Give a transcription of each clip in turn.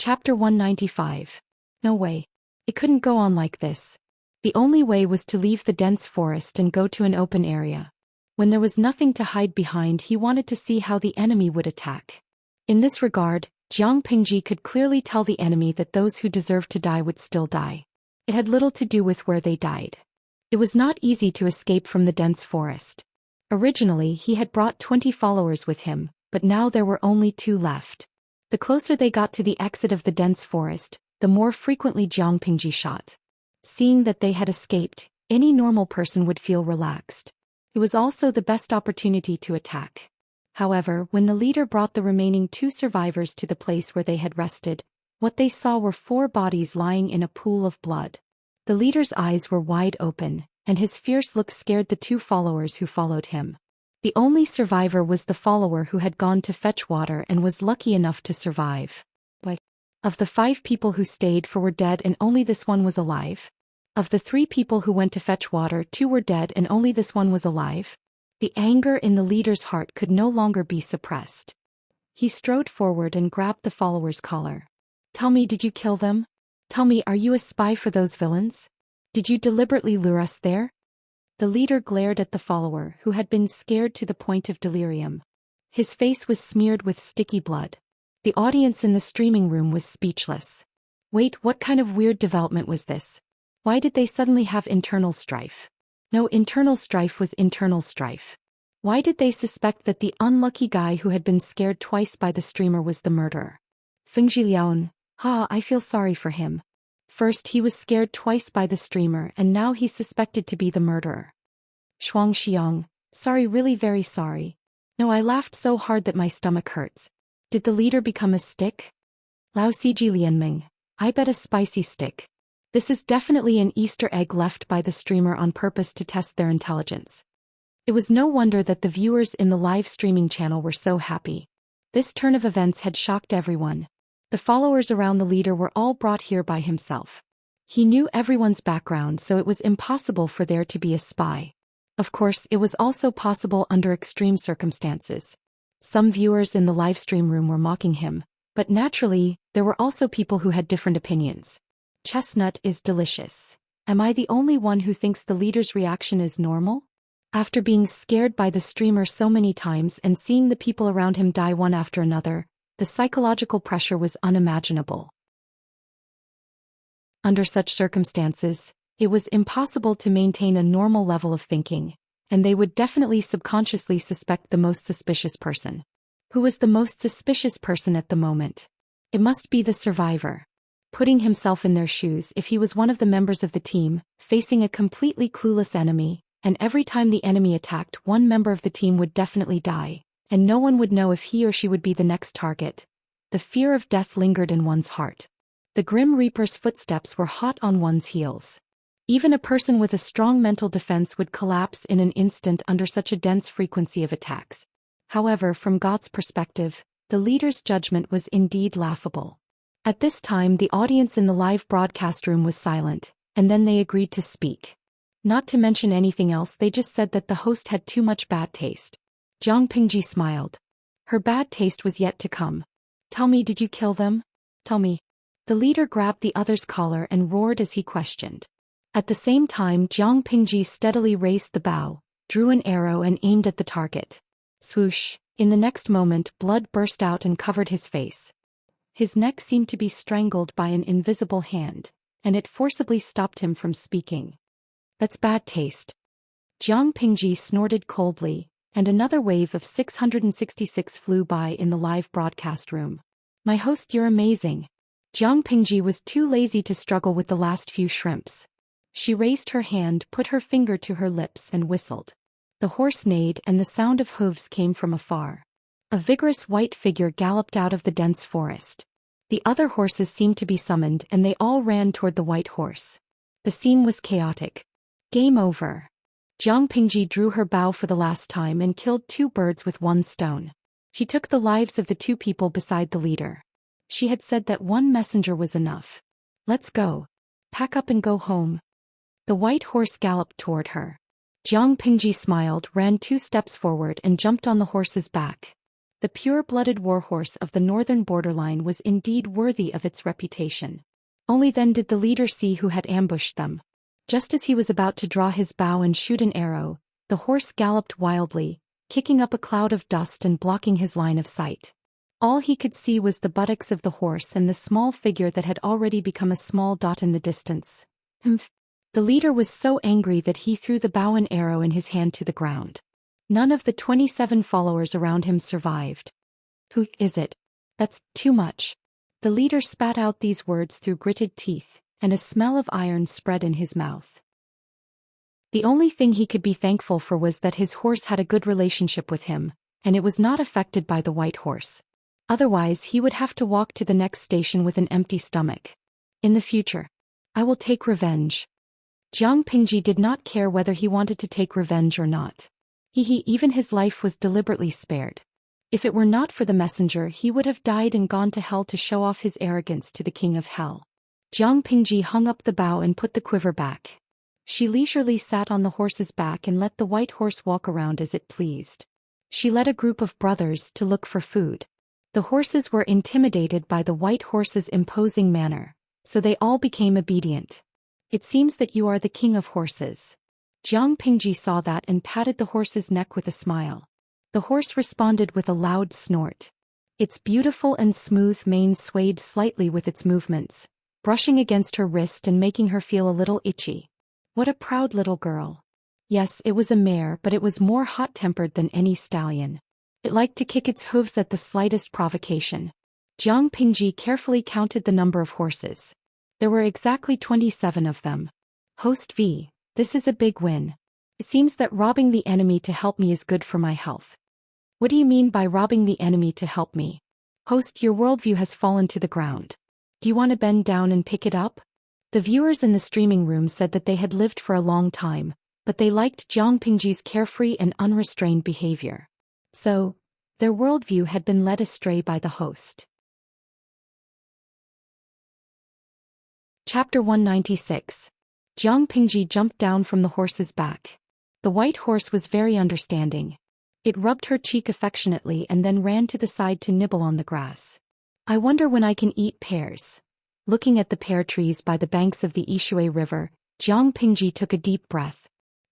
Chapter 195. No way. It couldn't go on like this. The only way was to leave the dense forest and go to an open area. When there was nothing to hide behind, he wanted to see how the enemy would attack. In this regard, Jiang Pingji could clearly tell the enemy that those who deserved to die would still die. It had little to do with where they died. It was not easy to escape from the dense forest. Originally, he had brought 20 followers with him, but now there were only 2 left. The closer they got to the exit of the dense forest, the more frequently Jiang Pingji shot. Seeing that they had escaped, any normal person would feel relaxed. It was also the best opportunity to attack. However, when the leader brought the remaining 2 survivors to the place where they had rested, what they saw were 4 bodies lying in a pool of blood. The leader's eyes were wide open, and his fierce look scared the 2 followers who followed him. The only survivor was the follower who had gone to fetch water and was lucky enough to survive. Of the 5 people who stayed were dead and only this one was alive. Of the 3 people who went to fetch water, 2 were dead and only this one was alive. The anger in the leader's heart could no longer be suppressed. He strode forward and grabbed the follower's collar. "Tell me, did you kill them? Tell me, are you a spy for those villains? Did you deliberately lure us there?" The leader glared at the follower, who had been scared to the point of delirium. His face was smeared with sticky blood. The audience in the streaming room was speechless. Wait, what kind of weird development was this? Why did they suddenly have internal strife? No, internal strife was internal strife. Why did they suspect that the unlucky guy who had been scared twice by the streamer was the murderer? Fengji Liaon, I feel sorry for him. First he was scared twice by the streamer and now he's suspected to be the murderer. Zhou Xian, sorry, really very sorry. No, I laughed so hard that my stomach hurts. Did the leader become a stick? Lao Siji Lianming, I bet a spicy stick. This is definitely an Easter egg left by the streamer on purpose to test their intelligence. It was no wonder that the viewers in the live streaming channel were so happy. This turn of events had shocked everyone. The followers around the leader were all brought here by himself. He knew everyone's background, so it was impossible for there to be a spy. Of course, it was also possible under extreme circumstances. Some viewers in the live stream room were mocking him, but naturally, there were also people who had different opinions. Chestnut is delicious. Am I the only one who thinks the leader's reaction is normal? After being scared by the streamer so many times and seeing the people around him die one after another, the psychological pressure was unimaginable. Under such circumstances, it was impossible to maintain a normal level of thinking, and they would definitely subconsciously suspect the most suspicious person. Who was the most suspicious person at the moment? It must be the survivor. Putting himself in their shoes, if he was one of the members of the team, facing a completely clueless enemy, and every time the enemy attacked, one member of the team would definitely die, and no one would know if he or she would be the next target. The fear of death lingered in one's heart. The Grim Reaper's footsteps were hot on one's heels. Even a person with a strong mental defense would collapse in an instant under such a dense frequency of attacks. However, from God's perspective, the leader's judgment was indeed laughable. At this time, the audience in the live broadcast room was silent, and then they agreed to speak. Not to mention anything else, they just said that the host had too much bad taste. Jiang Pingji smiled. Her bad taste was yet to come. Tell me, did you kill them? Tell me. The leader grabbed the other's collar and roared as he questioned. At the same time, Jiang Pingji steadily raised the bow, drew an arrow and aimed at the target. Swoosh! In the next moment, blood burst out and covered his face. His neck seemed to be strangled by an invisible hand, and it forcibly stopped him from speaking. That's bad taste. Jiang Pingji snorted coldly, and another wave of 666 flew by in the live broadcast room. My host, you're amazing. Jiang Pingji was too lazy to struggle with the last few shrimps. She raised her hand, put her finger to her lips and whistled. The horse neighed and the sound of hooves came from afar. A vigorous white figure galloped out of the dense forest. The other horses seemed to be summoned and they all ran toward the white horse. The scene was chaotic. Game over. Jiang Pingji drew her bow for the last time and killed 2 birds with 1 stone. She took the lives of the 2 people beside the leader. She had said that 1 messenger was enough. Let's go. Pack up and go home. The white horse galloped toward her. Jiang Pingji smiled, ran 2 steps forward and jumped on the horse's back. The pure-blooded warhorse of the northern borderline was indeed worthy of its reputation. Only then did the leader see who had ambushed them. Just as he was about to draw his bow and shoot an arrow, the horse galloped wildly, kicking up a cloud of dust and blocking his line of sight. All he could see was the buttocks of the horse and the small figure that had already become a small dot in the distance. Humph! The leader was so angry that he threw the bow and arrow in his hand to the ground. None of the 27 followers around him survived. Who is it? That's too much. The leader spat out these words through gritted teeth, and a smell of iron spread in his mouth. The only thing he could be thankful for was that his horse had a good relationship with him, and it was not affected by the white horse. Otherwise he would have to walk to the next station with an empty stomach. In the future, I will take revenge. Jiang Pingji did not care whether he wanted to take revenge or not. Even his life was deliberately spared. If it were not for the messenger, he would have died and gone to hell to show off his arrogance to the king of hell. Jiang Pingji hung up the bow and put the quiver back. She leisurely sat on the horse's back and let the white horse walk around as it pleased. She led a group of brothers to look for food. The horses were intimidated by the white horse's imposing manner, so they all became obedient. It seems that you are the king of horses. Jiang Pingji saw that and patted the horse's neck with a smile. The horse responded with a loud snort. Its beautiful and smooth mane swayed slightly with its movements, brushing against her wrist and making her feel a little itchy. What a proud little girl. Yes, it was a mare, but it was more hot-tempered than any stallion. It liked to kick its hooves at the slightest provocation. Jiang Pingji carefully counted the number of horses. There were exactly 27 of them. Host V, this is a big win. It seems that robbing the enemy to help me is good for my health. What do you mean by robbing the enemy to help me? Host, your worldview has fallen to the ground. Do you want to bend down and pick it up? The viewers in the streaming room said that they had lived for a long time, but they liked Jiang Pingji's carefree and unrestrained behavior. So, their worldview had been led astray by the host. Chapter 196. Jiang Pingji jumped down from the horse's back. The white horse was very understanding. It rubbed her cheek affectionately and then ran to the side to nibble on the grass. I wonder when I can eat pears. Looking at the pear trees by the banks of the Yishui River, Jiang Pingji took a deep breath.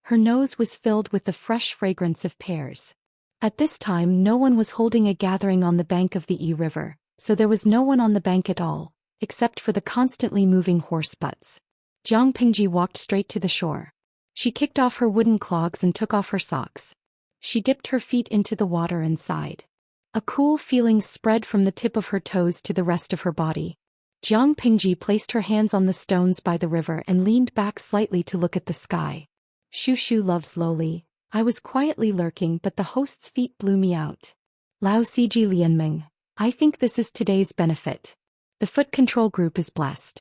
Her nose was filled with the fresh fragrance of pears. At this time no one was holding a gathering on the bank of the Yi River, so there was no one on the bank at all, except for the constantly moving horse butts. Jiang Pingji walked straight to the shore. She kicked off her wooden clogs and took off her socks. She dipped her feet into the water and sighed. A cool feeling spread from the tip of her toes to the rest of her body. Jiang Pingji placed her hands on the stones by the river and leaned back slightly to look at the sky. Shushu loved slowly. I was quietly lurking, but the host's feet blew me out. Lao Siji Lianming. I think this is today's benefit. The foot control group is blessed.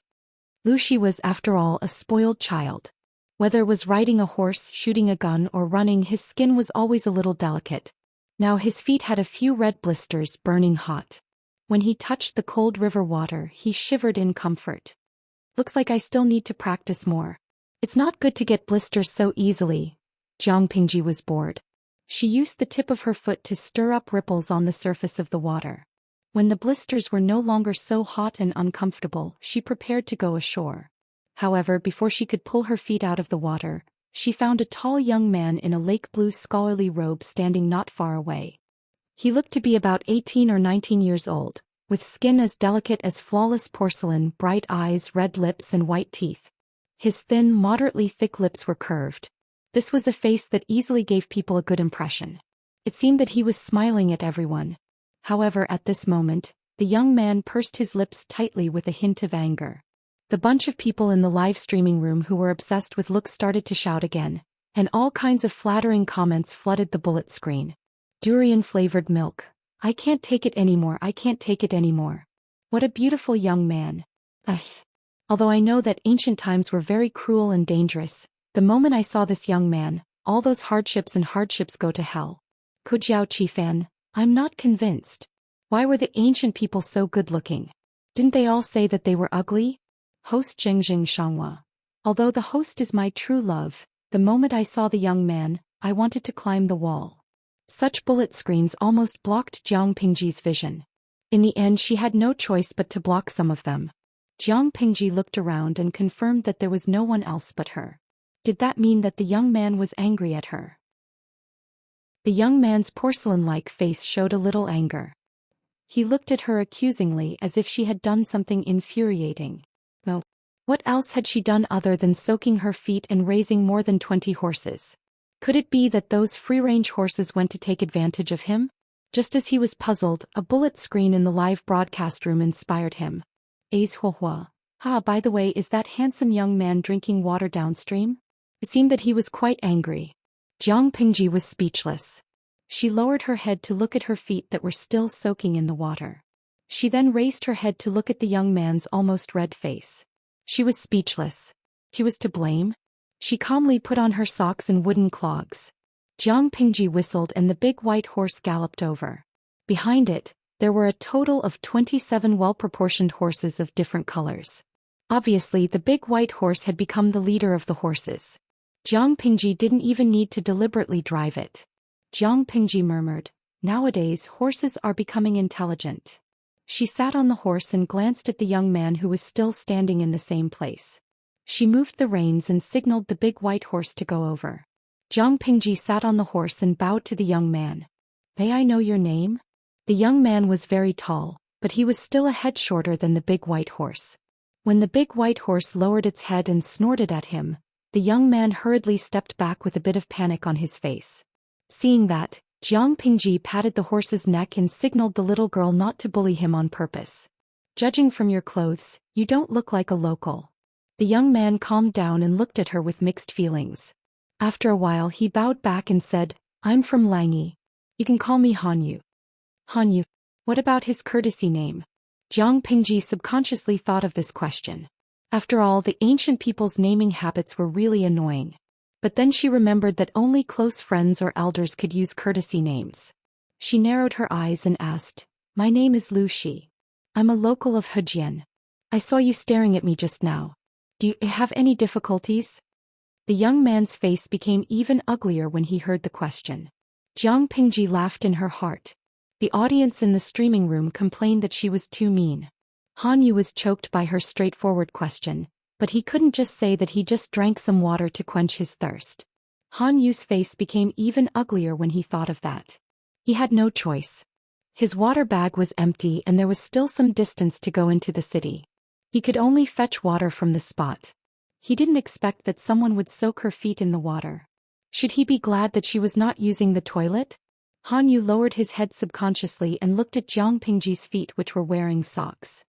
Lu Shi was, after all, a spoiled child. Whether it was riding a horse, shooting a gun, or running, his skin was always a little delicate. Now his feet had a few red blisters burning hot. When he touched the cold river water, he shivered in comfort. Looks like I still need to practice more. It's not good to get blisters so easily. Jiang Pingji was bored. She used the tip of her foot to stir up ripples on the surface of the water. When the blisters were no longer so hot and uncomfortable, she prepared to go ashore. However, before she could pull her feet out of the water, she found a tall young man in a lake blue scholarly robe standing not far away. He looked to be about 18 or 19 years old, with skin as delicate as flawless porcelain, bright eyes, red lips, and white teeth. His thin, moderately thick lips were curved. This was a face that easily gave people a good impression. It seemed that he was smiling at everyone. However, at this moment, the young man pursed his lips tightly with a hint of anger. The bunch of people in the live streaming room who were obsessed with looks started to shout again, and all kinds of flattering comments flooded the bullet screen. Durian-flavored milk. I can't take it anymore, I can't take it anymore. What a beautiful young man. Although I know that ancient times were very cruel and dangerous, the moment I saw this young man, all those hardships go to hell. Kujiao Qifan, I'm not convinced. Why were the ancient people so good-looking? Didn't they all say that they were ugly? Host Jingjing Shanghua. Although the host is my true love, the moment I saw the young man, I wanted to climb the wall. Such bullet screens almost blocked Jiang Pingji's vision. In the end she had no choice but to block some of them. Jiang Pingji looked around and confirmed that there was no one else but her. Did that mean that the young man was angry at her? The young man's porcelain-like face showed a little anger. He looked at her accusingly as if she had done something infuriating. No. What else had she done other than soaking her feet and raising more than 20 horses? Could it be that those free-range horses went to take advantage of him? Just as he was puzzled, a bullet screen in the live broadcast room inspired him. Huohua. By the way, is that handsome young man drinking water downstream? It seemed that he was quite angry. Jiang Pingji was speechless. She lowered her head to look at her feet that were still soaking in the water. She then raised her head to look at the young man's almost red face. She was speechless. He was to blame? She calmly put on her socks and wooden clogs. Jiang Pingji whistled and the big white horse galloped over. Behind it, there were a total of 27 well-proportioned horses of different colors. Obviously, the big white horse had become the leader of the horses. Jiang Pingji didn't even need to deliberately drive it. Jiang Pingji murmured, "Nowadays horses are becoming intelligent." She sat on the horse and glanced at the young man who was still standing in the same place. She moved the reins and signaled the big white horse to go over. Jiang Pingji sat on the horse and bowed to the young man. "May I know your name?" The young man was very tall, but he was still a head shorter than the big white horse. When the big white horse lowered its head and snorted at him, the young man hurriedly stepped back with a bit of panic on his face. Seeing that, Jiang Pingji patted the horse's neck and signaled the little girl not to bully him on purpose. "Judging from your clothes, you don't look like a local." The young man calmed down and looked at her with mixed feelings. After a while he bowed back and said, "I'm from Langyi. You can call me Hanyu." Hanyu. What about his courtesy name? Jiang Pingji subconsciously thought of this question. After all, the ancient people's naming habits were really annoying. But then she remembered that only close friends or elders could use courtesy names. She narrowed her eyes and asked, "My name is Lu Shi. I'm a local of Hejian. I saw you staring at me just now. Do you have any difficulties?" The young man's face became even uglier when he heard the question. Jiang Pingji laughed in her heart. The audience in the streaming room complained that she was too mean. Hanyu was choked by her straightforward question, but he couldn't just say that he just drank some water to quench his thirst. Hanyu's face became even uglier when he thought of that. He had no choice. His water bag was empty and there was still some distance to go into the city. He could only fetch water from the spot. He didn't expect that someone would soak her feet in the water. Should he be glad that she was not using the toilet? Hanyu lowered his head subconsciously and looked at Jiang Pingji's feet, which were wearing socks.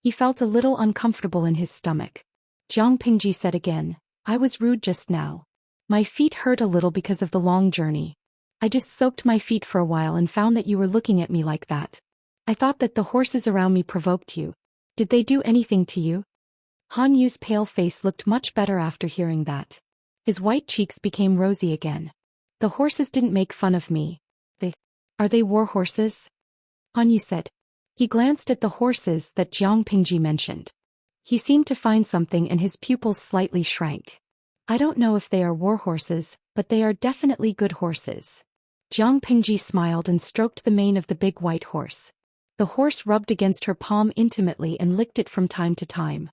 He felt a little uncomfortable in his stomach. Jiang Pingji said again, "I was rude just now. My feet hurt a little because of the long journey. I just soaked my feet for a while and found that you were looking at me like that. I thought that the horses around me provoked you. Did they do anything to you?" Hanyu's pale face looked much better after hearing that. His white cheeks became rosy again. "The horses didn't make fun of me. Are they war horses?" Hanyu said. He glanced at the horses that Jiang Pingji mentioned. He seemed to find something and his pupils slightly shrank. "I don't know if they are war horses, but they are definitely good horses." Jiang Pingji smiled and stroked the mane of the big white horse. The horse rubbed against her palm intimately and licked it from time to time.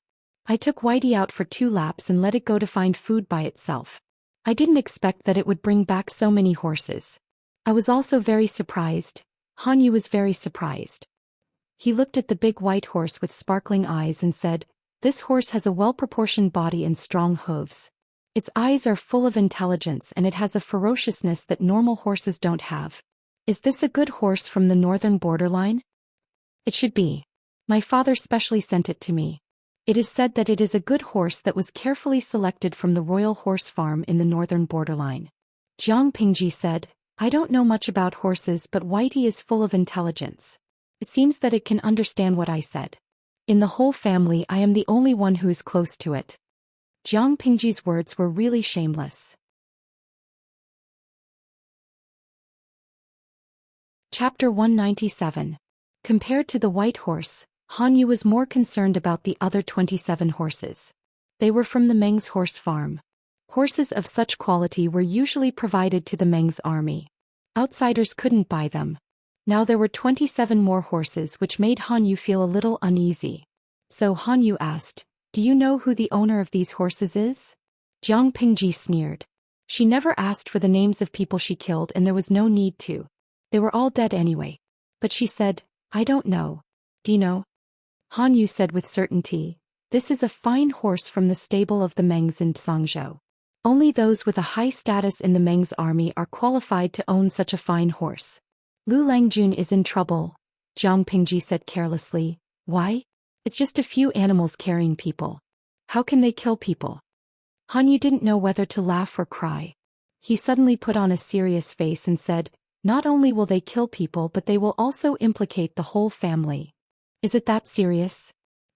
"I took Whitey out for 2 laps and let it go to find food by itself. I didn't expect that it would bring back so many horses. I was also very surprised." Hanyu was very surprised. He looked at the big white horse with sparkling eyes and said, "This horse has a well-proportioned body and strong hooves. Its eyes are full of intelligence and it has a ferociousness that normal horses don't have. Is this a good horse from the northern borderline?" "It should be. My father specially sent it to me. It is said that it is a good horse that was carefully selected from the royal horse farm in the northern borderline." Jiang Pingji said, "I don't know much about horses, but Whitey is full of intelligence. It seems that it can understand what I said. In the whole family I am the only one who is close to it." Jiang Pingji's words were really shameless. Chapter 197. Compared to the white horse, Hanyu was more concerned about the other 27 horses. They were from the Meng's horse farm. Horses of such quality were usually provided to the Meng's army. Outsiders couldn't buy them. Now there were 27 more horses, which made Han Yu feel a little uneasy. So Han Yu asked, "Do you know who the owner of these horses is?" Jiang Pingji sneered. She never asked for the names of people she killed, and there was no need to. They were all dead anyway. But she said, "I don't know. Do you know?" Han Yu said with certainty, "This is a fine horse from the stable of the Mengs in Sangzhou. Only those with a high status in the Meng's army are qualified to own such a fine horse." "Lu Langjun is in trouble," Jiang Pingji said carelessly. "Why? It's just a few animals carrying people. How can they kill people?" Han Yu didn't know whether to laugh or cry. He suddenly put on a serious face and said, "Not only will they kill people, but they will also implicate the whole family." "Is it that serious?"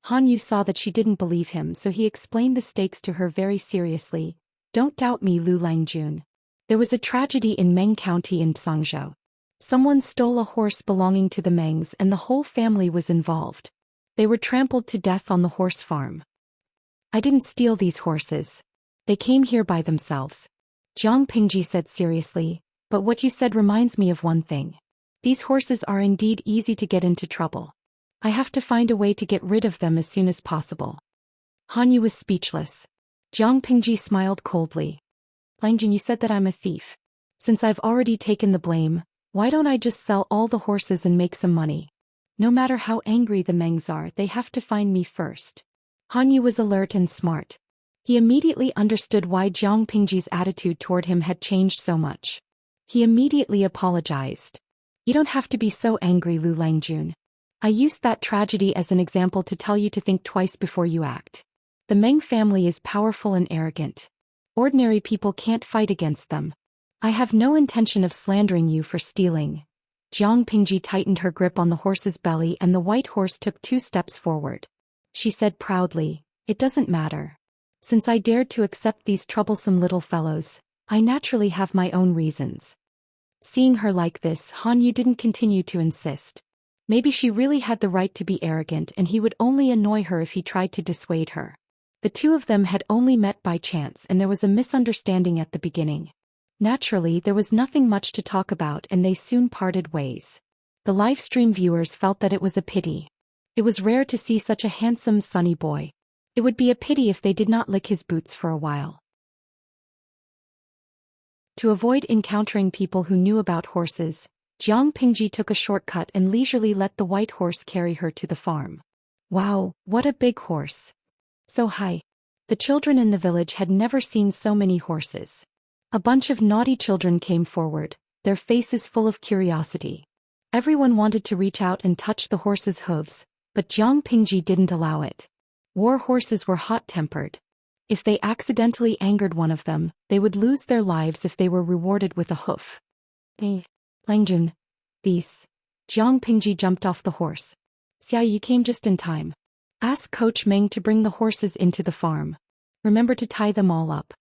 Han Yu saw that she didn't believe him, so he explained the stakes to her very seriously. "Don't doubt me, Lu Langjun. There was a tragedy in Meng County in Sangzhou. Someone stole a horse belonging to the Mengs and the whole family was involved. They were trampled to death on the horse farm. I didn't steal these horses. They came here by themselves." Jiang Pingji said seriously, "But what you said reminds me of one thing. These horses are indeed easy to get into trouble. I have to find a way to get rid of them as soon as possible." Han Yu was speechless. Jiang Pingji smiled coldly. "Langjun, you said that I'm a thief. Since I've already taken the blame, why don't I just sell all the horses and make some money? No matter how angry the Mengs are, they have to find me first." Han Yu was alert and smart. He immediately understood why Jiang Pingji's attitude toward him had changed so much. He immediately apologized. "You don't have to be so angry, Lu Langjun. I used that tragedy as an example to tell you to think twice before you act. The Meng family is powerful and arrogant. Ordinary people can't fight against them. I have no intention of slandering you for stealing." Jiang Pingji tightened her grip on the horse's belly and the white horse took 2 steps forward. She said proudly, "It doesn't matter. Since I dared to accept these troublesome little fellows, I naturally have my own reasons." Seeing her like this, Han Yu didn't continue to insist. Maybe she really had the right to be arrogant and he would only annoy her if he tried to dissuade her. The two of them had only met by chance and there was a misunderstanding at the beginning. Naturally, there was nothing much to talk about and they soon parted ways. The livestream viewers felt that it was a pity. It was rare to see such a handsome, sunny boy. It would be a pity if they did not lick his boots for a while. To avoid encountering people who knew about horses, Jiang Pingji took a shortcut and leisurely let the white horse carry her to the farm. Wow, what a big horse. So high. The children in the village had never seen so many horses. A bunch of naughty children came forward, their faces full of curiosity. Everyone wanted to reach out and touch the horse's hooves, but Jiang Pingji didn't allow it. War horses were hot-tempered. If they accidentally angered one of them, they would lose their lives if they were rewarded with a hoof. Langjun, these. Jiang Pingji jumped off the horse. "Xia, you came just in time. Ask Coach Meng to bring the horses into the farm. Remember to tie them all up."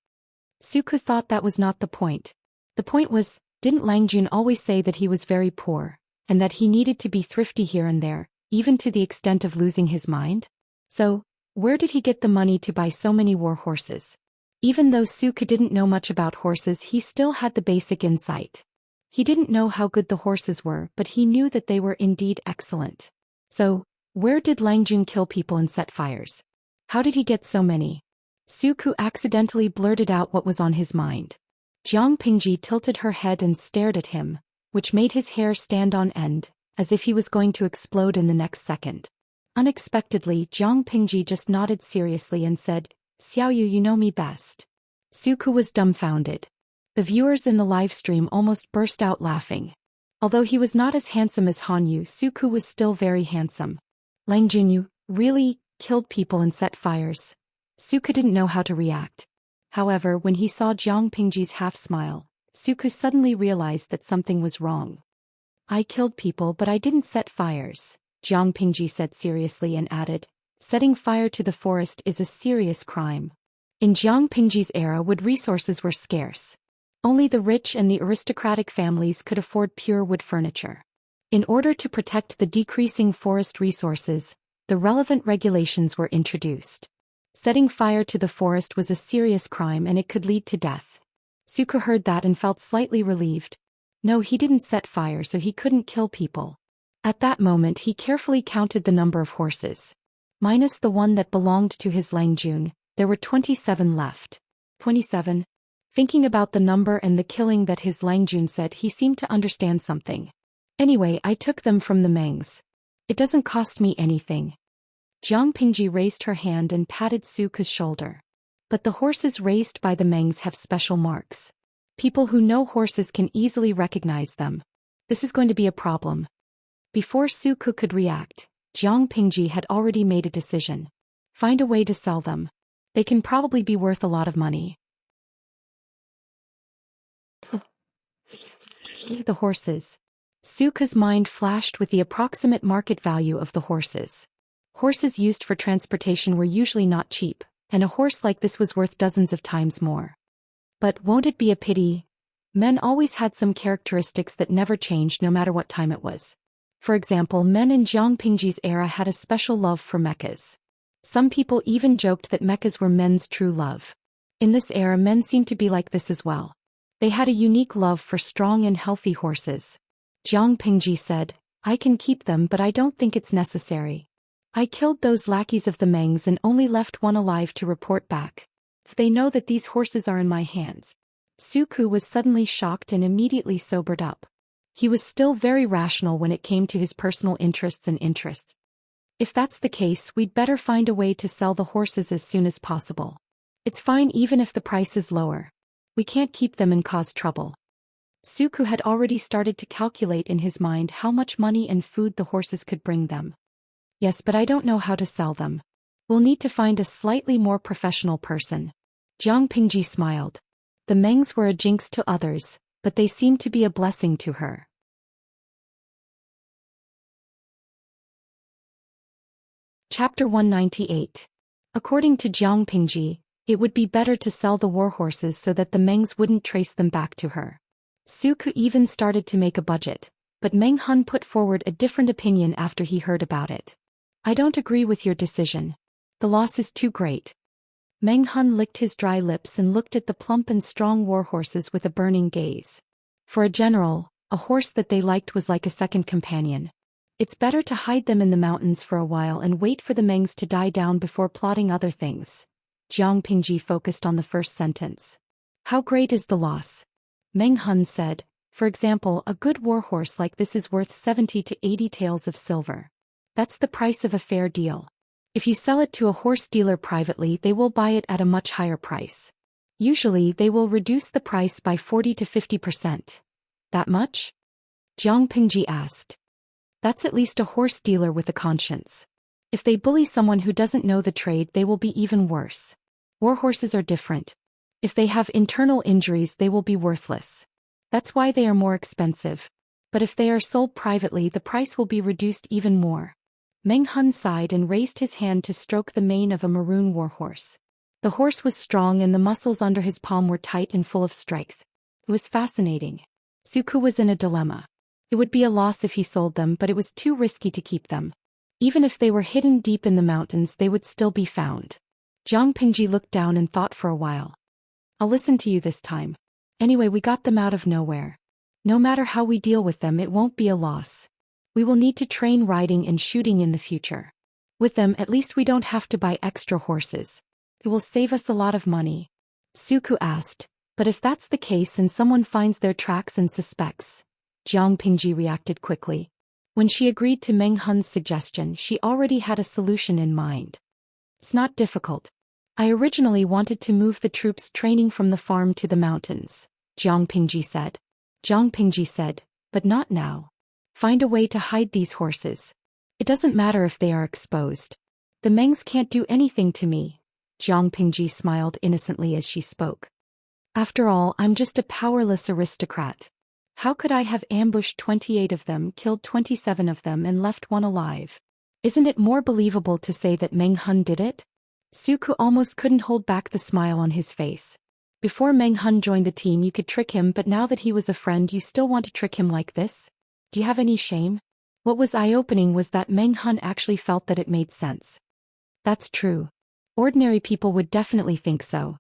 Suku thought that was not the point. The point was, didn't Langjun always say that he was very poor, and that he needed to be thrifty here and there, even to the extent of losing his mind? So, where did he get the money to buy so many war horses? Even though Suku didn't know much about horses, he still had the basic insight. He didn't know how good the horses were, but he knew that they were indeed excellent. So, where did Langjun kill people and set fires? How did he get so many? Suku accidentally blurted out what was on his mind. Jiang Pingji tilted her head and stared at him, which made his hair stand on end, as if he was going to explode in the next second. Unexpectedly, Jiang Pingji just nodded seriously and said, "Xiaoyu, you know me best." Suku was dumbfounded. The viewers in the live stream almost burst out laughing. Although he was not as handsome as Han Yu, Suku was still very handsome. "Langjun, you really killed people and set fires?" Suku didn't know how to react. However, when he saw Jiang Pingji's half-smile, Suku suddenly realized that something was wrong. "I killed people, but I didn't set fires," Jiang Pingji said seriously and added, "Setting fire to the forest is a serious crime." In Jiang Pingji's era, wood resources were scarce. Only the rich and the aristocratic families could afford pure wood furniture. In order to protect the decreasing forest resources, the relevant regulations were introduced. Setting fire to the forest was a serious crime and it could lead to death. Suku heard that and felt slightly relieved. No, he didn't set fire so he couldn't kill people. At that moment he carefully counted the number of horses. Minus the one that belonged to his Langjun, there were 27 left. 27? Thinking about the number and the killing that his Langjun said, he seemed to understand something. Anyway, I took them from the Mengs. It doesn't cost me anything. Jiang Pingji raised her hand and patted Suku's shoulder. But the horses raised by the Mengs have special marks. People who know horses can easily recognize them. This is going to be a problem. Before Suku could react, Jiang Pingji had already made a decision. Find a way to sell them. They can probably be worth a lot of money. The horses. Suku's mind flashed with the approximate market value of the horses. Horses used for transportation were usually not cheap, and a horse like this was worth dozens of times more. But won't it be a pity? Men always had some characteristics that never changed no matter what time it was. For example, men in Jiang Pingji's era had a special love for mechas. Some people even joked that mechas were men's true love. In this era, men seemed to be like this as well. They had a unique love for strong and healthy horses. Jiang Pingji said, I can keep them, but I don't think it's necessary. I killed those lackeys of the Mengs and only left one alive to report back. They know that these horses are in my hands. Suku was suddenly shocked and immediately sobered up. He was still very rational when it came to his personal interests and interests. If that's the case, we'd better find a way to sell the horses as soon as possible. It's fine even if the price is lower. We can't keep them and cause trouble. Suku had already started to calculate in his mind how much money and food the horses could bring them. Yes, but I don't know how to sell them. We'll need to find a slightly more professional person. Jiang Pingji smiled. The Mengs were a jinx to others, but they seemed to be a blessing to her. Chapter 198. According to Jiang Pingji, it would be better to sell the war horses so that the Mengs wouldn't trace them back to her. Suku even started to make a budget, but Meng Hun put forward a different opinion after he heard about it. I don't agree with your decision. The loss is too great. Meng Hun licked his dry lips and looked at the plump and strong war horses with a burning gaze. For a general, a horse that they liked was like a second companion. It's better to hide them in the mountains for a while and wait for the Mengs to die down before plotting other things. Jiang Pingji focused on the first sentence. How great is the loss? Meng Hun said, for example, a good war horse like this is worth 70 to 80 taels of silver. That's the price of a fair deal. If you sell it to a horse dealer privately, they will buy it at a much higher price. Usually they will reduce the price by 40 to 50%. That much? Jiang Pingji asked. That's at least a horse dealer with a conscience. If they bully someone who doesn't know the trade, they will be even worse. War horses are different. If they have internal injuries, they will be worthless. That's why they are more expensive. But if they are sold privately, the price will be reduced even more. Meng Hun sighed and raised his hand to stroke the mane of a maroon warhorse. The horse was strong and the muscles under his palm were tight and full of strength. It was fascinating. Suku was in a dilemma. It would be a loss if he sold them, but it was too risky to keep them. Even if they were hidden deep in the mountains, they would still be found. Jiang Pingji looked down and thought for a while. I'll listen to you this time. Anyway, we got them out of nowhere. No matter how we deal with them, it won't be a loss. We will need to train riding and shooting in the future. With them, at least we don't have to buy extra horses. It will save us a lot of money. Suku asked, but if that's the case and someone finds their tracks and suspects? Jiang Pingji reacted quickly. When she agreed to Meng Hun's suggestion, she already had a solution in mind. It's not difficult. I originally wanted to move the troops training from the farm to the mountains, Jiang Pingji said. Jiang Pingji said, but not now. Find a way to hide these horses. It doesn't matter if they are exposed. The Mengs can't do anything to me. Jiang Pingji smiled innocently as she spoke. After all, I'm just a powerless aristocrat. How could I have ambushed 28 of them, killed 27 of them and left one alive? Isn't it more believable to say that Meng Hun did it? Suku almost couldn't hold back the smile on his face. Before Meng Hun joined the team you could trick him, but now that he was a friend you still want to trick him like this? Do you have any shame? What was eye-opening was that Meng Hun actually felt that it made sense. That's true. Ordinary people would definitely think so.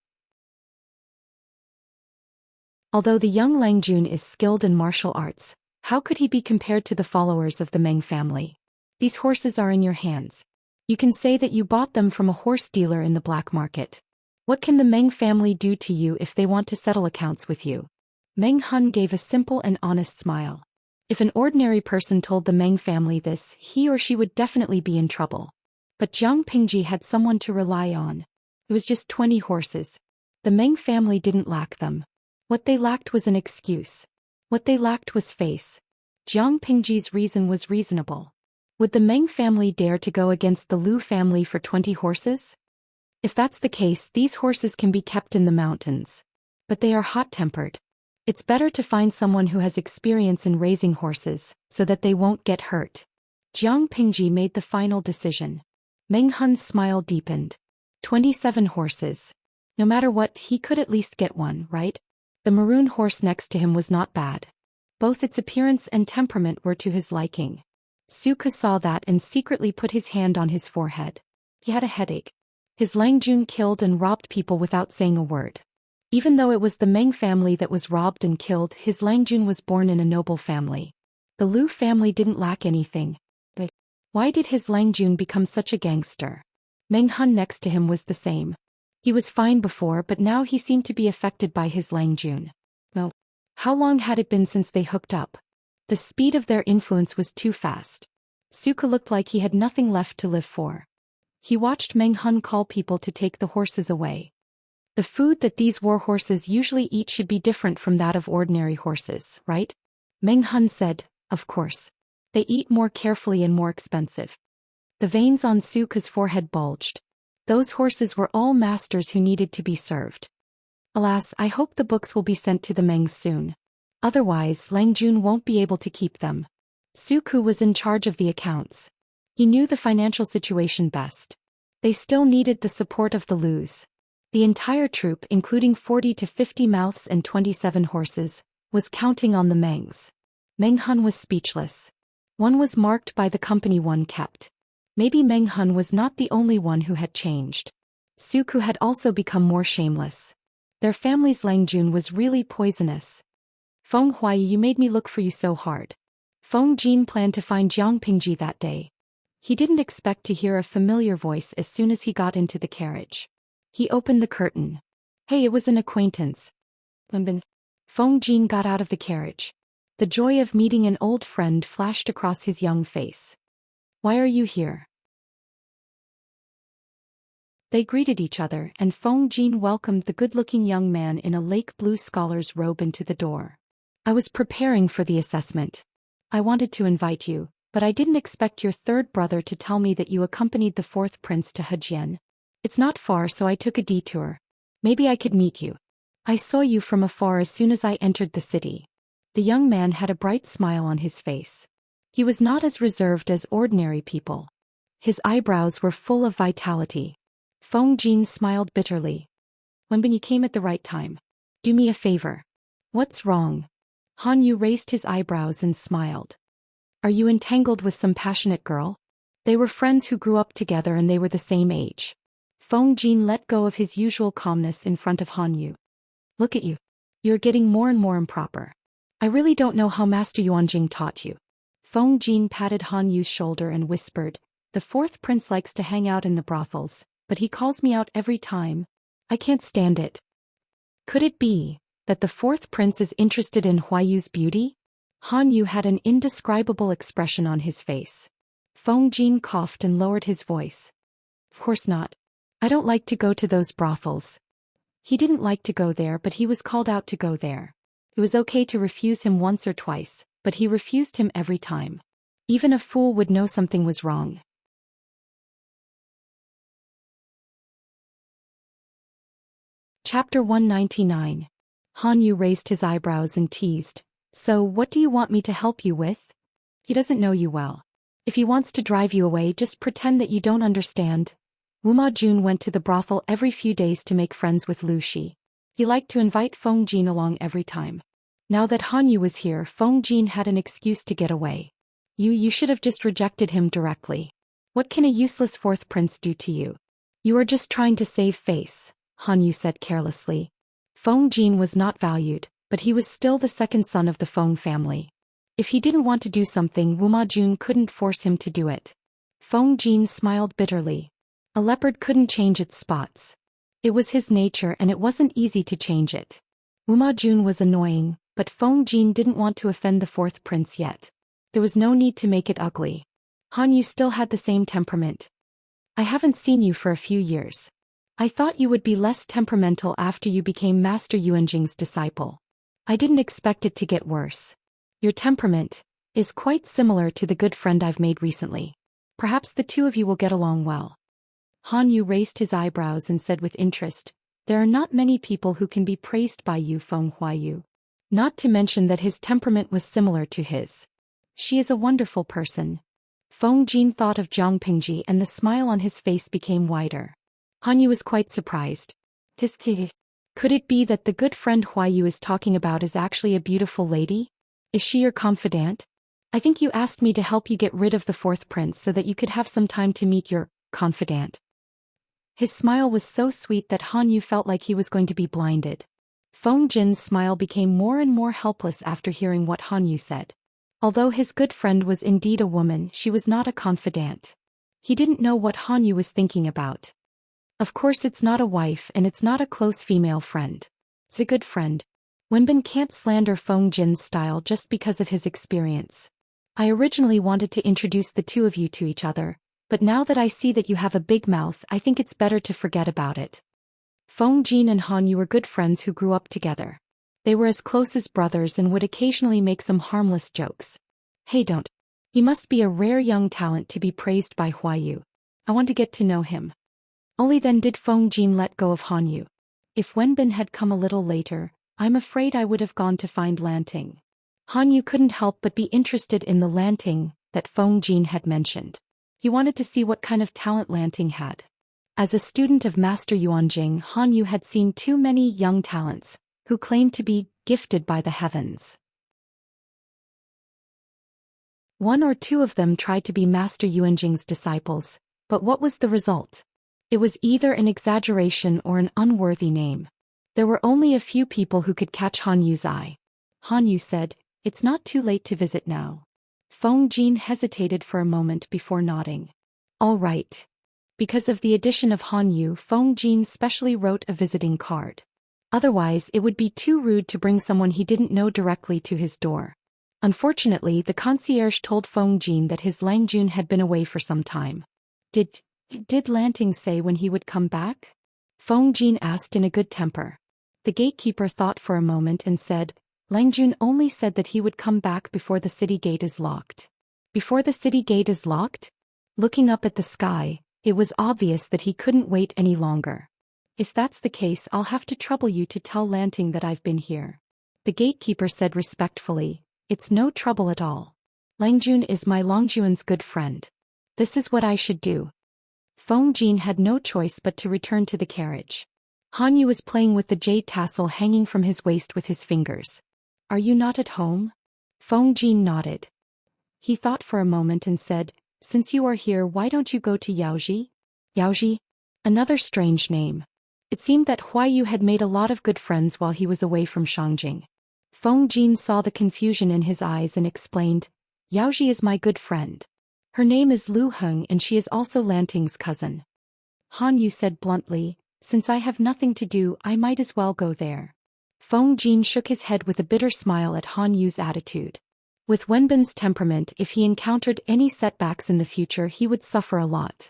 Although the young Lang Jun is skilled in martial arts, how could he be compared to the followers of the Meng family? These horses are in your hands. You can say that you bought them from a horse dealer in the black market. What can the Meng family do to you if they want to settle accounts with you? Meng Hun gave a simple and honest smile. If an ordinary person told the Meng family this, he or she would definitely be in trouble. But Jiang Pingji had someone to rely on. It was just 20 horses. The Meng family didn't lack them. What they lacked was an excuse. What they lacked was face. Jiang Pingji's reason was reasonable. Would the Meng family dare to go against the Lu family for 20 horses? If that's the case, these horses can be kept in the mountains. But they are hot-tempered. It's better to find someone who has experience in raising horses, so that they won't get hurt. Jiang Pingji made the final decision. Meng Hun's smile deepened. 27 horses. No matter what, he could at least get one, right? The maroon horse next to him was not bad. Both its appearance and temperament were to his liking. Suke saw that and secretly put his hand on his forehead. He had a headache. His Lang Jun killed and robbed people without saying a word. Even though it was the Meng family that was robbed and killed, his Lang Jun was born in a noble family. The Lu family didn't lack anything. But why did his Lang Jun become such a gangster? Meng Hun next to him was the same. He was fine before, but now he seemed to be affected by his Lang Jun. No. How long had it been since they hooked up? The speed of their influence was too fast. Suke looked like he had nothing left to live for. He watched Meng Hun call people to take the horses away. The food that these war horses usually eat should be different from that of ordinary horses, right? Meng Hun said, of course. They eat more carefully and more expensive. The veins on Suke's forehead bulged. Those horses were all masters who needed to be served. Alas, I hope the books will be sent to the Mengs soon. Otherwise, Lang Jun won't be able to keep them. Suke was in charge of the accounts. He knew the financial situation best. They still needed the support of the Lus. The entire troop, including 40 to 50 mouths and 27 horses, was counting on the Mengs. Meng Hun was speechless. One was marked by the company one kept. Maybe Meng Hun was not the only one who had changed. Suke had also become more shameless. Their family's Lang Jun was really poisonous. Feng Huai, you made me look for you so hard. Feng Jin planned to find Jiang Pingji that day. He didn't expect to hear a familiar voice as soon as he got into the carriage. He opened the curtain. Hey, it was an acquaintance. Feng Jin got out of the carriage. The joy of meeting an old friend flashed across his young face. Why are you here? They greeted each other, and Feng Jin welcomed the good-looking young man in a lake blue scholar's robe into the door. I was preparing for the assessment. I wanted to invite you, but I didn't expect your third brother to tell me that you accompanied the fourth prince to Hejian. It's not far, so I took a detour. Maybe I could meet you. I saw you from afar as soon as I entered the city. The young man had a bright smile on his face. He was not as reserved as ordinary people. His eyebrows were full of vitality. Feng Jin smiled bitterly. Wenbin, you came at the right time. Do me a favor. What's wrong? Han Yu raised his eyebrows and smiled. Are you entangled with some passionate girl? They were friends who grew up together and they were the same age. Feng Jin let go of his usual calmness in front of Han Yu. Look at you. You're getting more and more improper. I really don't know how Master Yuanjing taught you. Feng Jin patted Han Yu's shoulder and whispered, the fourth prince likes to hang out in the brothels, but he calls me out every time. I can't stand it. Could it be that the fourth prince is interested in Huayu's beauty? Han Yu had an indescribable expression on his face. Feng Jin coughed and lowered his voice. Of course not. I don't like to go to those brothels. He didn't like to go there, but he was called out to go there. It was okay to refuse him once or twice, but he refused him every time. Even a fool would know something was wrong. Chapter 199. Han Yu raised his eyebrows and teased. So, what do you want me to help you with? He doesn't know you well. If he wants to drive you away, just pretend that you don't understand. Wuma Jun went to the brothel every few days to make friends with Lu Shi. He liked to invite Feng Jin along every time. Now that Han Yu was here, Feng Jin had an excuse to get away. You should have just rejected him directly. What can a useless fourth prince do to you? You are just trying to save face, Han Yu said carelessly. Feng Jin was not valued, but he was still the second son of the Feng family. If he didn't want to do something, Wu Ma Jun couldn't force him to do it. Feng Jin smiled bitterly. A leopard couldn't change its spots. It was his nature and it wasn't easy to change it. Wu Ma Jun was annoying, but Feng Jin didn't want to offend the fourth prince yet. There was no need to make it ugly. Han Yu still had the same temperament. I haven't seen you for a few years. I thought you would be less temperamental after you became Master Yuanjing's disciple. I didn't expect it to get worse. Your temperament is quite similar to the good friend I've made recently. Perhaps the two of you will get along well. Han Yu raised his eyebrows and said with interest, there are not many people who can be praised by you, Feng Huayu. Not to mention that his temperament was similar to his. She is a wonderful person. Feng Jin thought of Jiang Pingji and the smile on his face became wider. Han Yu was quite surprised. Could it be that the good friend Huayu is talking about is actually a beautiful lady? Is she your confidant? I think you asked me to help you get rid of the fourth prince so that you could have some time to meet your confidant. His smile was so sweet that Han Yu felt like he was going to be blinded. Feng Jin's smile became more and more helpless after hearing what Han Yu said. Although his good friend was indeed a woman, she was not a confidant. He didn't know what Han Yu was thinking about. Of course it's not a wife and it's not a close female friend. It's a good friend. Wenbin can't slander Feng Jin's style just because of his experience. I originally wanted to introduce the two of you to each other, but now that I see that you have a big mouth, I think it's better to forget about it. Feng Jin and Han Yu were good friends who grew up together. They were as close as brothers and would occasionally make some harmless jokes. Hey, don't. He must be a rare young talent to be praised by Huayu. I want to get to know him. Only then did Feng Jin let go of Han Yu. If Wenbin had come a little later, I'm afraid I would have gone to find Lanting. Han Yu couldn't help but be interested in the Lanting that Feng Jin had mentioned. He wanted to see what kind of talent Lanting had. As a student of Master Yuanjing, Han Yu had seen too many young talents, who claimed to be gifted by the heavens. One or two of them tried to be Master Yuanjing's disciples, but what was the result? It was either an exaggeration or an unworthy name. There were only a few people who could catch Han Yu's eye. Han Yu said, it's not too late to visit now. Feng Jin hesitated for a moment before nodding. All right. Because of the addition of Han Yu, Feng Jin specially wrote a visiting card. Otherwise, it would be too rude to bring someone he didn't know directly to his door. Unfortunately, the concierge told Feng Jin that his Langjun had been away for some time. Did Lanting say when he would come back? Feng Jin asked in a good temper. The gatekeeper thought for a moment and said, Langjun only said that he would come back before the city gate is locked. Before the city gate is locked? Looking up at the sky, it was obvious that he couldn't wait any longer. If that's the case, I'll have to trouble you to tell Lanting that I've been here. The gatekeeper said respectfully, it's no trouble at all. Langjun is my Longjuan's good friend. This is what I should do. Feng Jin had no choice but to return to the carriage. Han Yu was playing with the jade tassel hanging from his waist with his fingers. Are you not at home? Feng Jin nodded. He thought for a moment and said, since you are here, why don't you go to Yaoji? Yaoji? Another strange name. It seemed that Huayu had made a lot of good friends while he was away from Shangjing. Feng Jin saw the confusion in his eyes and explained, Yaoji is my good friend. Her name is Lu Heng and she is also Lanting's cousin. Han Yu said bluntly, since I have nothing to do, I might as well go there. Feng Jin shook his head with a bitter smile at Han Yu's attitude. With Wenbin's temperament, if he encountered any setbacks in the future, he would suffer a lot.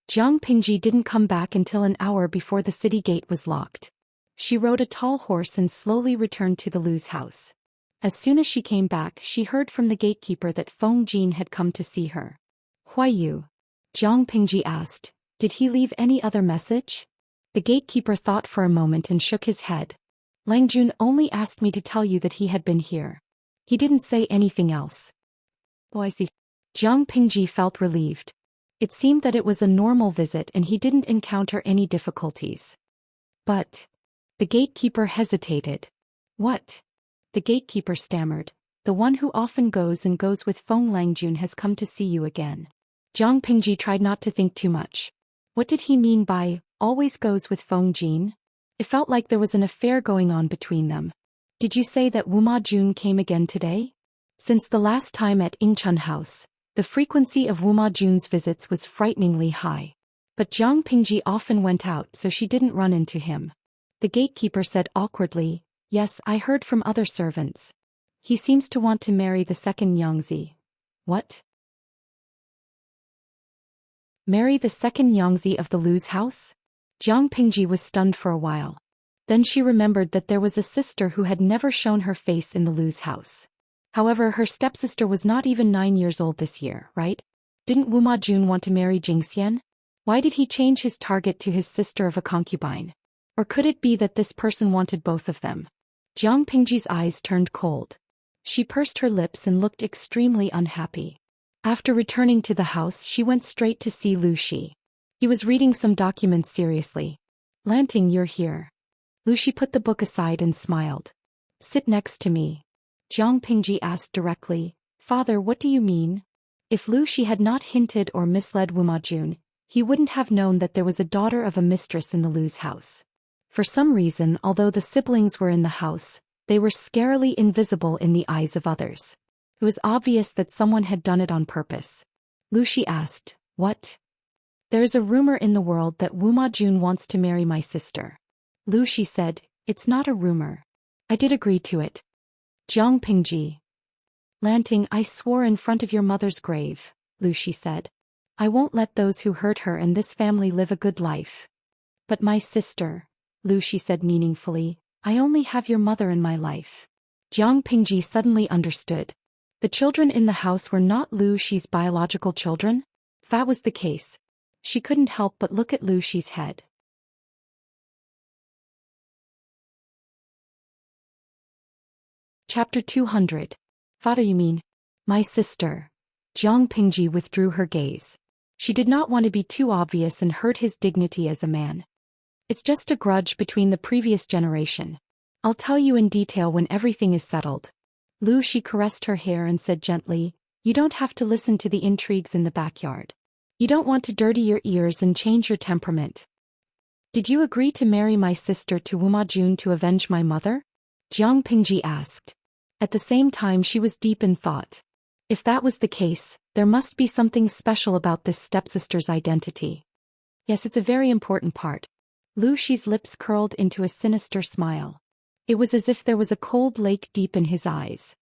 Jiang Pingji didn't come back until an hour before the city gate was locked. She rode a tall horse and slowly returned to the Lu's house. As soon as she came back, she heard from the gatekeeper that Feng Jin had come to see her. Huayu? Jiang Pingji asked, did he leave any other message? The gatekeeper thought for a moment and shook his head. Langjun only asked me to tell you that he had been here. He didn't say anything else. Oh, I see. Jiang Pingji felt relieved. It seemed that it was a normal visit and he didn't encounter any difficulties. But the gatekeeper hesitated. What? The gatekeeper stammered. The one who often goes with Feng Langjun has come to see you again. Jiang Pingji tried not to think too much. What did he mean by, always goes with Feng Jin? It felt like there was an affair going on between them. Did you say that Wuma Jun came again today? Since the last time at Ingchun House, the frequency of Wuma Jun's visits was frighteningly high. But Jiang Pingji often went out so she didn't run into him. The gatekeeper said awkwardly, "Yes, I heard from other servants. He seems to want to marry the second Yangzi." What? Marry the second Yangzi of the Lu's house? Jiang Pingji was stunned for a while. Then she remembered that there was a sister who had never shown her face in the Lu's house. However, her stepsister was not even 9 years old this year, right? Didn't Wuma Jun want to marry Zhou Xian? Why did he change his target to his sister of a concubine? Or could it be that this person wanted both of them? Jiang Pingji's eyes turned cold. She pursed her lips and looked extremely unhappy. After returning to the house, she went straight to see Lu Shi. He was reading some documents seriously. "Lanting, you're here." Lu Shi put the book aside and smiled. "Sit next to me." Jiang Pingji asked directly, "Father, what do you mean?" If Lu Shi had not hinted or misled Wuma Jun, he wouldn't have known that there was a daughter of a mistress in the Lu's house. For some reason, although the siblings were in the house, they were scarily invisible in the eyes of others. It was obvious that someone had done it on purpose. Lu Shi asked, "What?" "There is a rumor in the world that Wuma Jun wants to marry my sister." Lu Shi said, "It's not a rumor. I did agree to it." Jiang Pingji. "Lanting, I swore in front of your mother's grave," Lu Shi said. "I won't let those who hurt her and this family live a good life." "But my sister," Lu Shi said meaningfully, "I only have your mother in my life." Jiang Pingji suddenly understood. The children in the house were not Lu Shi's biological children? If that was the case, she couldn't help but look at Lu Shi's head. Chapter 200. "Father, you mean my sister?" Jiang Pingji withdrew her gaze. She did not want to be too obvious and hurt his dignity as a man. "It's just a grudge between the previous generation. I'll tell you in detail when everything is settled." Lu Shi caressed her hair and said gently, "You don't have to listen to the intrigues in the backyard. You don't want to dirty your ears and change your temperament. Did you agree to marry my sister to Wuma Jun to avenge my mother?" Jiang Pingji asked. At the same time she was deep in thought. If that was the case, there must be something special about this stepsister's identity. Yes, it's a very important part. Lu Shi's lips curled into a sinister smile. It was as if there was a cold lake deep in his eyes.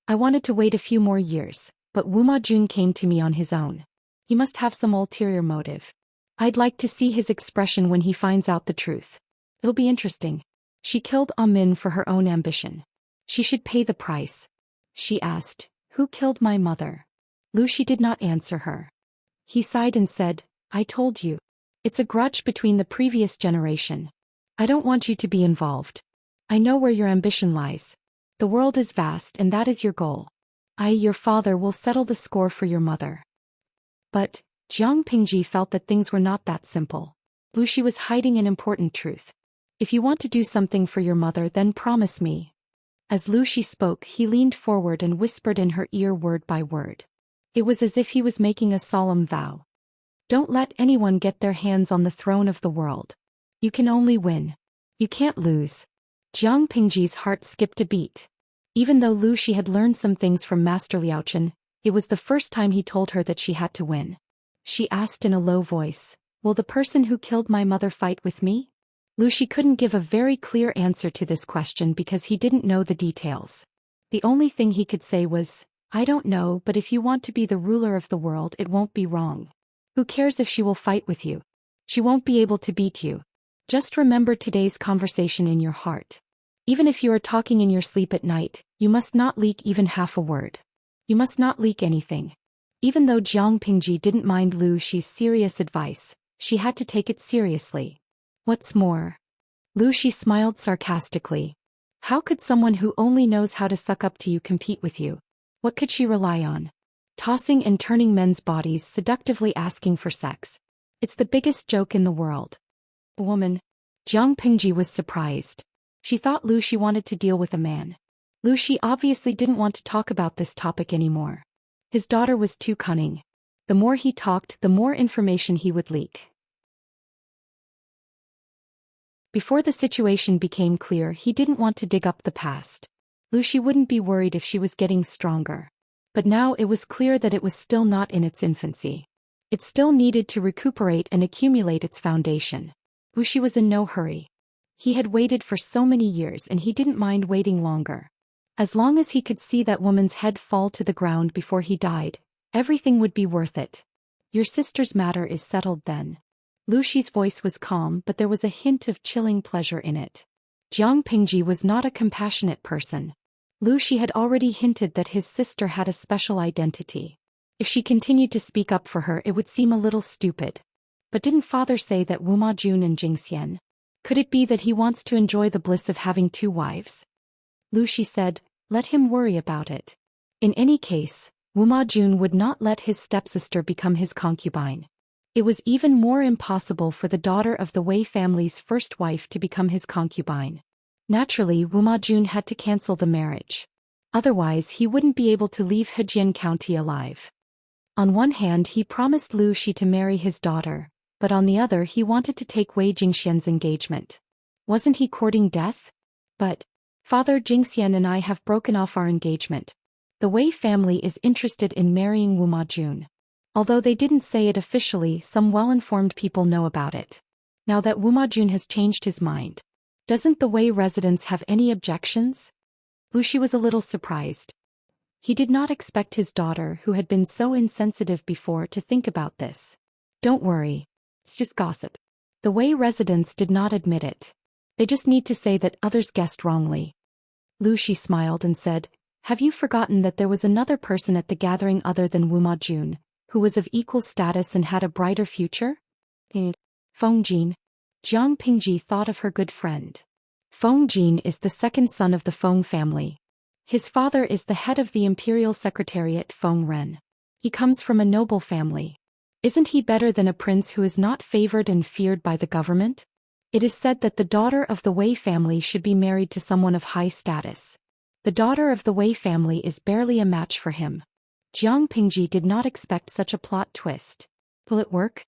"I wanted to wait a few more years, but Wuma Jun came to me on his own. He must have some ulterior motive. I'd like to see his expression when he finds out the truth. It'll be interesting." She killed Amin for her own ambition. She should pay the price. She asked, "Who killed my mother?" Lu Shi did not answer her. He sighed and said, "I told you. It's a grudge between the previous generation. I don't want you to be involved. I know where your ambition lies. The world is vast and that is your goal. I, your father, will settle the score for your mother." But Jiang Pingji felt that things were not that simple. Lu Shi was hiding an important truth. "If you want to do something for your mother, then promise me." As Lu Shi spoke, he leaned forward and whispered in her ear word by word. It was as if he was making a solemn vow. "Don't let anyone get their hands on the throne of the world. You can only win. You can't lose." Jiang Pingji's heart skipped a beat. Even though Lu Shi had learned some things from Master Liaochen, it was the first time he told her that she had to win. She asked in a low voice, "Will the person who killed my mother fight with me?" Lu Shi couldn't give a very clear answer to this question because he didn't know the details. The only thing he could say was, "I don't know, but if you want to be the ruler of the world, it won't be wrong. Who cares if she will fight with you? She won't be able to beat you. Just remember today's conversation in your heart. Even if you are talking in your sleep at night, you must not leak even half a word. You must not leak anything." Even though Jiang Pingji didn't mind Lu Shi's serious advice, she had to take it seriously. "What's more?" Lu Shi smiled sarcastically. How could someone who only knows how to suck up to you compete with you? What could she rely on? Tossing and turning men's bodies, seductively asking for sex. It's the biggest joke in the world. A woman. Jiang Pingji was surprised. She thought Lu Shi wanted to deal with a man. Lu Shi obviously didn't want to talk about this topic anymore. His daughter was too cunning. The more he talked, the more information he would leak. Before the situation became clear, he didn't want to dig up the past. Lucy wouldn't be worried if she was getting stronger. But now it was clear that it was still not in its infancy. It still needed to recuperate and accumulate its foundation. Lucy was in no hurry. He had waited for so many years and he didn't mind waiting longer. As long as he could see that woman's head fall to the ground before he died, everything would be worth it. Your sister's matter is settled then. Lucy's voice was calm, but there was a hint of chilling pleasure in it. Jiang Pingji was not a compassionate person. Lucy had already hinted that his sister had a special identity. If she continued to speak up for her, it would seem a little stupid. But didn't father say that Wu Majun and Jing Xian? Could it be that he wants to enjoy the bliss of having 2 wives? Lucy said, let him worry about it. In any case, Wu Majun would not let his stepsister become his concubine. It was even more impossible for the daughter of the Wei family's first wife to become his concubine. Naturally, Wu Majun had to cancel the marriage. Otherwise, he wouldn't be able to leave Hejian County alive. On one hand, he promised Lu Shi to marry his daughter, but on the other he wanted to take Wei Jingxian's engagement. Wasn't he courting death? But, Father, Jingxian and I have broken off our engagement. The Wei family is interested in marrying Wu Majun. Although they didn't say it officially, some well-informed people know about it. Now that Wu Majun has changed his mind, doesn't the Wei residents have any objections? Lu Shi was a little surprised. He did not expect his daughter, who had been so insensitive before, to think about this. Don't worry. It's just gossip. The Wei residents did not admit it. They just need to say that others guessed wrongly. Lu Shi smiled and said, have you forgotten that there was another person at the gathering other than Wu Majun, who was of equal status and had a brighter future? Feng Jin. Jiang Pingji thought of her good friend. Feng Jin is the second son of the Feng family. His father is the head of the Imperial Secretariat Feng Ren. He comes from a noble family. Isn't he better than a prince who is not favored and feared by the government? It is said that the daughter of the Wei family should be married to someone of high status. The daughter of the Wei family is barely a match for him. Jiang Pingji did not expect such a plot twist. Will it work?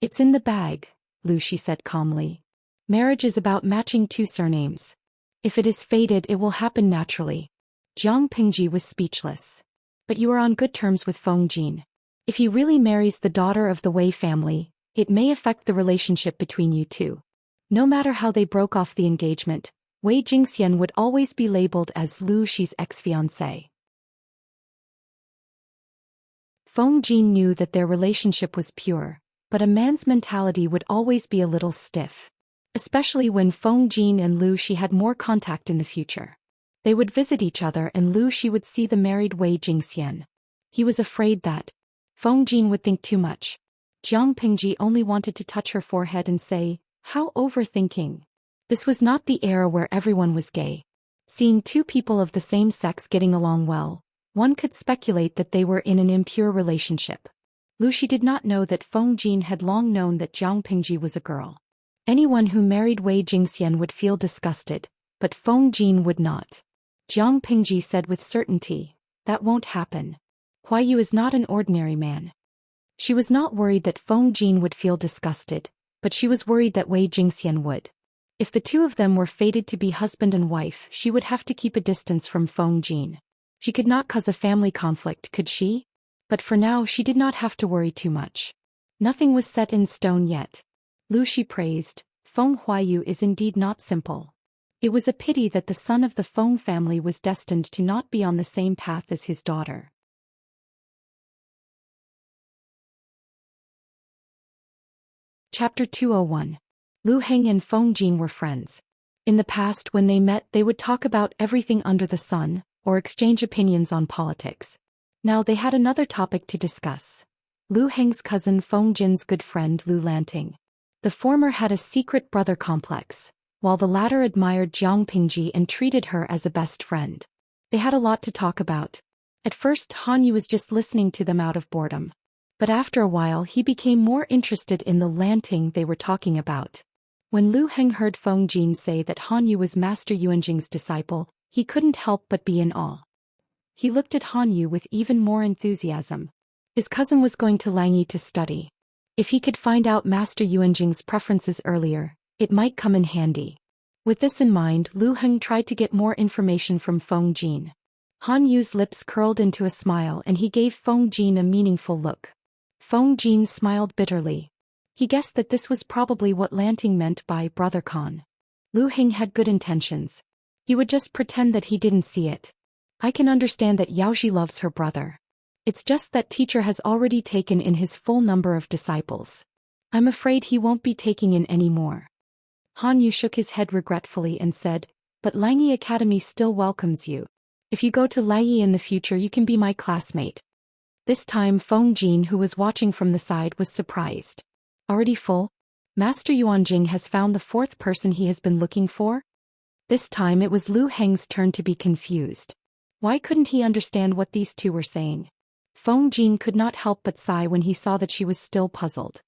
It's in the bag, Lu Shi said calmly. Marriage is about matching 2 surnames. If it is fated, it will happen naturally. Jiang Pingji was speechless. But you are on good terms with Feng Jin. If he really marries the daughter of the Wei family, it may affect the relationship between you two. No matter how they broke off the engagement, Wei Jingxian would always be labeled as Lu Shi's ex-fiancé. Feng Jin knew that their relationship was pure, but a man's mentality would always be a little stiff. Especially when Feng Jin and Lu Shi had more contact in the future. They would visit each other and Lu Shi would see the married Wei Jingxian. He was afraid that Feng Jin would think too much. Jiang Pingji only wanted to touch her forehead and say, how overthinking. This was not the era where everyone was gay. Seeing 2 people of the same sex getting along well, one could speculate that they were in an impure relationship. Lu Shi did not know that Feng Jin had long known that Jiang Pingji was a girl. Anyone who married Wei Jingxian would feel disgusted, but Feng Jin would not. Jiang Pingji said with certainty, that won't happen. Huayu is not an ordinary man. She was not worried that Feng Jin would feel disgusted, but she was worried that Wei Jingxian would. If the 2 of them were fated to be husband and wife, she would have to keep a distance from Feng Jin. She could not cause a family conflict, could she? But for now she did not have to worry too much. Nothing was set in stone yet. Lu Shi praised, Feng Huayu is indeed not simple. It was a pity that the son of the Feng family was destined to not be on the same path as his daughter. Chapter 201. Lu Heng and Feng Jin were friends. In the past, when they met, they would talk about everything under the sun, or exchange opinions on politics. Now they had another topic to discuss. Lu Heng's cousin Feng Jin's good friend Lu Lanting. The former had a secret brother complex, while the latter admired Jiang Pingji and treated her as a best friend. They had a lot to talk about. At first Han Yu was just listening to them out of boredom. But after a while he became more interested in the Lanting they were talking about. When Lu Heng heard Feng Jin say that Han Yu was Master Yuanjing's disciple, he couldn't help but be in awe. He looked at Han Yu with even more enthusiasm. His cousin was going to Langyi to study. If he could find out Master Yuanjing's preferences earlier, It might come in handy. With this in mind, Lu Heng tried to get more information from Feng Jin. Han Yu's lips curled into a smile and he gave Feng Jin a meaningful look. Feng Jin smiled bitterly. He guessed that this was probably what Lanting meant by Brother Khan. Lu Heng had good intentions. He would just pretend that he didn't see it. I can understand that Yaoxi loves her brother. It's just that teacher has already taken in his full number of disciples. I'm afraid he won't be taking in any more. Han Yu shook his head regretfully and said, but Langyi Academy still welcomes you. If you go to Langyi in the future you can be my classmate. This time Feng Jin, who was watching from the side, was surprised. Already full? Master Yuanjing has found the fourth person he has been looking for? This time it was Lu Heng's turn to be confused. Why couldn't he understand what these two were saying? Feng Jin could not help but sigh when he saw that she was still puzzled.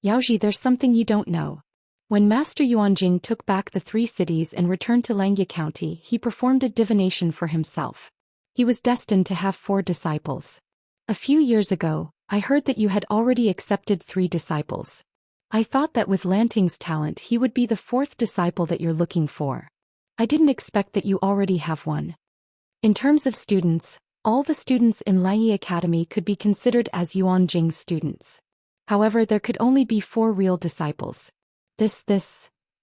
Yaoxi, there's something you don't know. When Master Yuanjing took back the 3 cities and returned to Langyi County, he performed a divination for himself. He was destined to have 4 disciples. A few years ago, I heard that you had already accepted 3 disciples. I thought that with Lanting's talent he would be the 4th disciple that you're looking for. I didn't expect that you already have one. In terms of students, all the students in Langyi Academy could be considered as Yuanjing's students. However, there could only be 4 real disciples.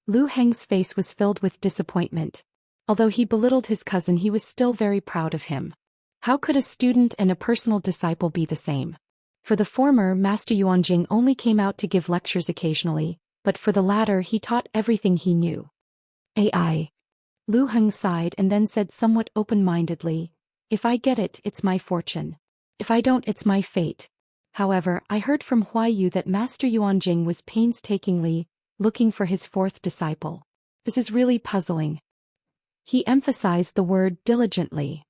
Lu Heng's face was filled with disappointment. Although he belittled his cousin, he was still very proud of him. How could a student and a personal disciple be the same? For the former, Master Yuanjing only came out to give lectures occasionally, but for the latter he taught everything he knew. AI. Lu Heng sighed and then said somewhat open-mindedly, if I get it, it's my fortune. If I don't, it's my fate. However, I heard from Huaiyu that Master Yuanjing was painstakingly looking for his 4th disciple. This is really puzzling. He emphasized the word diligently.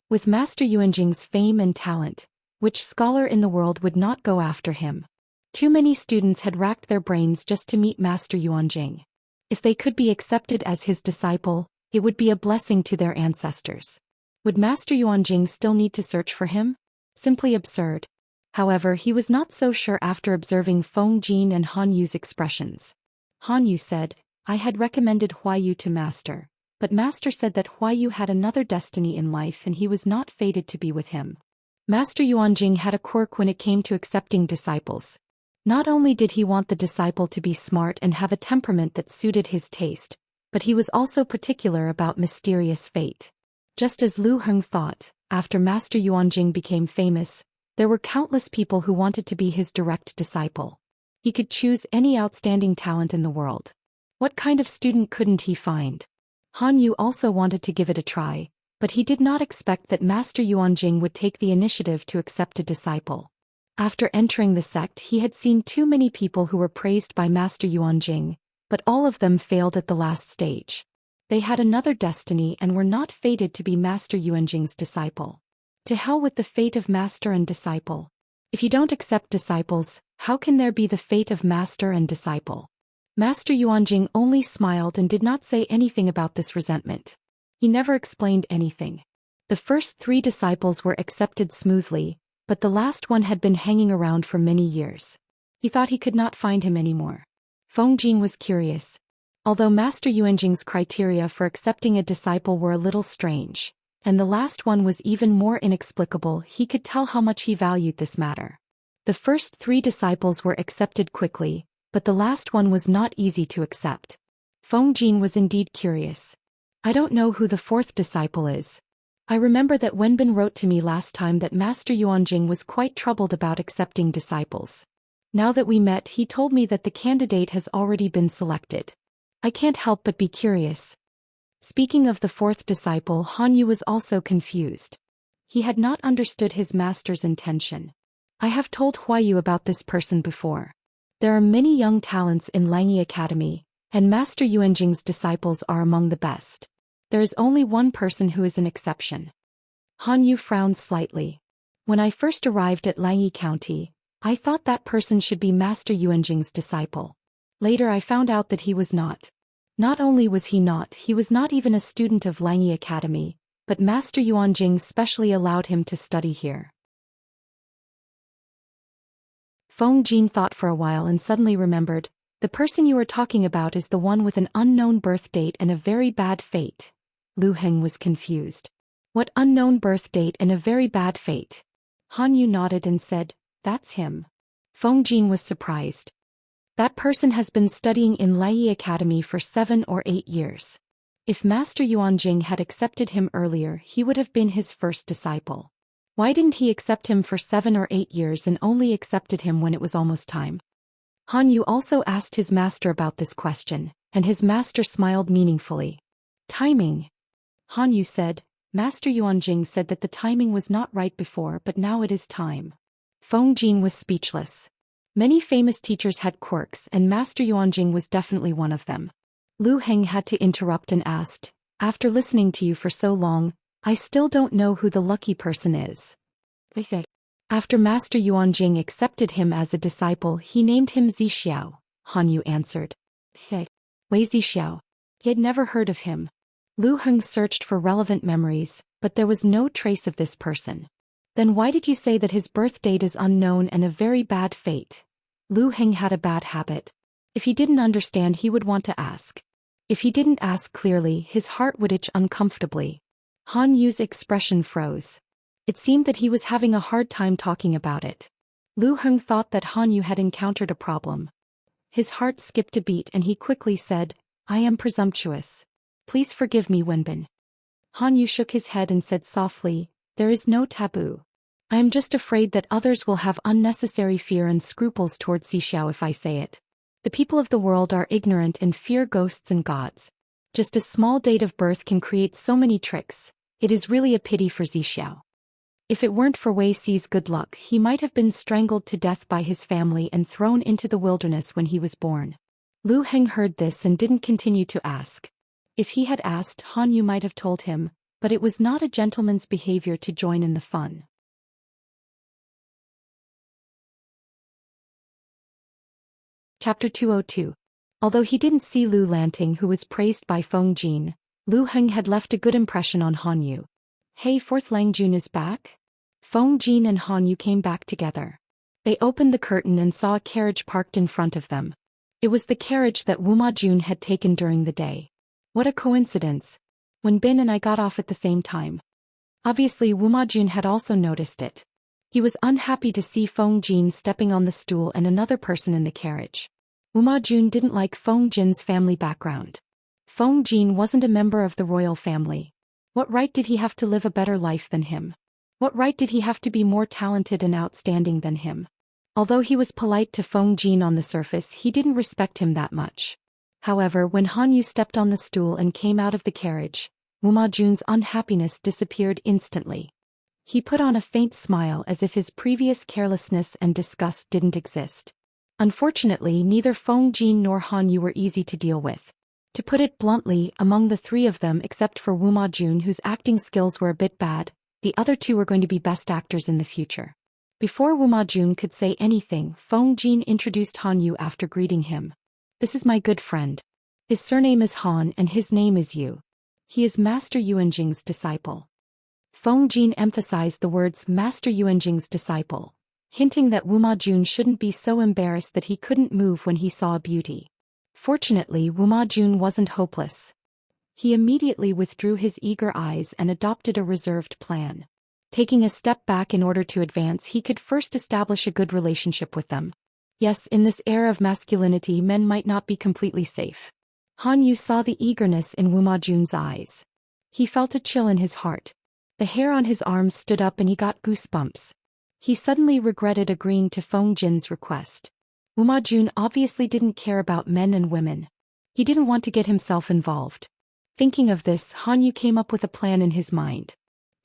With Master Yuanjing's fame and talent, which scholar in the world would not go after him? Too many students had racked their brains just to meet Master Yuanjing. If they could be accepted as his disciple, it would be a blessing to their ancestors. Would Master Yuanjing still need to search for him? Simply absurd. However, he was not so sure after observing Feng Jin and Han Yu's expressions. Han Yu said, I had recommended Huaiyu to Master, but Master said that Huaiyu had another destiny in life and he was not fated to be with him. Master Yuanjing had a quirk when it came to accepting disciples. Not only did he want the disciple to be smart and have a temperament that suited his taste, but he was also particular about mysterious fate. Just as Lu Heng thought, after Master Yuanjing became famous, there were countless people who wanted to be his direct disciple. He could choose any outstanding talent in the world. What kind of student couldn't he find? Han Yu also wanted to give it a try, but he did not expect that Master Yuanjing would take the initiative to accept a disciple. After entering the sect, he had seen too many people who were praised by Master Yuanjing, but all of them failed at the last stage. They had another destiny and were not fated to be Master Yuanjing's disciple. To hell with the fate of master and disciple. If you don't accept disciples, how can there be the fate of master and disciple? Master Yuanjing only smiled and did not say anything about this resentment. He never explained anything. The first 3 disciples were accepted smoothly, but the last one had been hanging around for many years. He thought he could not find him anymore. Feng Jin was curious. Although Master Yuanjing's criteria for accepting a disciple were a little strange, and the last one was even more inexplicable, he could tell how much he valued this matter. The first 3 disciples were accepted quickly, but the last one was not easy to accept. Feng Jin was indeed curious. I don't know who the 4th disciple is. I remember that Wenbin wrote to me last time that Master Yuanjing was quite troubled about accepting disciples. Now that we met, he told me that the candidate has already been selected. I can't help but be curious. Speaking of the 4th disciple, Han Yu was also confused. He had not understood his master's intention. I have told Huaiyu about this person before. There are many young talents in Langyi Academy, and Master Yuanjing's disciples are among the best. There is only one person who is an exception. Han Yu frowned slightly. When I first arrived at Langyi County, I thought that person should be Master Yuanjing's disciple. Later I found out that he was not. Not only was he not even a student of Langyi Academy, but Master Yuanjing specially allowed him to study here. Feng Jin thought for a while and suddenly remembered, the person you are talking about is the one with an unknown birth date and a very bad fate. Lu Heng was confused. What unknown birth date and a very bad fate? Han Yu nodded and said, that's him. Feng Jin was surprised. That person has been studying in Laiyi Academy for 7 or 8 years. If Master Yuanjing had accepted him earlier, he would have been his first disciple. Why didn't he accept him for 7 or 8 years and only accepted him when it was almost time? Han Yu also asked his master about this question, and his master smiled meaningfully. Timing. Han Yu said, Master Yuanjing said that the timing was not right before, but now it is time. Feng Jin was speechless. Many famous teachers had quirks, and Master Yuanjing was definitely one of them. Lu Heng had to interrupt and asked, after listening to you for so long, I still don't know who the lucky person is. After Master Yuanjing accepted him as a disciple, he named him Zixiao, Han Yu answered. Wei Zixiao. He had never heard of him. Lu Heng searched for relevant memories, but there was no trace of this person. Then why did you say that his birth date is unknown and a very bad fate? Lu Heng had a bad habit. If he didn't understand, he would want to ask. If he didn't ask clearly, his heart would itch uncomfortably. Han Yu's expression froze. It seemed that he was having a hard time talking about it. Lu Heng thought that Han Yu had encountered a problem. His heart skipped a beat and he quickly said, I am presumptuous. Please forgive me, Wenbin. Han Yu shook his head and said softly, there is no taboo. I am just afraid that others will have unnecessary fear and scruples towards Zixiao if I say it. The people of the world are ignorant and fear ghosts and gods. Just a small date of birth can create so many tricks. It is really a pity for Zixiao. If it weren't for Wei Xi's good luck, he might have been strangled to death by his family and thrown into the wilderness when he was born. Lu Heng heard this and didn't continue to ask. If he had asked, Han Yu might have told him, but it was not a gentleman's behavior to join in the fun. Chapter 202. Although he didn't see Lu Lanting, who was praised by Feng Jin, Lu Heng had left a good impression on Han Yu. Hey, Fourth Lang Jun is back? Feng Jin and Han Yu came back together. They opened the curtain and saw a carriage parked in front of them. It was the carriage that Wuma Jun had taken during the day. What a coincidence. When Bin and I got off at the same time. Obviously Wuma Jun had also noticed it. He was unhappy to see Feng Jin stepping on the stool and another person in the carriage. Wuma Jun didn't like Feng Jin's family background. Feng Jin wasn't a member of the royal family. What right did he have to live a better life than him? What right did he have to be more talented and outstanding than him? Although he was polite to Feng Jin on the surface, he didn't respect him that much. However, when Han Yu stepped on the stool and came out of the carriage, Wuma Jun's unhappiness disappeared instantly. He put on a faint smile as if his previous carelessness and disgust didn't exist. Unfortunately, neither Feng Jin nor Han Yu were easy to deal with. To put it bluntly, among the three of them except for Wuma Jun, whose acting skills were a bit bad, the other two were going to be best actors in the future. Before Wuma Jun could say anything, Feng Jin introduced Han Yu after greeting him. This is my good friend. His surname is Han and his name is Yu. He is Master Yuanjing's disciple. Feng Jin emphasized the words Master Yuanjing's disciple, hinting that Wuma Jun shouldn't be so embarrassed that he couldn't move when he saw a beauty. Fortunately, Wuma Jun wasn't hopeless. He immediately withdrew his eager eyes and adopted a reserved plan. Taking a step back in order to advance, he could first establish a good relationship with them. Yes, in this era of masculinity, men might not be completely safe. Han Yu saw the eagerness in Wuma Jun's eyes. He felt a chill in his heart. The hair on his arms stood up and he got goosebumps. He suddenly regretted agreeing to Feng Jin's request. Wuma Jun obviously didn't care about men and women. He didn't want to get himself involved. Thinking of this, Han Yu came up with a plan in his mind.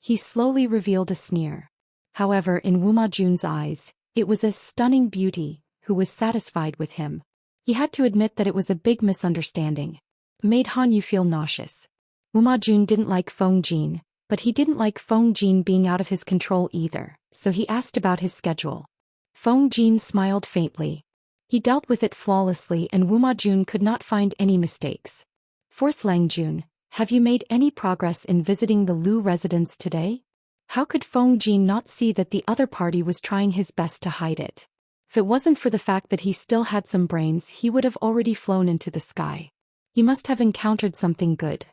He slowly revealed a sneer. However, in Wuma Jun's eyes, it was a stunning beauty, who was satisfied with him. He had to admit that it was a big misunderstanding. It made Han Yu feel nauseous. Wuma Jun didn't like Feng Jin, but he didn't like Feng Jin being out of his control either, so he asked about his schedule. Feng Jin smiled faintly. He dealt with it flawlessly and Wuma Jun could not find any mistakes. Fourth Lang Jun, have you made any progress in visiting the Lu residence today? How could Feng Jin not see that the other party was trying his best to hide it? If it wasn't for the fact that he still had some brains, he would have already flown into the sky. He must have encountered something good.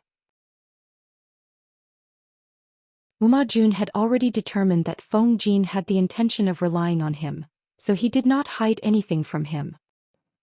Wuma Jun had already determined that Feng Jin had the intention of relying on him, so he did not hide anything from him.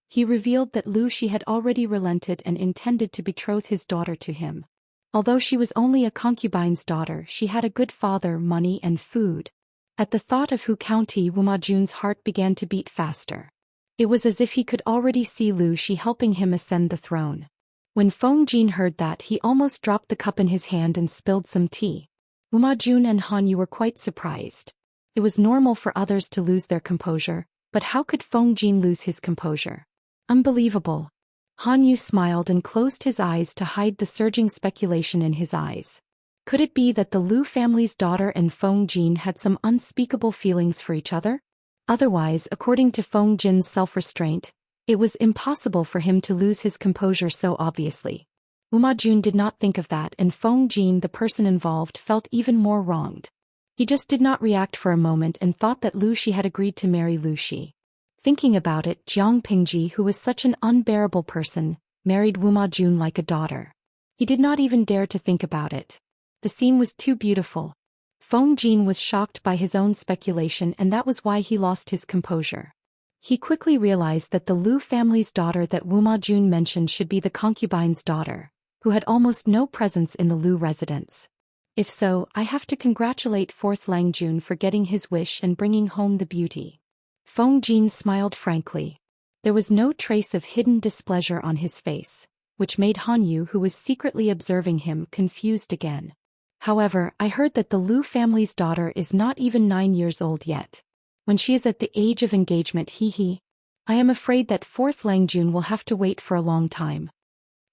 He revealed that Lu Shi had already relented and intended to betroth his daughter to him. Although she was only a concubine's daughter, she had a good father, money and food. At the thought of Hu County, Wuma Jun's heart began to beat faster. It was as if he could already see Lu Shi helping him ascend the throne. When Feng Jin heard that, he almost dropped the cup in his hand and spilled some tea. Wuma Jun and Han Yu were quite surprised. It was normal for others to lose their composure, but how could Feng Jin lose his composure? Unbelievable. Han Yu smiled and closed his eyes to hide the surging speculation in his eyes. Could it be that the Lu family's daughter and Feng Jin had some unspeakable feelings for each other? Otherwise, according to Feng Jin's self-restraint, it was impossible for him to lose his composure so obviously. Wuma Jun did not think of that, and Feng Jin, the person involved, felt even more wronged. He just did not react for a moment and thought that Lu Shi had agreed to marry Lu Shi. Thinking about it, Jiang Pingji, who was such an unbearable person, married Wuma Jun like a daughter. He did not even dare to think about it. The scene was too beautiful. Feng Jin was shocked by his own speculation, and that was why he lost his composure. He quickly realized that the Lu family's daughter that Wuma Jun mentioned should be the concubine's daughter, who had almost no presence in the Lu residence. If so, I have to congratulate 4th Lang Jun for getting his wish and bringing home the beauty. Feng Jin smiled frankly. There was no trace of hidden displeasure on his face, which made Han Yu, who was secretly observing him, confused again. However, I heard that the Lu family's daughter is not even 9 years old yet. When she is at the age of engagement, I am afraid that 4th Lang Jun will have to wait for a long time.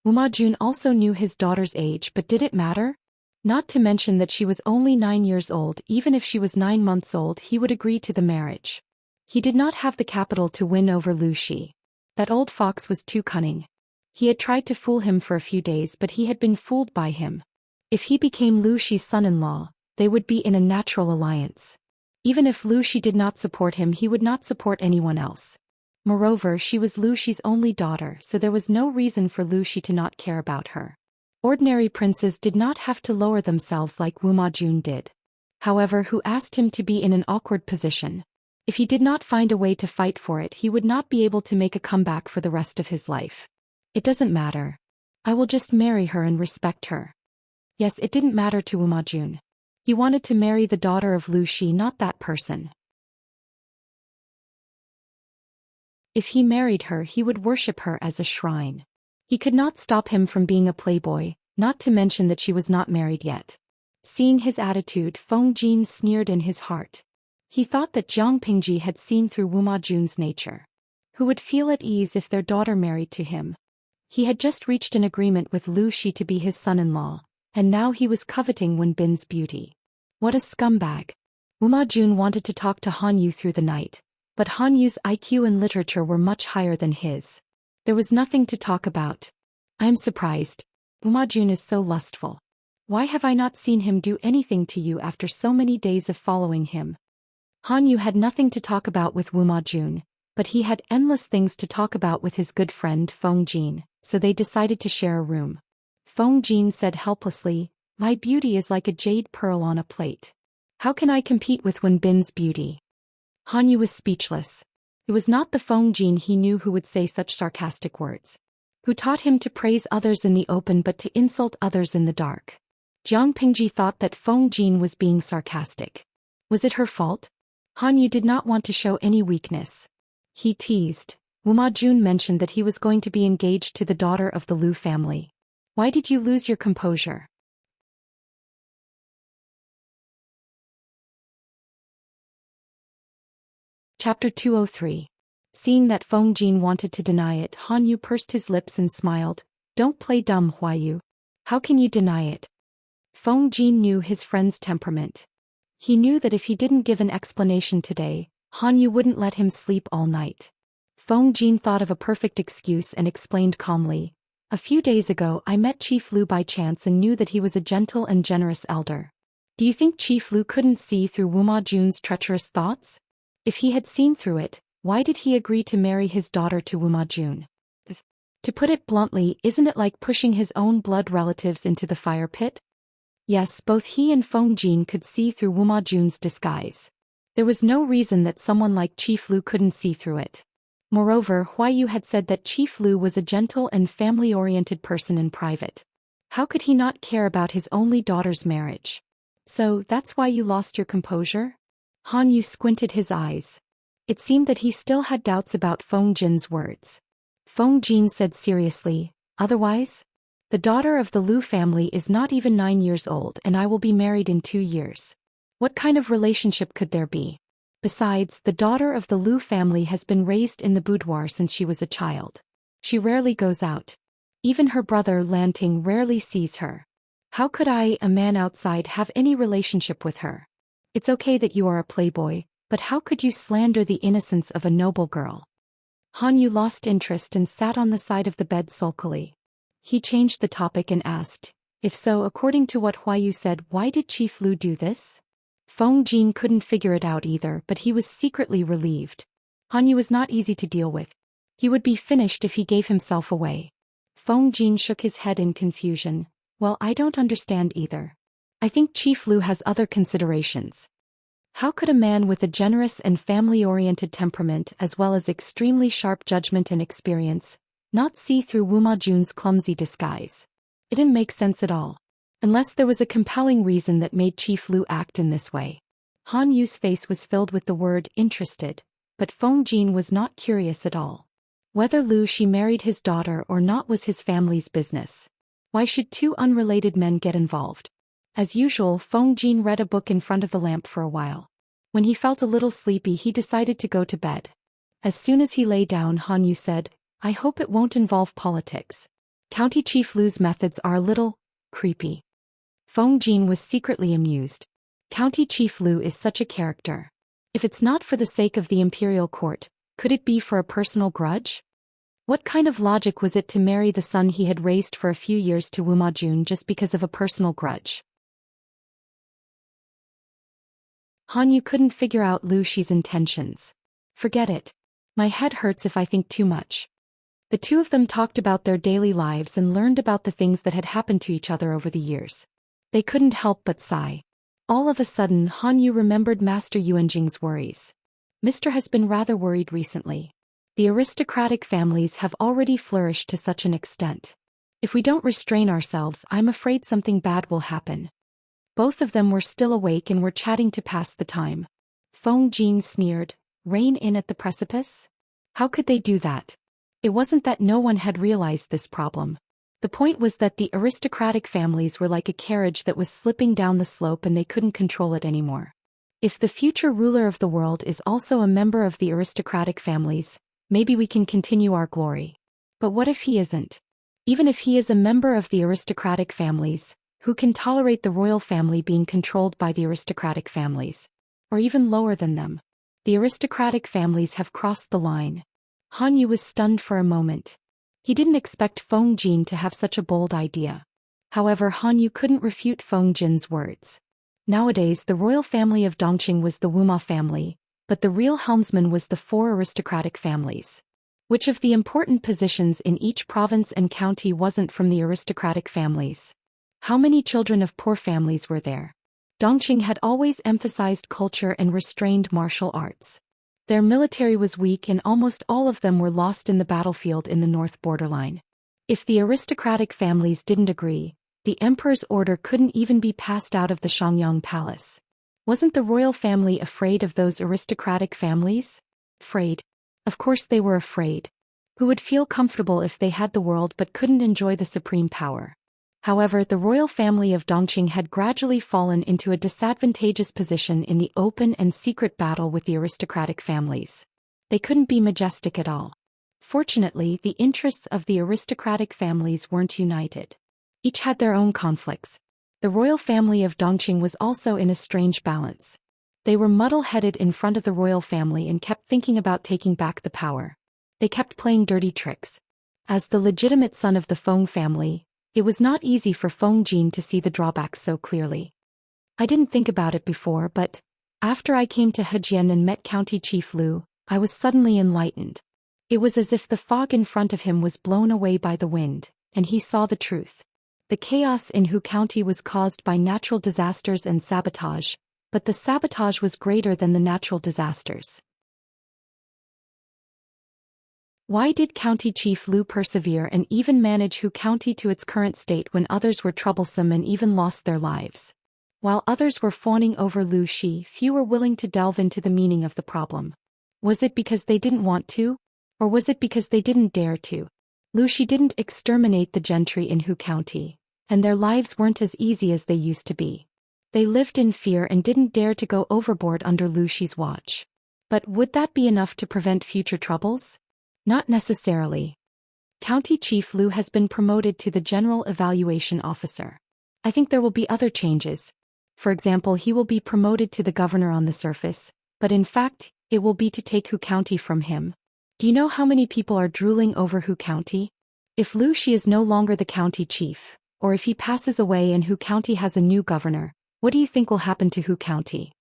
Wuma Jun also knew his daughter's age, but did it matter? Not to mention that she was only 9 years old. Even if she was 9 months old, he would agree to the marriage. He did not have the capital to win over Lu Shi. That old fox was too cunning. He had tried to fool him for a few days, but he had been fooled by him. If he became Lu Shi's son-in-law, they would be in a natural alliance. Even if Lu Shi did not support him, he would not support anyone else. Moreover, she was Lu Shi's only daughter, so there was no reason for Lu Shi to not care about her. Ordinary princes did not have to lower themselves like Wuma Jun did. However, who asked him to be in an awkward position? If he did not find a way to fight for it, he would not be able to make a comeback for the rest of his life. It doesn't matter. I will just marry her and respect her. Yes, it didn't matter to Wuma Jun. He wanted to marry the daughter of Lu Shi, not that person. If he married her, he would worship her as a shrine. He could not stop him from being a playboy, not to mention that she was not married yet. Seeing his attitude, Feng Jin sneered in his heart. He thought that Jiang Pingji had seen through Wuma Jun's nature. Who would feel at ease if their daughter married to him? He had just reached an agreement with Lu Shi to be his son-in-law, and now he was coveting Wen Bin's beauty. What a scumbag. Wuma Jun wanted to talk to Han Yu through the night, but Han Yu's IQ and literature were much higher than his. There was nothing to talk about. I am surprised. Wuma Jun is so lustful. Why have I not seen him do anything to you after so many days of following him? Han Yu had nothing to talk about with Wuma Jun, but he had endless things to talk about with his good friend Feng Jin, so they decided to share a room. Feng Jin said helplessly, "My beauty is like a jade pearl on a plate. How can I compete with Wen Bin's beauty?" Han Yu was speechless. It was not the Feng Jin he knew who would say such sarcastic words. Who taught him to praise others in the open but to insult others in the dark? Jiang Pingji thought that Feng Jin was being sarcastic. Was it her fault? Han Yu did not want to show any weakness. He teased. Wuma Jun mentioned that he was going to be engaged to the daughter of the Lu family. Why did you lose your composure? Chapter 203. Seeing that Feng Jin wanted to deny it, Han Yu pursed his lips and smiled. Don't play dumb, Huayu. How can you deny it? Feng Jin knew his friend's temperament. He knew that if he didn't give an explanation today, Han Yu wouldn't let him sleep all night. Feng Jin thought of a perfect excuse and explained calmly. A few days ago I met Chief Lu by chance and knew that he was a gentle and generous elder. Do you think Chief Lu couldn't see through Wuma Jun's treacherous thoughts? If he had seen through it, Why did he agree to marry his daughter to Wu Majun? To put it bluntly, isn't it like pushing his own blood relatives into the fire pit? Yes, both he and Feng Jin could see through Wu Majun's disguise. There was no reason that someone like Chief Lu couldn't see through it. Moreover, Huaiyu had said that Chief Lu was a gentle and family-oriented person in private. How could he not care about his only daughter's marriage? So, that's why you lost your composure? Han Yu squinted his eyes. It seemed that he still had doubts about Feng Jin's words. Feng Jin said seriously, otherwise? The daughter of the Lu family is not even 9 years old and I will be married in 2 years. What kind of relationship could there be? Besides, the daughter of the Lu family has been raised in the boudoir since she was a child. She rarely goes out. Even her brother Lanting rarely sees her. How could I, a man outside, have any relationship with her? It's okay that you are a playboy, but how could you slander the innocence of a noble girl? Han Yu lost interest and sat on the side of the bed sulkily. He changed the topic and asked, if so, according to what Huaiyu said, why did Chief Lu do this? Feng Jin couldn't figure it out either, but he was secretly relieved. Han Yu was not easy to deal with. He would be finished if he gave himself away. Feng Jin shook his head in confusion. Well, I don't understand either. I think Chief Lu has other considerations. How could a man with a generous and family-oriented temperament as well as extremely sharp judgment and experience not see through Wu Majun's clumsy disguise? It didn't make sense at all. Unless there was a compelling reason that made Chief Lu act in this way. Han Yu's face was filled with the word interested, but Feng Jin was not curious at all. Whether Lu Shi married his daughter or not was his family's business. Why should two unrelated men get involved? As usual, Feng Jin read a book in front of the lamp for a while. When he felt a little sleepy, he decided to go to bed. As soon as he lay down, Han Yu said, I hope it won't involve politics. County Chief Lu's methods are a little creepy. Feng Jin was secretly amused. County Chief Lu is such a character. If it's not for the sake of the imperial court, could it be for a personal grudge? What kind of logic was it to marry the son he had raised for a few years to Wu Majun just because of a personal grudge? Han Yu couldn't figure out Lu Shi's intentions. Forget it. My head hurts if I think too much. The two of them talked about their daily lives and learned about the things that had happened to each other over the years. They couldn't help but sigh. All of a sudden, Han Yu remembered Master Yuanjing's worries. Mister has been rather worried recently. The aristocratic families have already flourished to such an extent. If we don't restrain ourselves, I'm afraid something bad will happen. Both of them were still awake and were chatting to pass the time. Feng Jin sneered, rein in at the precipice? How could they do that? It wasn't that no one had realized this problem. The point was that the aristocratic families were like a carriage that was slipping down the slope and they couldn't control it anymore. If the future ruler of the world is also a member of the aristocratic families, maybe we can continue our glory. But what if he isn't? Even if he is a member of the aristocratic families, who can tolerate the royal family being controlled by the aristocratic families? Or even lower than them? The aristocratic families have crossed the line. Han Yu was stunned for a moment. He didn't expect Feng Jin to have such a bold idea. However, Han Yu couldn't refute Feng Jin's words. Nowadays, the royal family of Dongqing was the Wuma family, but the real helmsman was the 4 aristocratic families. Which of the important positions in each province and county wasn't from the aristocratic families? How many children of poor families were there? Dongqing had always emphasized culture and restrained martial arts. Their military was weak and almost all of them were lost in the battlefield in the north borderline. If the aristocratic families didn't agree, the emperor's order couldn't even be passed out of the Xiangyang palace. Wasn't the royal family afraid of those aristocratic families? Afraid? Of course they were afraid. Who would feel comfortable if they had the world but couldn't enjoy the supreme power? However, the royal family of Dongqing had gradually fallen into a disadvantageous position in the open and secret battle with the aristocratic families. They couldn't be majestic at all. Fortunately, the interests of the aristocratic families weren't united. Each had their own conflicts. The royal family of Dongqing was also in a strange balance. They were muddle-headed in front of the royal family and kept thinking about taking back the power. They kept playing dirty tricks. As the legitimate son of the Feng family, it was not easy for Feng Jin to see the drawbacks so clearly. I didn't think about it before, but after I came to Hejian and met County Chief Lu, I was suddenly enlightened. It was as if the fog in front of him was blown away by the wind, and he saw the truth. The chaos in Hu County was caused by natural disasters and sabotage, but the sabotage was greater than the natural disasters. Why did County Chief Lu persevere and even manage Hu County to its current state when others were troublesome and even lost their lives? While others were fawning over Lu Shi, few were willing to delve into the meaning of the problem. Was it because they didn't want to? Or was it because they didn't dare to? Lu Shi didn't exterminate the gentry in Hu County, and their lives weren't as easy as they used to be. They lived in fear and didn't dare to go overboard under Lu Shi's watch. But would that be enough to prevent future troubles? Not necessarily. County Chief Lu has been promoted to the General Evaluation Officer. I think there will be other changes. For example, he will be promoted to the governor on the surface, but in fact, it will be to take Hu County from him. Do you know how many people are drooling over Hu County? If Lu Shi is no longer the county chief, or if he passes away and Hu County has a new governor, what do you think will happen to Hu County?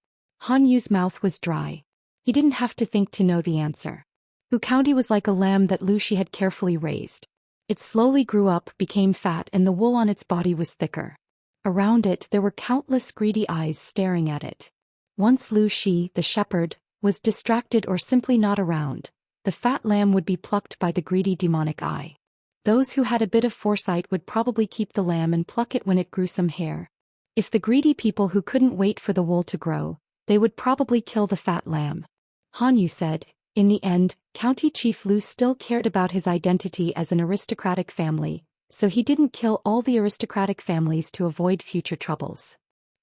Han Yu's mouth was dry. He didn't have to think to know the answer. Hu County was like a lamb that Lu Shi had carefully raised. It slowly grew up, became fat, and the wool on its body was thicker. Around it there were countless greedy eyes staring at it. Once Lu Shi, the shepherd, was distracted or simply not around, the fat lamb would be plucked by the greedy demonic eye. Those who had a bit of foresight would probably keep the lamb and pluck it when it grew some hair. If the greedy people who couldn't wait for the wool to grow, they would probably kill the fat lamb. Han Yu said. In the end, County Chief Lu still cared about his identity as an aristocratic family, so he didn't kill all the aristocratic families to avoid future troubles.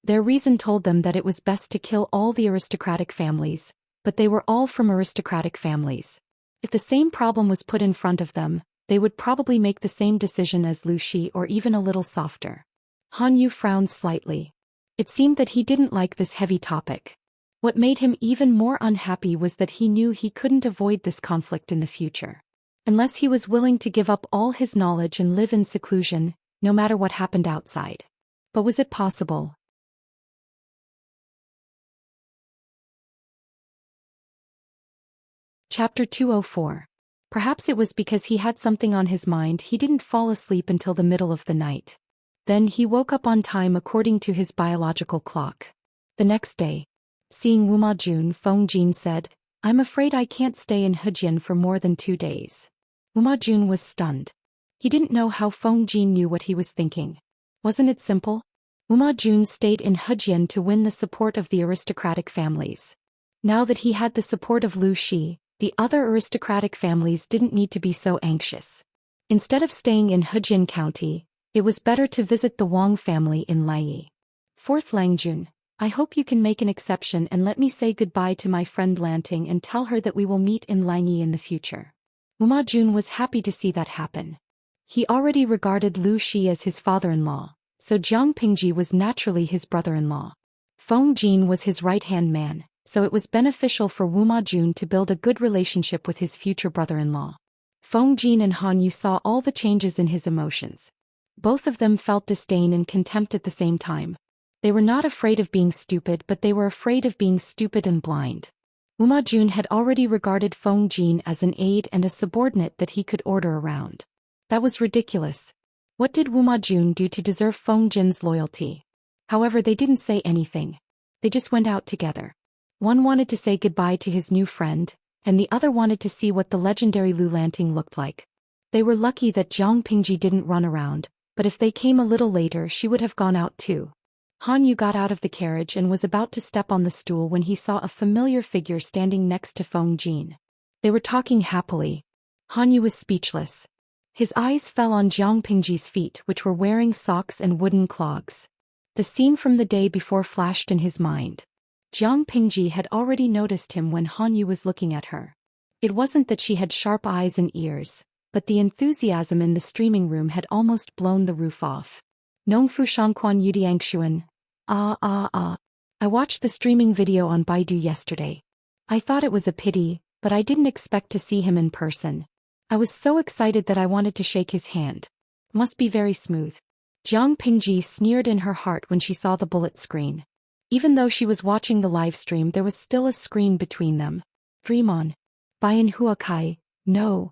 Their reason told them that it was best to kill all the aristocratic families, but they were all from aristocratic families. If the same problem was put in front of them, they would probably make the same decision as Lu Shi or even a little softer. Han Yu frowned slightly. It seemed that he didn't like this heavy topic. What made him even more unhappy was that he knew he couldn't avoid this conflict in the future. Unless he was willing to give up all his knowledge and live in seclusion, no matter what happened outside. But was it possible? Chapter 204. Perhaps it was because he had something on his mind he didn't fall asleep until the middle of the night. Then he woke up on time according to his biological clock. The next day, seeing Wuma Jun, Feng Jin said, "I'm afraid I can't stay in Hejian for more than 2 days." Wuma Jun was stunned. He didn't know how Feng Jin knew what he was thinking. Wasn't it simple? Wuma Jun stayed in Hejian to win the support of the aristocratic families. Now that he had the support of Lu Shi, the other aristocratic families didn't need to be so anxious. Instead of staying in Hejian County, it was better to visit the Wang family in Laiyi. Fourth Langjun, I hope you can make an exception and let me say goodbye to my friend Lanting and tell her that we will meet in Laiyi in the future. Wuma Jun was happy to see that happen. He already regarded Lu Shi as his father-in-law, so Jiang Pingji was naturally his brother-in-law. Feng Jin was his right-hand man, so it was beneficial for Wuma Jun to build a good relationship with his future brother-in-law. Feng Jin and Han Yu saw all the changes in his emotions. Both of them felt disdain and contempt at the same time. They were not afraid of being stupid, but they were afraid of being stupid and blind. Wuma Jun had already regarded Feng Jin as an aide and a subordinate that he could order around. That was ridiculous. What did Wuma Jun do to deserve Feng Jin's loyalty? However, they didn't say anything. They just went out together. One wanted to say goodbye to his new friend, and the other wanted to see what the legendary Lu Lanting looked like. They were lucky that Jiang Pingji didn't run around, but if they came a little later she would have gone out too. Han Yu got out of the carriage and was about to step on the stool when he saw a familiar figure standing next to Feng Jin. They were talking happily. Han Yu was speechless. His eyes fell on Jiang Pingji's feet, which were wearing socks and wooden clogs. The scene from the day before flashed in his mind. Jiang Pingji had already noticed him when Han Yu was looking at her. It wasn't that she had sharp eyes and ears, but the enthusiasm in the streaming room had almost blown the roof off. Nongfu Shangquan Yudiangshuan. I watched the streaming video on Baidu yesterday. I thought it was a pity, but I didn't expect to see him in person. I was so excited that I wanted to shake his hand. Must be very smooth. Jiang Pingji sneered in her heart when she saw the bullet screen. Even though she was watching the live stream, there was still a screen between them. Dream on. Bayan Huakai, no.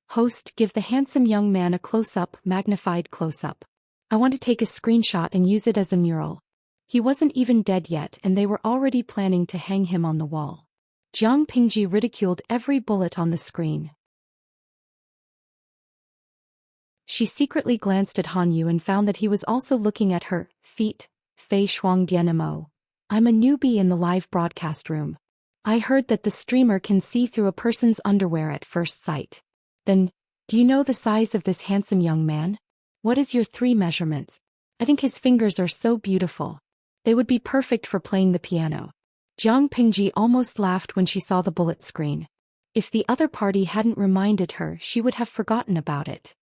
Host, give the handsome young man a close-up, magnified close-up. I want to take a screenshot and use it as a mural. He wasn't even dead yet and they were already planning to hang him on the wall. Jiang Pingji ridiculed every bullet on the screen. She secretly glanced at Han Yu and found that he was also looking at her feet. Fei Shuang Dianmo. I'm a newbie in the live broadcast room. I heard that the streamer can see through a person's underwear at first sight. Then, do you know the size of this handsome young man? What is your 3 measurements? I think his fingers are so beautiful. They would be perfect for playing the piano. Jiang Pingji almost laughed when she saw the bullet screen. If the other party hadn't reminded her, she would have forgotten about it.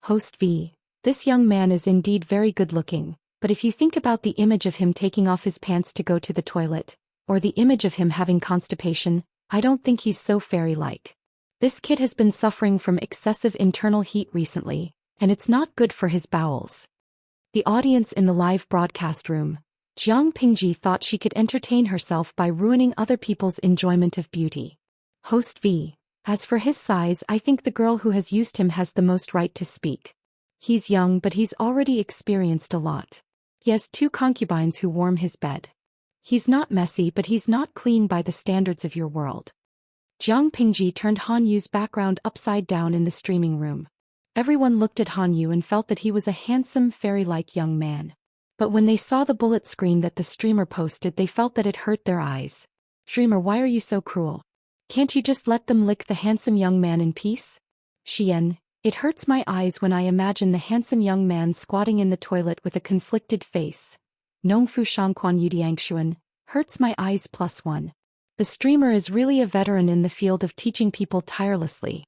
Host V. This young man is indeed very good looking, but if you think about the image of him taking off his pants to go to the toilet, or the image of him having constipation, I don't think he's so fairy-like. This kid has been suffering from excessive internal heat recently, and it's not good for his bowels. The audience in the live broadcast room, Jiang Pingji thought she could entertain herself by ruining other people's enjoyment of beauty. Host V. As for his size, I think the girl who has used him has the most right to speak. He's young but he's already experienced a lot. He has 2 concubines who warm his bed. He's not messy but he's not clean by the standards of your world. Jiang Pingji turned Han Yu's background upside down in the streaming room. Everyone looked at Han Yu and felt that he was a handsome fairy-like young man. But when they saw the bullet screen that the streamer posted, they felt that it hurt their eyes. Streamer, why are you so cruel? Can't you just let them lick the handsome young man in peace? Xian, it hurts my eyes when I imagine the handsome young man squatting in the toilet with a conflicted face. Nongfu Shangquan Yudiangshuan, hurts my eyes +1. The streamer is really a veteran in the field of teaching people tirelessly.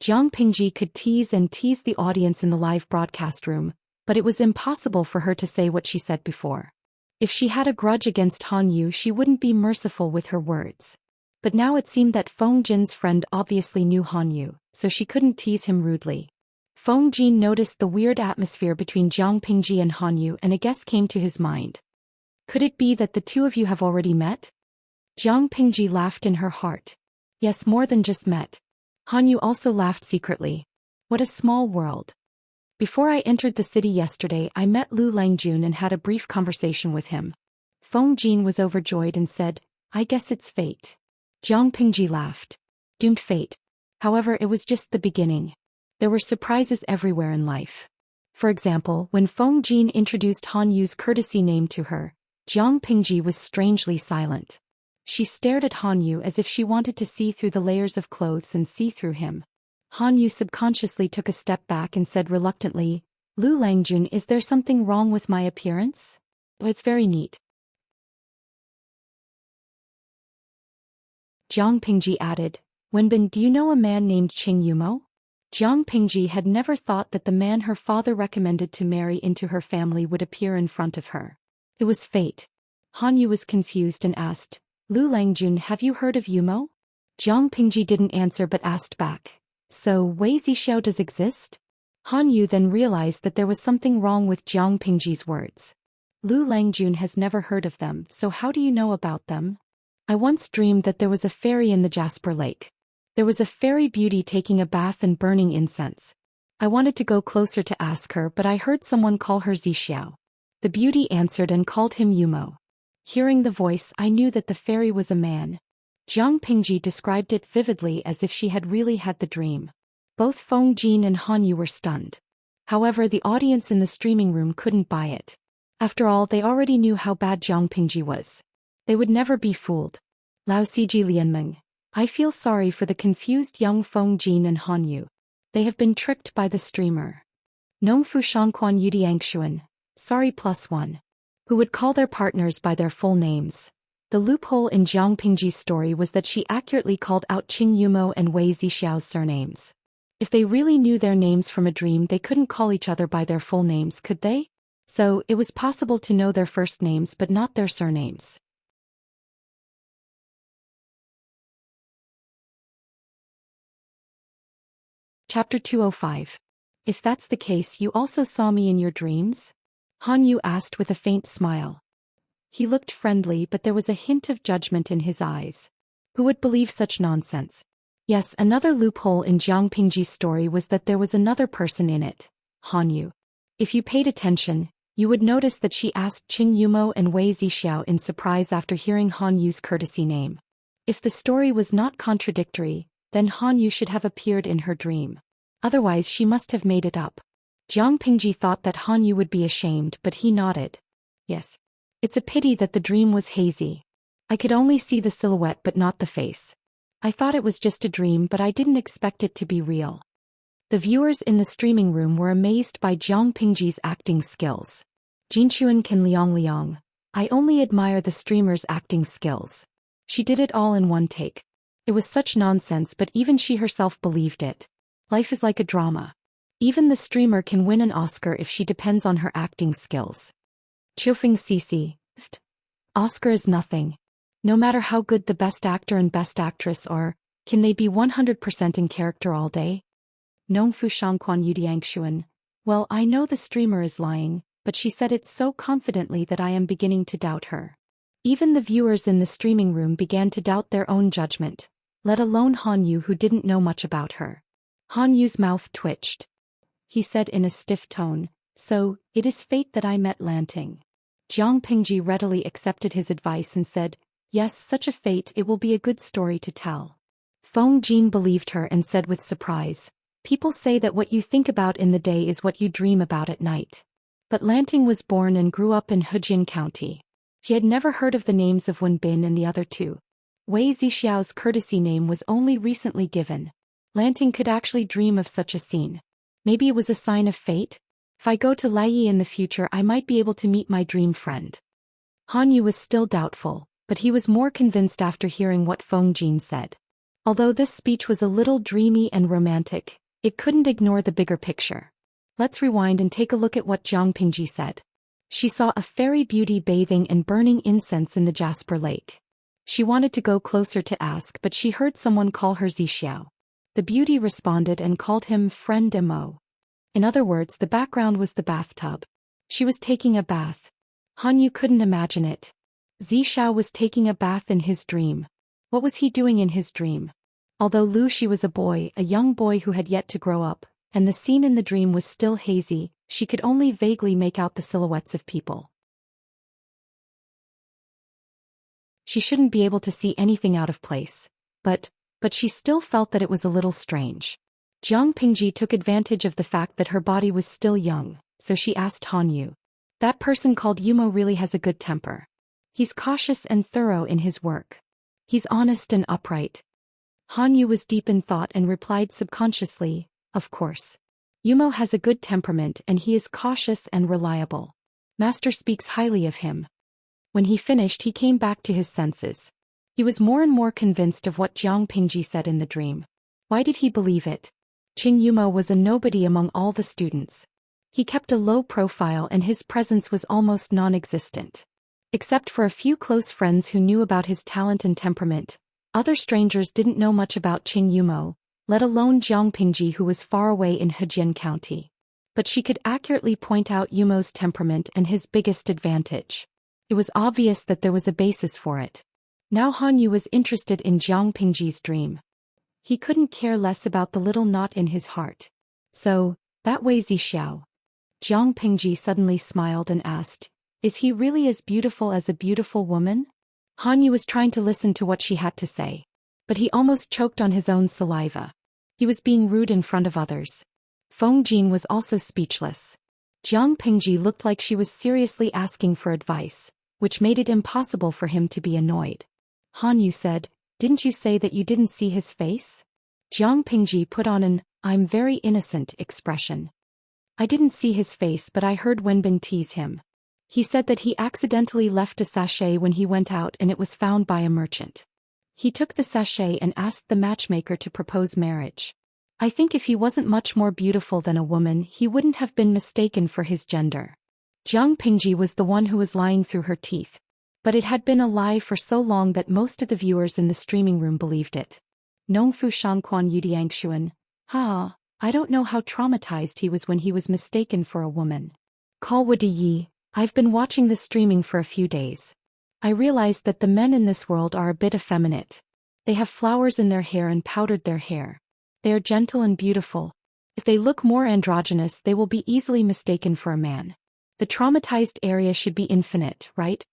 Jiang Pingji could tease the audience in the live broadcast room, but it was impossible for her to say what she said before. If she had a grudge against Han Yu, she wouldn't be merciful with her words. But now it seemed that Feng Jin's friend obviously knew Han Yu, so she couldn't tease him rudely. Feng Jin noticed the weird atmosphere between Jiang Pingji and Han Yu and a guess came to his mind. Could it be that the 2 of you have already met? Jiang Pingji laughed in her heart. Yes, more than just met. Han Yu also laughed secretly. What a small world. Before I entered the city yesterday, I met Lu Langjun and had a brief conversation with him. Feng Jin was overjoyed and said, I guess it's fate. Jiang Pingji laughed. Doomed fate. However, it was just the beginning. There were surprises everywhere in life. For example, when Feng Jin introduced Han Yu's courtesy name to her, Jiang Pingji was strangely silent. She stared at Han Yu as if she wanted to see through the layers of clothes and see through him. Han Yu subconsciously took a step back and said reluctantly, Lu Langjun, is there something wrong with my appearance? It's very neat. Jiang Pingji added, Wenbin, do you know a man named Qing Yumo? Jiang Pingji had never thought that the man her father recommended to marry into her family would appear in front of her. It was fate. Han Yu was confused and asked, Lu Langjun, have you heard of Yumo? Jiang Pingji didn't answer but asked back, so Wei Zixiao does exist? Han Yu then realized that there was something wrong with Jiang Pingji's words. Lu Langjun has never heard of them, so how do you know about them? I once dreamed that there was a fairy in the Jasper Lake. There was a fairy beauty taking a bath and burning incense. I wanted to go closer to ask her, but I heard someone call her Zixiao. The beauty answered and called him Yumo. Hearing the voice, I knew that the fairy was a man. Jiang Pingji described it vividly as if she had really had the dream. Both Feng Jin and Han Yu were stunned. However, the audience in the streaming room couldn't buy it. After all, they already knew how bad Jiang Pingji was. They would never be fooled. Lao Siji Lianmeng. I feel sorry for the confused young Feng Jin and Han Yu. They have been tricked by the streamer. Nongfu Shangquan Yudiangshuan. Sorry +1. Who would call their partners by their full names. The loophole in Jiang Pingji's story was that she accurately called out Qing Yumo and Wei Zixiao's surnames. If they really knew their names from a dream, they couldn't call each other by their full names, could they? So, it was possible to know their first names but not their surnames. Chapter 205. If that's the case, you also saw me in your dreams? Han Yu asked with a faint smile. He looked friendly, but there was a hint of judgment in his eyes. Who would believe such nonsense? Yes, another loophole in Jiang Pingji's story was that there was another person in it, Han Yu. If you paid attention, you would notice that she asked Qing Yumo and Wei Zixiao in surprise after hearing Han Yu's courtesy name. If the story was not contradictory, then Han Yu should have appeared in her dream. Otherwise she must have made it up. Jiang Pingji thought that Han Yu would be ashamed, but he nodded. Yes. It's a pity that the dream was hazy. I could only see the silhouette but not the face. I thought it was just a dream, but I didn't expect it to be real. The viewers in the streaming room were amazed by Jiang Pingji's acting skills. Jinchuan can liang. I only admire the streamer's acting skills. She did it all in one take. It was such nonsense, but even she herself believed it. Life is like a drama. Even the streamer can win an Oscar if she depends on her acting skills. Chiufeng Cici. Oscar is nothing. No matter how good the best actor and best actress are, can they be 100% in character all day? Nongfu Shangquan Yudiangshuan. Well, I know the streamer is lying, but she said it so confidently that I am beginning to doubt her. Even the viewers in the streaming room began to doubt their own judgment, let alone Han Yu, who didn't know much about her. Han Yu's mouth twitched. He said in a stiff tone, "So, it is fate that I met Lanting." Jiang Pingji readily accepted his advice and said, "Yes, such a fate, it will be a good story to tell." Feng Jin believed her and said with surprise, "People say that what you think about in the day is what you dream about at night." But Lanting was born and grew up in Hejian County. He had never heard of the names of Wen Bin and the other two. Wei Zixiao's courtesy name was only recently given. Lanting could actually dream of such a scene. Maybe it was a sign of fate? If I go to Laiyi in the future, I might be able to meet my dream friend. Han Yu was still doubtful, but he was more convinced after hearing what Feng Jin said. Although this speech was a little dreamy and romantic, it couldn't ignore the bigger picture. Let's rewind and take a look at what Jiang Pingji said. She saw a fairy beauty bathing and burning incense in the Jasper Lake. She wanted to go closer to ask, but she heard someone call her Zixiao. The beauty responded and called him friend Emo. In other words, the background was the bathtub. She was taking a bath. Han Yu couldn't imagine it. Zixiao was taking a bath in his dream. What was he doing in his dream? Although Lu Shi was a young boy who had yet to grow up, and the scene in the dream was still hazy, she could only vaguely make out the silhouettes of people. She shouldn't be able to see anything out of place. But she still felt that it was a little strange. Jiang Pingji took advantage of the fact that her body was still young, so she asked Han Yu. That person called Yumo really has a good temper. He's cautious and thorough in his work. He's honest and upright. Han Yu was deep in thought and replied subconsciously, of course. Yumo has a good temperament and he is cautious and reliable. Master speaks highly of him. When he finished, he came back to his senses. He was more and more convinced of what Jiang Pingji said in the dream. Why did he believe it? Qing Yumo was a nobody among all the students. He kept a low profile and his presence was almost non-existent. Except for a few close friends who knew about his talent and temperament, other strangers didn't know much about Qing Yumo, let alone Jiang Pingji, who was far away in Hejian County. But she could accurately point out Yumo's temperament and his biggest advantage. It was obvious that there was a basis for it. Now Han Yu was interested in Jiang Pingji's dream. He couldn't care less about the little knot in his heart. So, that Wei Zixiao. Jiang Pingji suddenly smiled and asked, "Is he really as beautiful as a beautiful woman?" Han Yu was trying to listen to what she had to say. But he almost choked on his own saliva. He was being rude in front of others. Feng Jin was also speechless. Jiang Pingji looked like she was seriously asking for advice, which made it impossible for him to be annoyed. Han Yu said, "Didn't you say that you didn't see his face?" Jiang Pingji put on an, "I'm very innocent" expression. "I didn't see his face, but I heard Wenbin tease him. He said that he accidentally left a sachet when he went out and it was found by a merchant. He took the sachet and asked the matchmaker to propose marriage. I think if he wasn't much more beautiful than a woman, he wouldn't have been mistaken for his gender." Jiang Pingji was the one who was lying through her teeth. But it had been a lie for so long that most of the viewers in the streaming room believed it. Nongfu Shangquan Yudiangshuan. I don't know how traumatized he was when he was mistaken for a woman. Kalwa de Yi, I've been watching the streaming for a few days. I realized that the men in this world are a bit effeminate. They have flowers in their hair and powdered their hair. They are gentle and beautiful. If they look more androgynous, they will be easily mistaken for a man. The traumatized area should be infinite, right?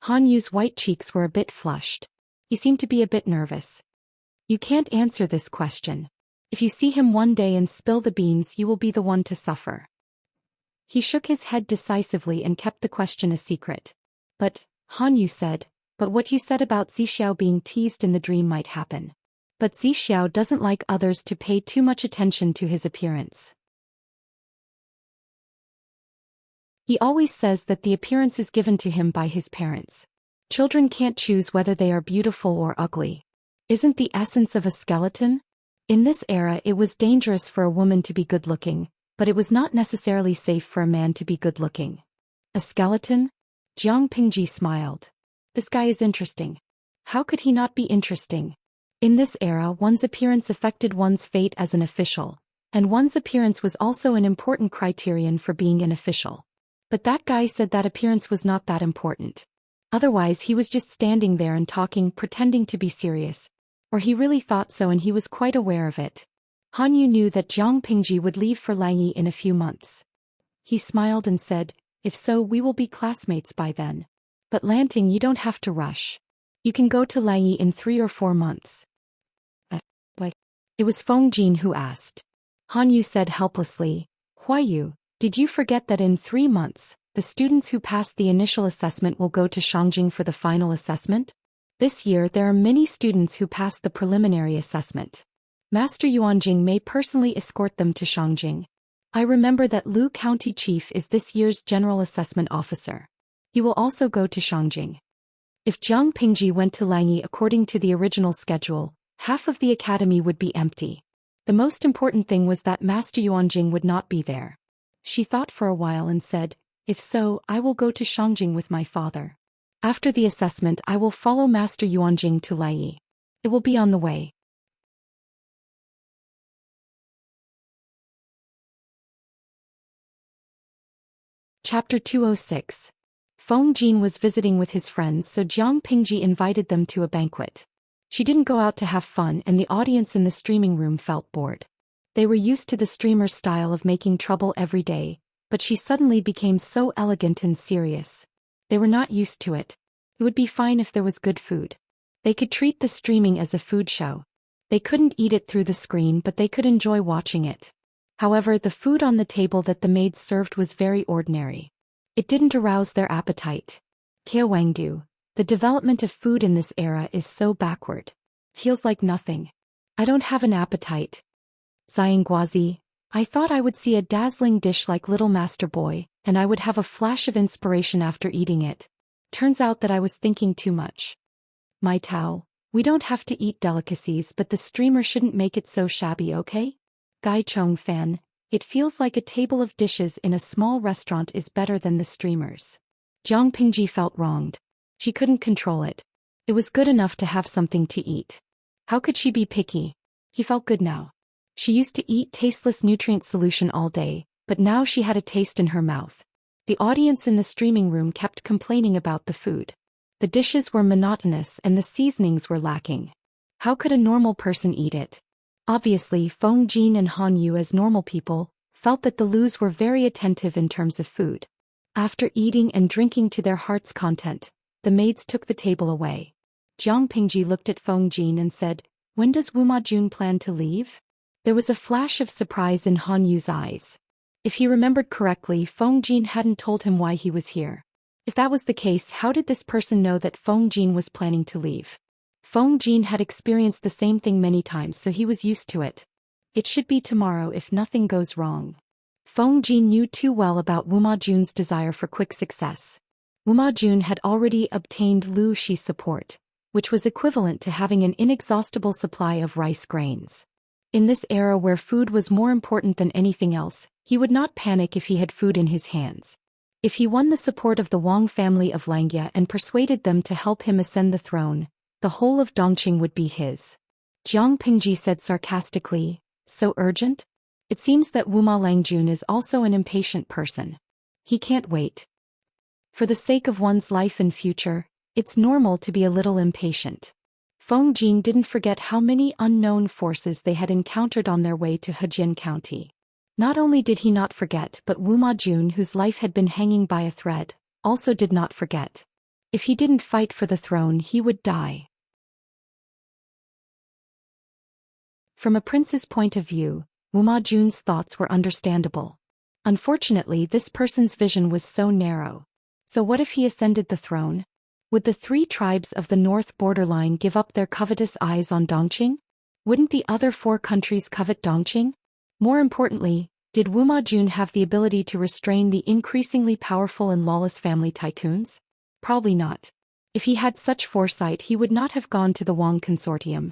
Han Yu's white cheeks were a bit flushed. He seemed to be a bit nervous. You can't answer this question. If you see him one day and spill the beans, you will be the one to suffer. He shook his head decisively and kept the question a secret. But, Han Yu said, but what you said about Zixiao being teased in the dream might happen. But Zixiao doesn't like others to pay too much attention to his appearance. He always says that the appearance is given to him by his parents. Children can't choose whether they are beautiful or ugly. Isn't the essence of a skeleton? In this era it was dangerous for a woman to be good-looking, but it was not necessarily safe for a man to be good-looking. A skeleton? Jiang Pingji smiled. This guy is interesting. How could he not be interesting? In this era, one's appearance affected one's fate as an official, and one's appearance was also an important criterion for being an official. But that guy said that appearance was not that important. Otherwise he was just standing there and talking, pretending to be serious. Or he really thought so and he was quite aware of it. Han Yu knew that Jiang Pingji would leave for Langyi in a few months. He smiled and said, if so, we will be classmates by then. But Lanting, you don't have to rush. You can go to Langyi in 3 or 4 months. Why? It was Feng Jin who asked. Han Yu said helplessly, Why you? Did you forget that in 3 months, the students who passed the initial assessment will go to Shangjing for the final assessment? This year there are many students who passed the preliminary assessment. Master Yuanjing may personally escort them to Shangjing. I remember that Lu County Chief is this year's General Assessment Officer. He will also go to Shangjing. If Jiang Pingji went to Langyi according to the original schedule, half of the academy would be empty. The most important thing was that Master Yuanjing would not be there. She thought for a while and said, if so, I will go to Shangjing with my father. After the assessment I will follow Master Yuanjing to Langyi. It will be on the way. Chapter 206. Feng Jin was visiting with his friends, so Jiang Pingji invited them to a banquet. She didn't go out to have fun and the audience in the streaming room felt bored. They were used to the streamer's style of making trouble every day, but she suddenly became so elegant and serious. They were not used to it. It would be fine if there was good food. They could treat the streaming as a food show. They couldn't eat it through the screen, but they could enjoy watching it. However, the food on the table that the maids served was very ordinary. It didn't arouse their appetite. Wangdu, the development of food in this era is so backward. Feels like nothing. I don't have an appetite. Xianxia, I thought I would see a dazzling dish like Little Master Boy, and I would have a flash of inspiration after eating it. Turns out that I was thinking too much. My Tao, we don't have to eat delicacies, but the streamer shouldn't make it so shabby, okay? Gai Chong Fan, it feels like a table of dishes in a small restaurant is better than the streamers. Jiang Pingji felt wronged. She couldn't control it. It was good enough to have something to eat. How could she be picky? He felt good now. She used to eat tasteless nutrient solution all day, but now she had a taste in her mouth. The audience in the streaming room kept complaining about the food. The dishes were monotonous and the seasonings were lacking. How could a normal person eat it? Obviously, Feng Jin and Han Yu, as normal people, felt that the Lus were very attentive in terms of food. After eating and drinking to their heart's content, the maids took the table away. Jiang Pingji looked at Feng Jin and said, When does Wuma Jun plan to leave? There was a flash of surprise in Han Yu's eyes. If he remembered correctly, Feng Jin hadn't told him why he was here. If that was the case, how did this person know that Feng Jin was planning to leave? Feng Jin had experienced the same thing many times, so he was used to it. It should be tomorrow if nothing goes wrong. Feng Jin knew too well about Wuma Jun's desire for quick success. Wuma Jun had already obtained Lu Shi's support, which was equivalent to having an inexhaustible supply of rice grains. In this era where food was more important than anything else, he would not panic if he had food in his hands. If he won the support of the Wang family of Langia and persuaded them to help him ascend the throne, the whole of Dongqing would be his. Jiang Pingji said sarcastically, So urgent? It seems that Wuma Langjun is also an impatient person. He can't wait. For the sake of one's life and future, it's normal to be a little impatient. Feng Jin didn't forget how many unknown forces they had encountered on their way to Hejian County. Not only did he not forget, but Wu Majun, whose life had been hanging by a thread, also did not forget. If he didn't fight for the throne, he would die. From a prince's point of view, Wu Majun's thoughts were understandable. Unfortunately, this person's vision was so narrow. So what if he ascended the throne? Would the 3 tribes of the north borderline give up their covetous eyes on Dongqing? Wouldn't the other 4 countries covet Dongqing? More importantly, did Wu Majun have the ability to restrain the increasingly powerful and lawless family tycoons? Probably not. If he had such foresight, he would not have gone to the Wang consortium.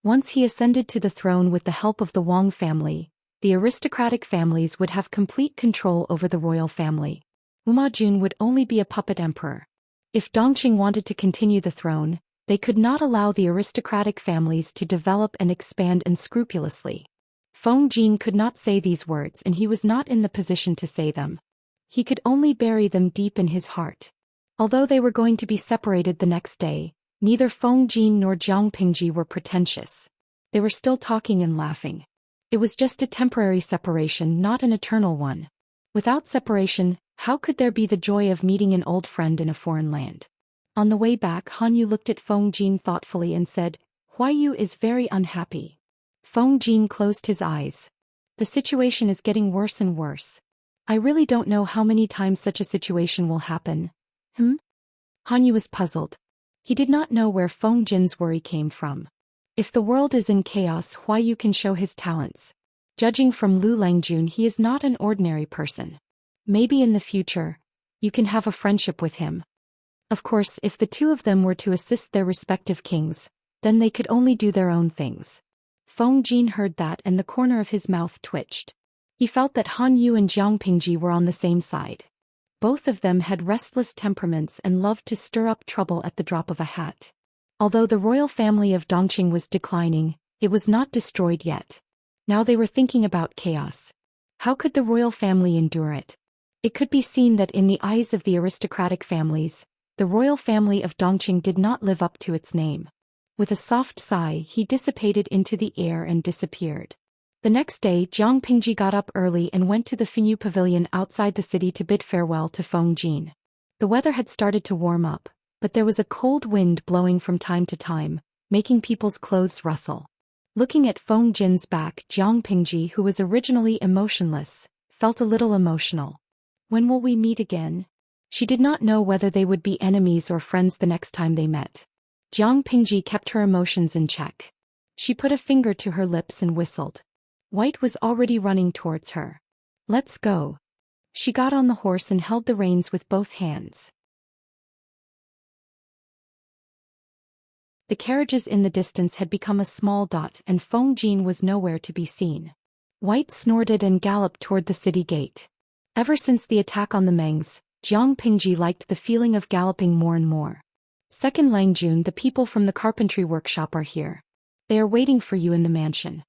Once he ascended to the throne with the help of the Wang family, the aristocratic families would have complete control over the royal family. Wu Majun would only be a puppet emperor. If Dongqing wanted to continue the throne, they could not allow the aristocratic families to develop and expand unscrupulously. Feng Jin could not say these words, and he was not in the position to say them. He could only bury them deep in his heart. Although they were going to be separated the next day, neither Feng Jin nor Jiang Pingji were pretentious. They were still talking and laughing. It was just a temporary separation, not an eternal one. Without separation, how could there be the joy of meeting an old friend in a foreign land? On the way back, Han Yu looked at Feng Jin thoughtfully and said, "Huai Yu is very unhappy." Feng Jin closed his eyes. The situation is getting worse and worse. I really don't know how many times such a situation will happen. Han Yu was puzzled. He did not know where Feng Jin's worry came from. If the world is in chaos, Huai Yu can show his talents. Judging from Lu Langjun, he is not an ordinary person. Maybe in the future, you can have a friendship with him. Of course, if the 2 of them were to assist their respective kings, then they could only do their own things. Feng Jin heard that and the corner of his mouth twitched. He felt that Han Yu and Jiang Pingji were on the same side. Both of them had restless temperaments and loved to stir up trouble at the drop of a hat. Although the royal family of Dongqing was declining, it was not destroyed yet. Now they were thinking about chaos. How could the royal family endure it? It could be seen that in the eyes of the aristocratic families, the royal family of Dongqing did not live up to its name. With a soft sigh, he dissipated into the air and disappeared. The next day, Jiang Pingji got up early and went to the Finyu Pavilion outside the city to bid farewell to Feng Jin. The weather had started to warm up, but there was a cold wind blowing from time to time, making people's clothes rustle. Looking at Feng Jin's back, Jiang Pingji, who was originally emotionless, felt a little emotional. When will we meet again? She did not know whether they would be enemies or friends the next time they met. Jiang Pingji kept her emotions in check. She put a finger to her lips and whistled. White was already running towards her. "Let's go." She got on the horse and held the reins with both hands. The carriages in the distance had become a small dot and Feng Jin was nowhere to be seen. White snorted and galloped toward the city gate. Ever since the attack on the Mengs, Jiang Pingji liked the feeling of galloping more and more. "Second Langjun, the people from the carpentry workshop are here. They are waiting for you in the mansion."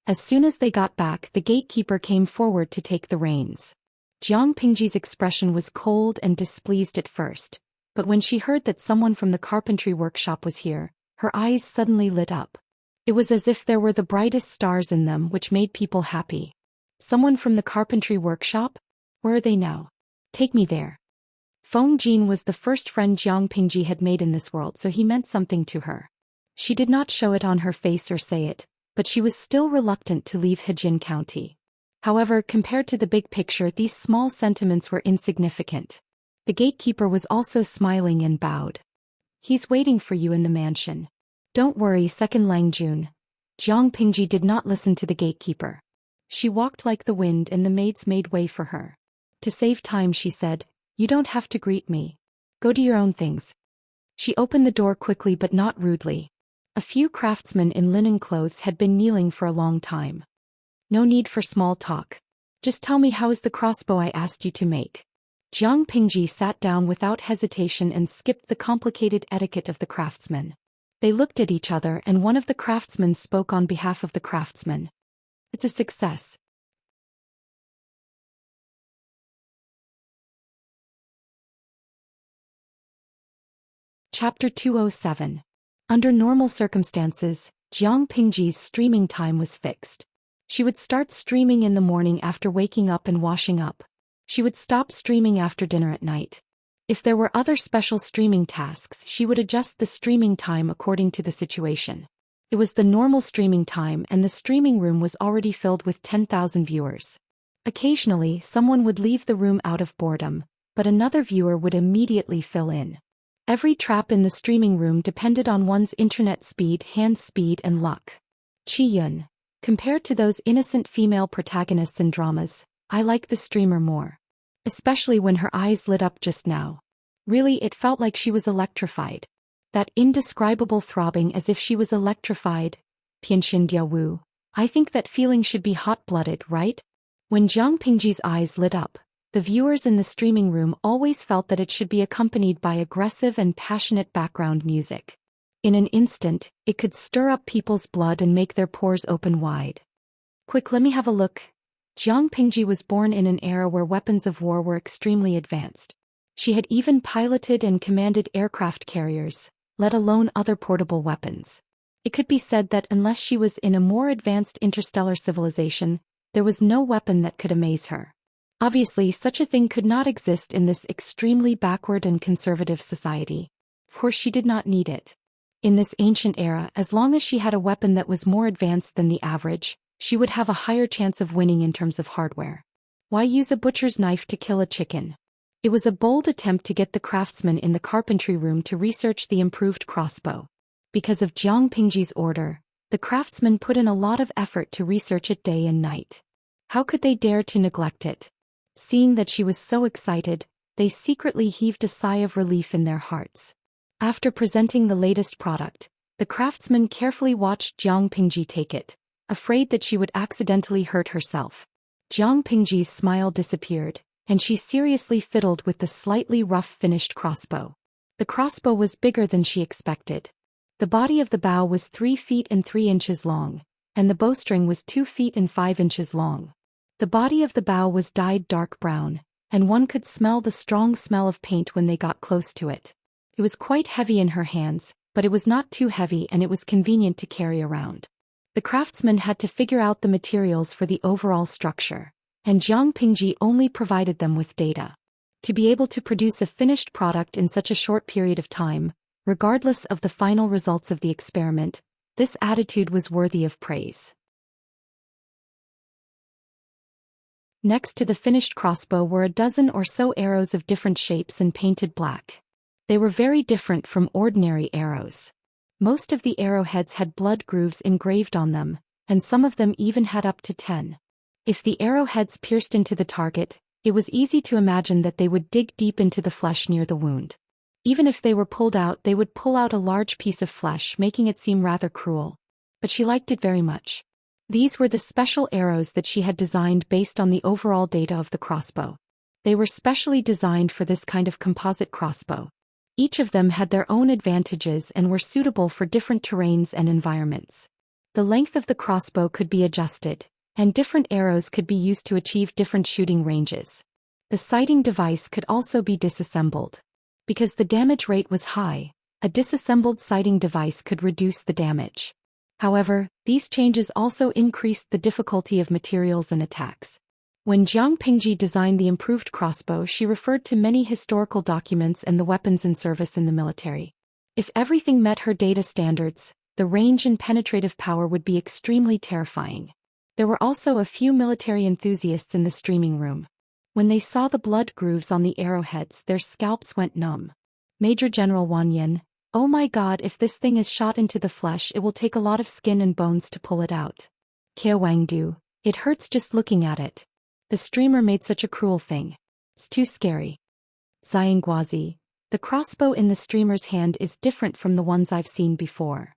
As soon as they got back, the gatekeeper came forward to take the reins. Jiang Pingji's expression was cold and displeased at first, but when she heard that someone from the carpentry workshop was here, her eyes suddenly lit up. It was as if there were the brightest stars in them, which made people happy. "Someone from the carpentry workshop? Where are they now? Take me there." Feng Jin was the first friend Jiang Pingji had made in this world, so he meant something to her. She did not show it on her face or say it, but she was still reluctant to leave Hejian County. However, compared to the big picture, these small sentiments were insignificant. The gatekeeper was also smiling and bowed. "He's waiting for you in the mansion. Don't worry, Second Langjun." Jiang Pingji did not listen to the gatekeeper. She walked like the wind and the maids made way for her. To save time, she said, "You don't have to greet me. Go do your own things." She opened the door quickly but not rudely. A few craftsmen in linen clothes had been kneeling for a long time. "No need for small talk. Just tell me, how is the crossbow I asked you to make?" Jiang Pingji sat down without hesitation and skipped the complicated etiquette of the craftsmen. They looked at each other and one of the craftsmen spoke on behalf of the craftsmen. "It's a success." Chapter 207. Under normal circumstances, Jiang Pingji's streaming time was fixed. She would start streaming in the morning after waking up and washing up. She would stop streaming after dinner at night. If there were other special streaming tasks, she would adjust the streaming time according to the situation. It was the normal streaming time and the streaming room was already filled with 10,000 viewers. Occasionally, someone would leave the room out of boredom, but another viewer would immediately fill in. Every trap in the streaming room depended on one's internet speed, hand speed, and luck. Qi Yun. Compared to those innocent female protagonists in dramas, I like the streamer more. Especially when her eyes lit up just now. Really, it felt like she was electrified. That indescribable throbbing as if she was electrified. Pianxin Diawu. I think that feeling should be hot-blooded, right? When Jiang Pingji's eyes lit up, the viewers in the streaming room always felt that it should be accompanied by aggressive and passionate background music. In an instant, it could stir up people's blood and make their pores open wide. Quick, let me have a look. Jiang Pingji was born in an era where weapons of war were extremely advanced. She had even piloted and commanded aircraft carriers, let alone other portable weapons. It could be said that unless she was in a more advanced interstellar civilization, there was no weapon that could amaze her. Obviously, such a thing could not exist in this extremely backward and conservative society. Of course, she did not need it. In this ancient era, as long as she had a weapon that was more advanced than the average, she would have a higher chance of winning in terms of hardware. Why use a butcher's knife to kill a chicken? It was a bold attempt to get the craftsman in the carpentry room to research the improved crossbow. Because of Jiang Pingji's order, the craftsman put in a lot of effort to research it day and night. How could they dare to neglect it? Seeing that she was so excited, they secretly heaved a sigh of relief in their hearts. After presenting the latest product, the craftsman carefully watched Jiang Pingji take it, afraid that she would accidentally hurt herself. Jiang Pingji's smile disappeared, and she seriously fiddled with the slightly rough finished crossbow. The crossbow was bigger than she expected. The body of the bow was 3 feet and 3 inches long, and the bowstring was 2 feet and 5 inches long. The body of the bow was dyed dark brown, and one could smell the strong smell of paint when they got close to it. It was quite heavy in her hands, but it was not too heavy and it was convenient to carry around. The craftsman had to figure out the materials for the overall structure, and Jiang Pingji only provided them with data. To be able to produce a finished product in such a short period of time, regardless of the final results of the experiment, this attitude was worthy of praise. Next to the finished crossbow were a dozen or so arrows of different shapes and painted black. They were very different from ordinary arrows. Most of the arrowheads had blood grooves engraved on them, and some of them even had up to 10. If the arrowheads pierced into the target, it was easy to imagine that they would dig deep into the flesh near the wound. Even if they were pulled out, they would pull out a large piece of flesh, making it seem rather cruel. But she liked it very much. These were the special arrows that she had designed based on the overall data of the crossbow. They were specially designed for this kind of composite crossbow. Each of them had their own advantages and were suitable for different terrains and environments. The length of the crossbow could be adjusted, and different arrows could be used to achieve different shooting ranges. The sighting device could also be disassembled. Because the damage rate was high, a disassembled sighting device could reduce the damage. However, these changes also increased the difficulty of materials and attacks. When Jiang Pingji designed the improved crossbow, she referred to many historical documents and the weapons in service in the military. If everything met her data standards, the range and penetrative power would be extremely terrifying. There were also a few military enthusiasts in the streaming room. When they saw the blood grooves on the arrowheads, their scalps went numb. Major General Wang Yin, "Oh my god, if this thing is shot into the flesh, it will take a lot of skin and bones to pull it out." Kia Wangdu, "It hurts just looking at it. The streamer made such a cruel thing. It's too scary." Xianxia, "The crossbow in the streamer's hand is different from the ones I've seen before."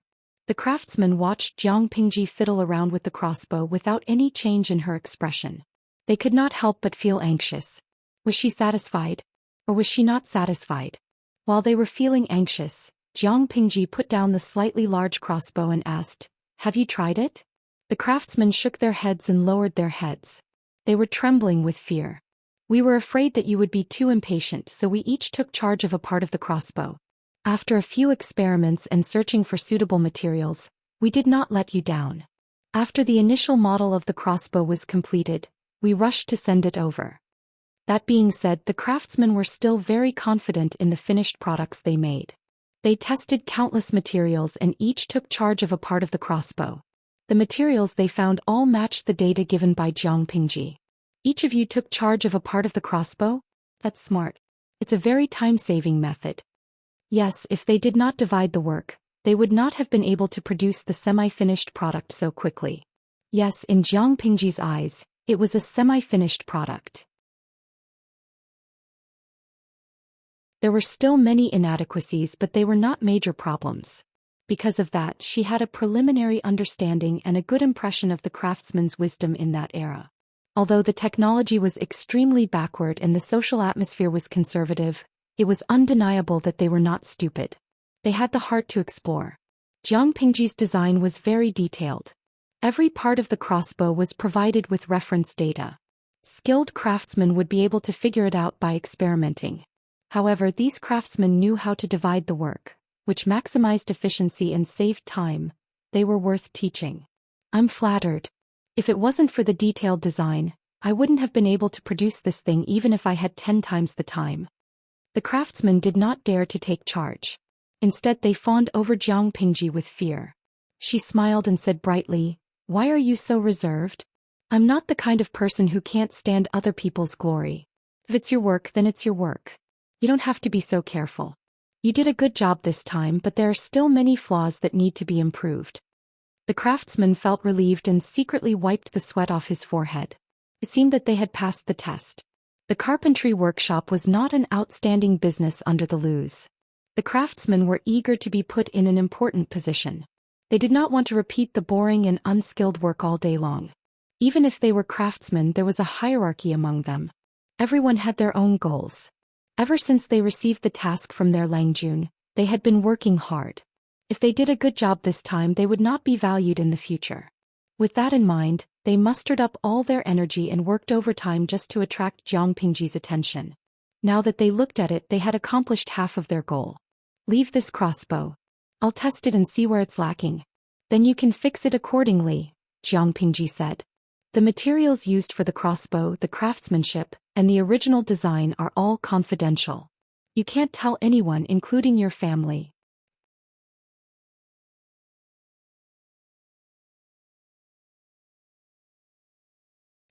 The craftsman watched Jiang Pingji fiddle around with the crossbow without any change in her expression. They could not help but feel anxious. Was she satisfied? Or was she not satisfied? While they were feeling anxious, Jiang Pingji put down the slightly large crossbow and asked, "Have you tried it?" The craftsmen shook their heads and lowered their heads. They were trembling with fear. "We were afraid that you would be too impatient, so we each took charge of a part of the crossbow." After a few experiments and searching for suitable materials, we did not let you down. After the initial model of the crossbow was completed, we rushed to send it over. That being said, the craftsmen were still very confident in the finished products they made. They tested countless materials and each took charge of a part of the crossbow. The materials they found all matched the data given by Jiang Pingji. Each of you took charge of a part of the crossbow? That's smart. It's a very time-saving method. Yes, if they did not divide the work, they would not have been able to produce the semi-finished product so quickly. Yes, in Jiang Pingji's eyes, it was a semi-finished product. There were still many inadequacies, but they were not major problems. Because of that, she had a preliminary understanding and a good impression of the craftsman's wisdom in that era. Although the technology was extremely backward and the social atmosphere was conservative, it was undeniable that they were not stupid. They had the heart to explore. Jiang Pingji's design was very detailed. Every part of the crossbow was provided with reference data. Skilled craftsmen would be able to figure it out by experimenting. However, these craftsmen knew how to divide the work, which maximized efficiency and saved time. They were worth teaching. I'm flattered. If it wasn't for the detailed design, I wouldn't have been able to produce this thing even if I had 10 times the time. The craftsmen did not dare to take charge. Instead, they fawned over Jiang Pingji with fear. She smiled and said brightly, "Why are you so reserved? I'm not the kind of person who can't stand other people's glory. If it's your work, then it's your work. You don't have to be so careful. You did a good job this time, but there are still many flaws that need to be improved." The craftsman felt relieved and secretly wiped the sweat off his forehead. It seemed that they had passed the test. The carpentry workshop was not an outstanding business under the Lus. The craftsmen were eager to be put in an important position. They did not want to repeat the boring and unskilled work all day long. Even if they were craftsmen, there was a hierarchy among them. Everyone had their own goals. Ever since they received the task from their Langjun, they had been working hard. If they did a good job this time, they would not be valued in the future. With that in mind, they mustered up all their energy and worked overtime just to attract Jiang Pingji's attention. Now that they looked at it, they had accomplished half of their goal. "Leave this crossbow. I'll test it and see where it's lacking. Then you can fix it accordingly," Jiang Pingji said. The materials used for the crossbow, the craftsmanship, and the original design are all confidential. You can't tell anyone, including your family.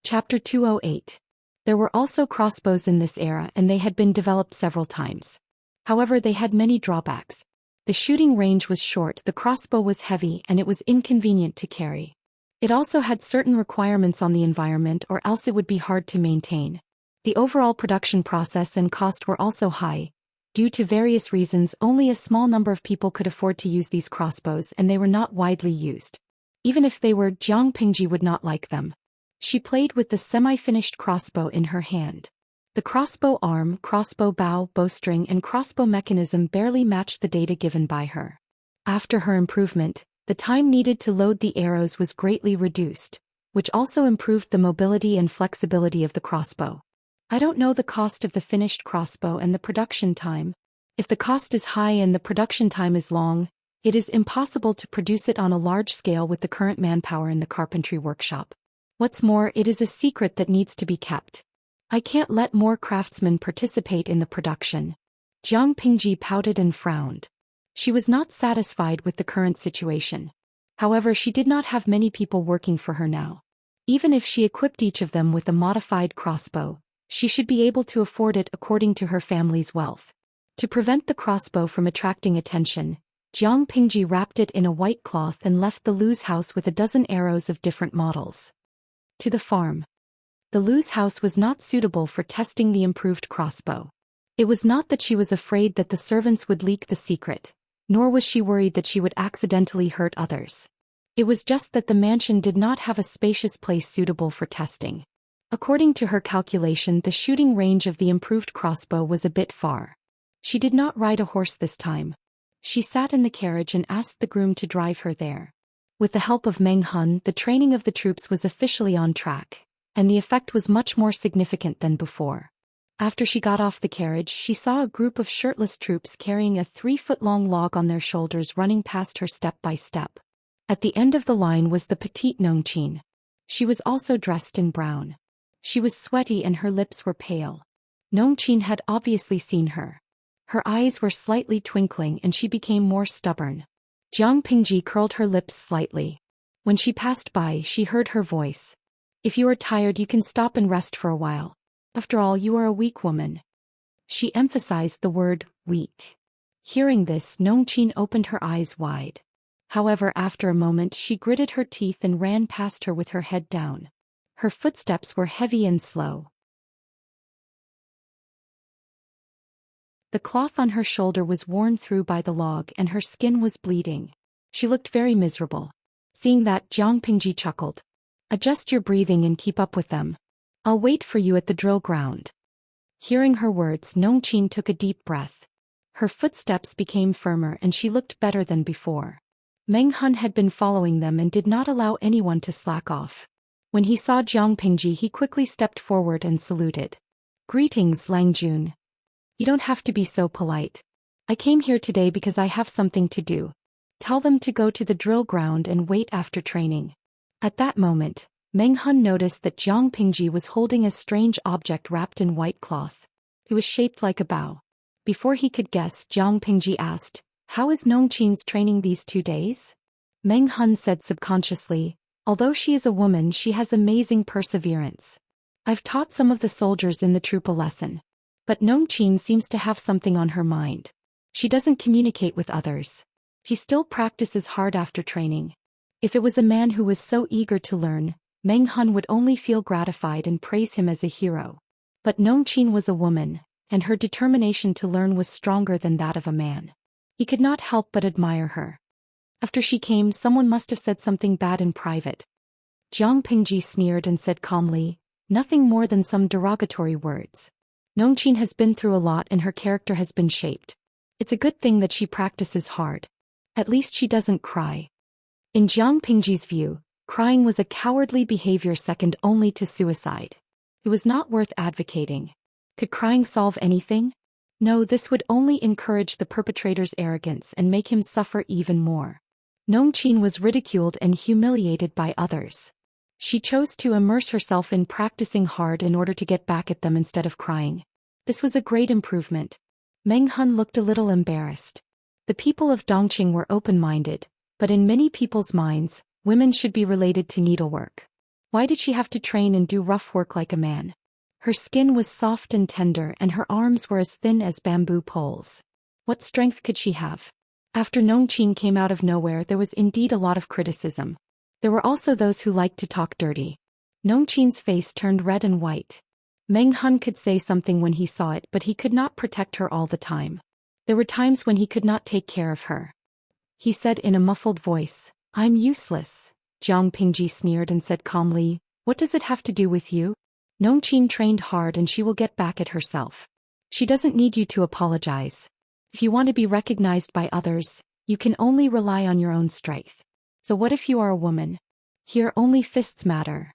Chapter 208. There were also crossbows in this era and they had been developed several times. However, they had many drawbacks. The shooting range was short, the crossbow was heavy, and it was inconvenient to carry. It also had certain requirements on the environment, or else it would be hard to maintain. The overall production process and cost were also high. Due to various reasons, only a small number of people could afford to use these crossbows and they were not widely used. Even if they were, Jiang Pingji would not like them. She played with the semi-finished crossbow in her hand. The crossbow arm, crossbow bow, bowstring, and crossbow mechanism barely matched the data given by her. After her improvement, the time needed to load the arrows was greatly reduced, which also improved the mobility and flexibility of the crossbow. I don't know the cost of the finished crossbow and the production time. If the cost is high and the production time is long, it is impossible to produce it on a large scale with the current manpower in the carpentry workshop. What's more, it is a secret that needs to be kept. I can't let more craftsmen participate in the production. Jiang Pingji pouted and frowned. She was not satisfied with the current situation. However, she did not have many people working for her now. Even if she equipped each of them with a modified crossbow, she should be able to afford it according to her family's wealth. To prevent the crossbow from attracting attention, Jiang Pingji wrapped it in a white cloth and left the Lu's house with a dozen arrows of different models. To the farm. The Lu's house was not suitable for testing the improved crossbow. It was not that she was afraid that the servants would leak the secret, nor was she worried that she would accidentally hurt others. It was just that the mansion did not have a spacious place suitable for testing. According to her calculation, the shooting range of the improved crossbow was a bit far. She did not ride a horse this time. She sat in the carriage and asked the groom to drive her there. With the help of Meng Hun, the training of the troops was officially on track, and the effect was much more significant than before. After she got off the carriage, she saw a group of shirtless troops carrying a 3-foot-long log on their shoulders running past her step by step. At the end of the line was the petite Nongqin. She was also dressed in brown. She was sweaty and her lips were pale. Nongqin had obviously seen her. Her eyes were slightly twinkling and she became more stubborn. Jiang Pingji curled her lips slightly. When she passed by, she heard her voice. If you are tired, you can stop and rest for a while. After all, you are a weak woman. She emphasized the word, weak. Hearing this, Nongqin opened her eyes wide. However, after a moment she gritted her teeth and ran past her with her head down. Her footsteps were heavy and slow. The cloth on her shoulder was worn through by the log and her skin was bleeding. She looked very miserable. Seeing that, Jiang Pingji chuckled. Adjust your breathing and keep up with them. I'll wait for you at the drill ground. Hearing her words, Nongqin took a deep breath. Her footsteps became firmer and she looked better than before. Meng Hun had been following them and did not allow anyone to slack off. When he saw Jiang Pingji, he quickly stepped forward and saluted. Greetings, Lang Jun. You don't have to be so polite. I came here today because I have something to do. Tell them to go to the drill ground and wait after training. At that moment, Meng Hun noticed that Jiang Pingji was holding a strange object wrapped in white cloth. It was shaped like a bow. Before he could guess, Jiang Pingji asked, "How is Nongqin's training these 2 days?" Meng Hun said subconsciously, "Although she is a woman, she has amazing perseverance. I've taught some of the soldiers in the troop a lesson. But Nongqin seems to have something on her mind. She doesn't communicate with others. She still practices hard after training." If it was a man who was so eager to learn, Meng Hun would only feel gratified and praise him as a hero. But Nongqin was a woman, and her determination to learn was stronger than that of a man. He could not help but admire her. After she came, someone must have said something bad in private. Jiang Pingji sneered and said calmly, "Nothing more than some derogatory words. Nongqin has been through a lot and her character has been shaped. It's a good thing that she practices hard. At least she doesn't cry." In Jiang Pingji's view, crying was a cowardly behavior second only to suicide. It was not worth advocating. Could crying solve anything? No, this would only encourage the perpetrator's arrogance and make him suffer even more. Nongqin was ridiculed and humiliated by others. She chose to immerse herself in practicing hard in order to get back at them instead of crying. This was a great improvement. Meng Hun looked a little embarrassed. The people of Dongqing were open-minded, but in many people's minds, women should be related to needlework. Why did she have to train and do rough work like a man? Her skin was soft and tender and her arms were as thin as bamboo poles. What strength could she have? After Nongqin came out of nowhere, there was indeed a lot of criticism. There were also those who liked to talk dirty. Nongqin's face turned red and white. Meng Hun could say something when he saw it, but he could not protect her all the time. There were times when he could not take care of her. He said in a muffled voice, "I'm useless." Jiang Pingji sneered and said calmly, "What does it have to do with you? Nongqin trained hard and she will get back at herself. She doesn't need you to apologize. If you want to be recognized by others, you can only rely on your own strength. So what if you are a woman? Here only fists matter.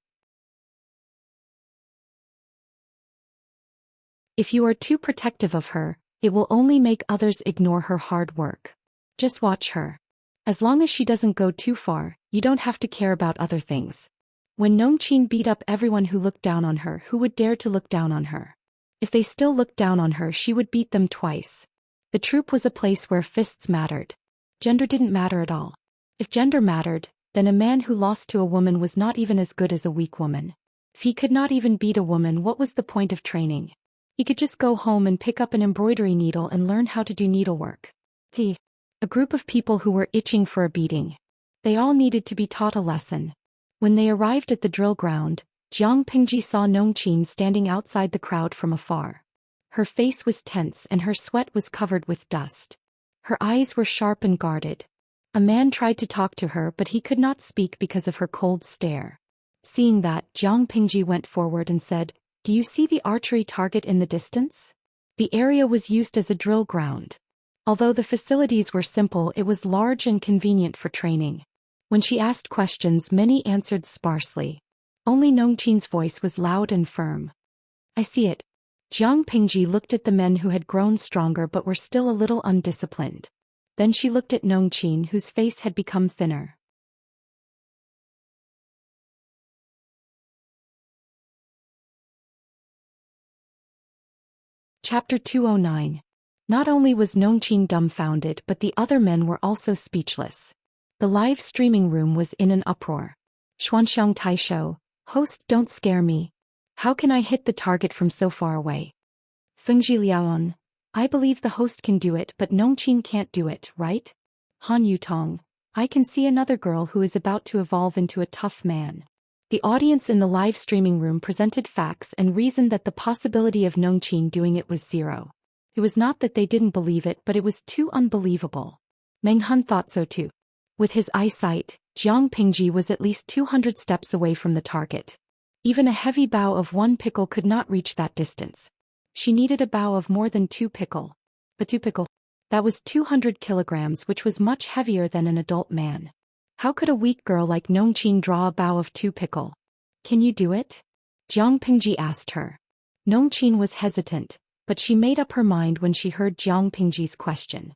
If you are too protective of her, it will only make others ignore her hard work. Just watch her. As long as she doesn't go too far, you don't have to care about other things." When Nongqin beat up everyone who looked down on her, who would dare to look down on her? If they still looked down on her, she would beat them twice. The troop was a place where fists mattered. Gender didn't matter at all. If gender mattered, then a man who lost to a woman was not even as good as a weak woman. If he could not even beat a woman, what was the point of training? He could just go home and pick up an embroidery needle and learn how to do needlework. A group of people who were itching for a beating. They all needed to be taught a lesson. When they arrived at the drill ground, Jiang Pingji saw Nongqin standing outside the crowd from afar. Her face was tense and her sweat was covered with dust. Her eyes were sharp and guarded. A man tried to talk to her, but he could not speak because of her cold stare. Seeing that, Jiang Pingji went forward and said, "Do you see the archery target in the distance?" The area was used as a drill ground. Although the facilities were simple, it was large and convenient for training. When she asked questions, many answered sparsely. Only Nongqin's voice was loud and firm. "I see it. Jiang Pingji looked at the men who had grown stronger but were still a little undisciplined. Then she looked at Nongqin, whose face had become thinner. Chapter 209. Not only was Nongqin dumbfounded, but the other men were also speechless. The live streaming room was in an uproar. Xuanxiang Taishou, host, don't scare me. How can I hit the target from so far away? Fengji Liaoan, I believe the host can do it, but Nongqin can't do it, right? Han Yutong, I can see another girl who is about to evolve into a tough man. The audience in the live streaming room presented facts and reasoned that the possibility of Nongqin doing it was zero. It was not that they didn't believe it, but it was too unbelievable. Meng Han thought so too. With his eyesight, Jiang Pingji was at least 200 steps away from the target. Even a heavy bow of 1 pickle could not reach that distance. She needed a bow of more than 2 pickle. But 2 pickle? That was 200 kilograms, which was much heavier than an adult man. How could a weak girl like Nongqin draw a bow of 2 pickle? Can you do it? Jiang Pingji asked her. Nongqin was hesitant, but she made up her mind when she heard Jiang Pingji's question.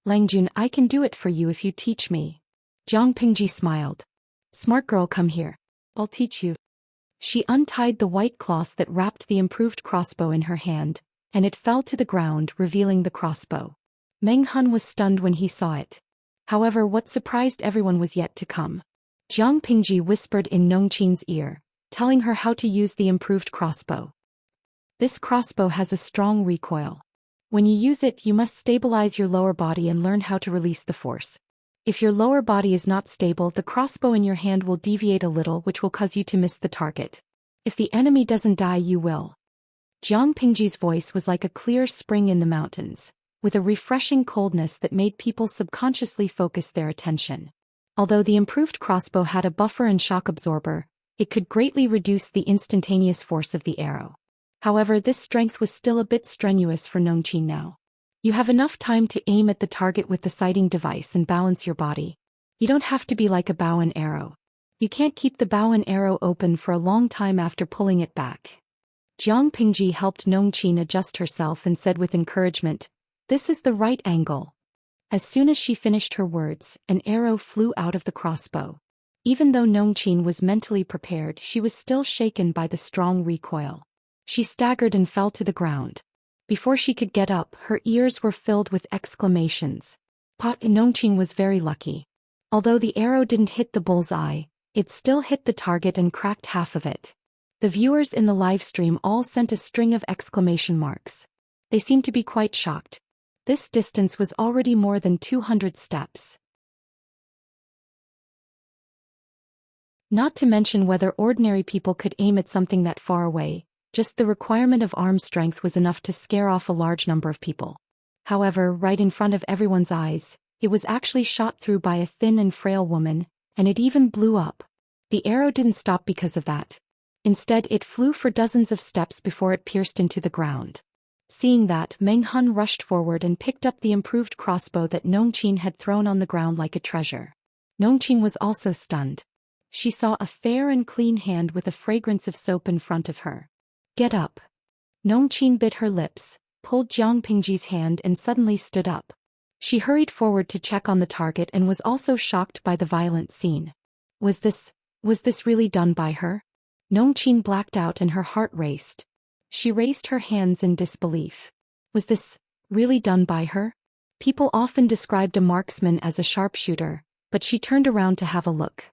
Langjun, I can do it for you if you teach me. Jiang Pingji smiled. Smart girl, come here. I'll teach you. She untied the white cloth that wrapped the improved crossbow in her hand, and it fell to the ground, revealing the crossbow. Meng Han was stunned when he saw it. However, what surprised everyone was yet to come. Jiang Pingji whispered in Nongqin's ear, telling her how to use the improved crossbow. This crossbow has a strong recoil. When you use it, you must stabilize your lower body and learn how to release the force. If your lower body is not stable, the crossbow in your hand will deviate a little, which will cause you to miss the target. If the enemy doesn't die, you will. Jiang Pingji's voice was like a clear spring in the mountains, with a refreshing coldness that made people subconsciously focus their attention. Although the improved crossbow had a buffer and shock absorber, it could greatly reduce the instantaneous force of the arrow. However, this strength was still a bit strenuous for Nongqin now. You have enough time to aim at the target with the sighting device and balance your body. You don't have to be like a bow and arrow. You can't keep the bow and arrow open for a long time after pulling it back. Jiang Pingji helped Nongqin adjust herself and said with encouragement, this is the right angle. As soon as she finished her words, an arrow flew out of the crossbow. Even though Nongqin was mentally prepared, she was still shaken by the strong recoil. She staggered and fell to the ground. Before she could get up, her ears were filled with exclamations. Nongqin was very lucky. Although the arrow didn't hit the bull's eye, it still hit the target and cracked half of it. The viewers in the live stream all sent a string of exclamation marks. They seemed to be quite shocked. This distance was already more than 200 steps. Not to mention whether ordinary people could aim at something that far away. Just the requirement of arm strength was enough to scare off a large number of people. However, right in front of everyone's eyes, it was actually shot through by a thin and frail woman, and it even blew up. The arrow didn't stop because of that. Instead, it flew for dozens of steps before it pierced into the ground. Seeing that, Meng Han rushed forward and picked up the improved crossbow that Nongqin had thrown on the ground like a treasure. Nongqin was also stunned. She saw a fair and clean hand with a fragrance of soap in front of her. Get up. Nongqin bit her lips, pulled Jiang Pingji's hand and suddenly stood up. She hurried forward to check on the target and was also shocked by the violent scene. Was this really done by her? Nongqin blacked out and her heart raced. She raised her hands in disbelief. Was this really done by her? People often described a marksman as a sharpshooter, but she turned around to have a look.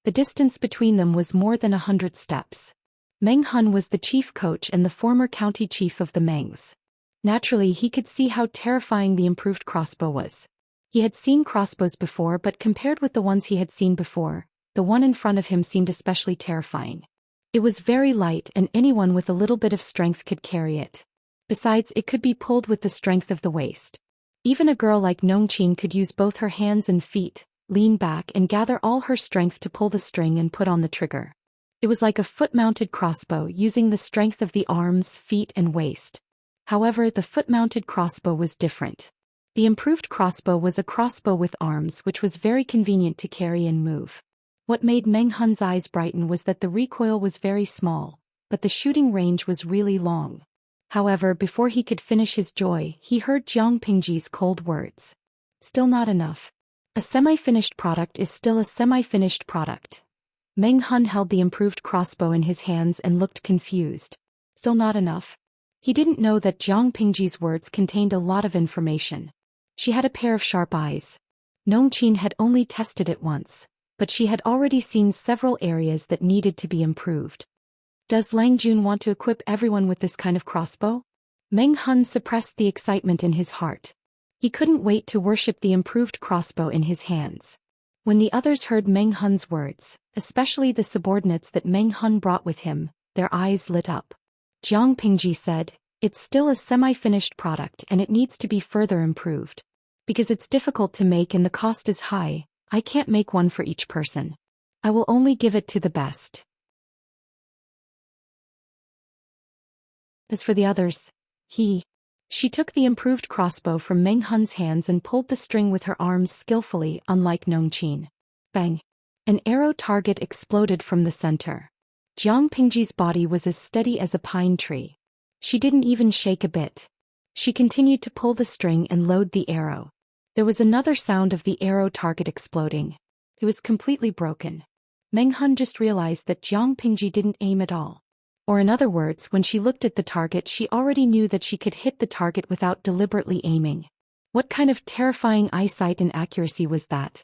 The distance between them was more than 100 steps. Meng Han was the chief coach and the former county chief of the Mengs. Naturally, he could see how terrifying the improved crossbow was. He had seen crossbows before, but compared with the ones he had seen before, the one in front of him seemed especially terrifying. It was very light and anyone with a little bit of strength could carry it. Besides, it could be pulled with the strength of the waist. Even a girl like Nongqin could use both her hands and feet, lean back and gather all her strength to pull the string and put on the trigger. It was like a foot-mounted crossbow using the strength of the arms, feet and waist. However, the foot-mounted crossbow was different. The improved crossbow was a crossbow with arms, which was very convenient to carry and move. What made Meng Han's eyes brighten was that the recoil was very small, but the shooting range was really long. However, before he could finish his joy, he heard Jiang Pingji's cold words. Still not enough. A semi-finished product is still a semi-finished product. Meng Hun held the improved crossbow in his hands and looked confused. Still not enough. He didn't know that Jiang Pingji's words contained a lot of information. She had a pair of sharp eyes. Nongqin had only tested it once, but she had already seen several areas that needed to be improved. Does Lang Jun want to equip everyone with this kind of crossbow? Meng Hun suppressed the excitement in his heart. He couldn't wait to worship the improved crossbow in his hands. When the others heard Meng Hun's words, especially the subordinates that Meng Hun brought with him, their eyes lit up. Jiang Pingji said, "It's still a semi-finished product and it needs to be further improved. Because it's difficult to make and the cost is high, I can't make one for each person. I will only give it to the best." As for the others, she took the improved crossbow from Meng Hun's hands and pulled the string with her arms skillfully, unlike Nongqin. Bang! An arrow target exploded from the center. Jiang Pingji's body was as steady as a pine tree. She didn't even shake a bit. She continued to pull the string and load the arrow. There was another sound of the arrow target exploding. It was completely broken. Meng Hun just realized that Jiang Pingji didn't aim at all. Or in other words, when she looked at the target, she already knew that she could hit the target without deliberately aiming. What kind of terrifying eyesight and accuracy was that?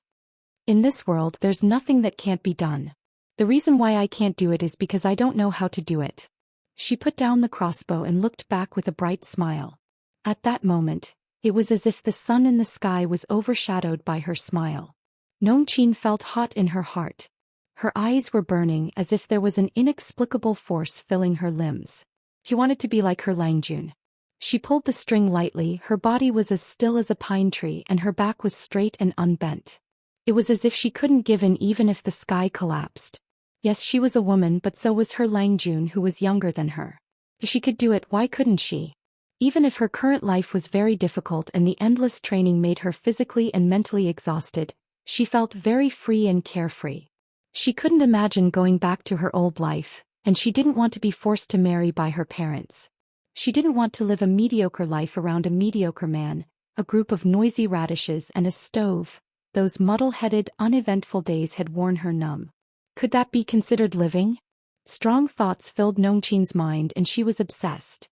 In this world, there's nothing that can't be done. The reason why I can't do it is because I don't know how to do it. She put down the crossbow and looked back with a bright smile. At that moment, it was as if the sun in the sky was overshadowed by her smile. Nongqin felt hot in her heart. Her eyes were burning as if there was an inexplicable force filling her limbs. She wanted to be like her Langjun. She pulled the string lightly, her body was as still as a pine tree and her back was straight and unbent. It was as if she couldn't give in even if the sky collapsed. Yes, she was a woman, but so was her Langjun, who was younger than her. If she could do it, why couldn't she? Even if her current life was very difficult and the endless training made her physically and mentally exhausted, she felt very free and carefree. She couldn't imagine going back to her old life, and she didn't want to be forced to marry by her parents. She didn't want to live a mediocre life around a mediocre man, a group of noisy radishes and a stove. Those muddle-headed, uneventful days had worn her numb. Could that be considered living? Strong thoughts filled Nongqin's mind and she was obsessed.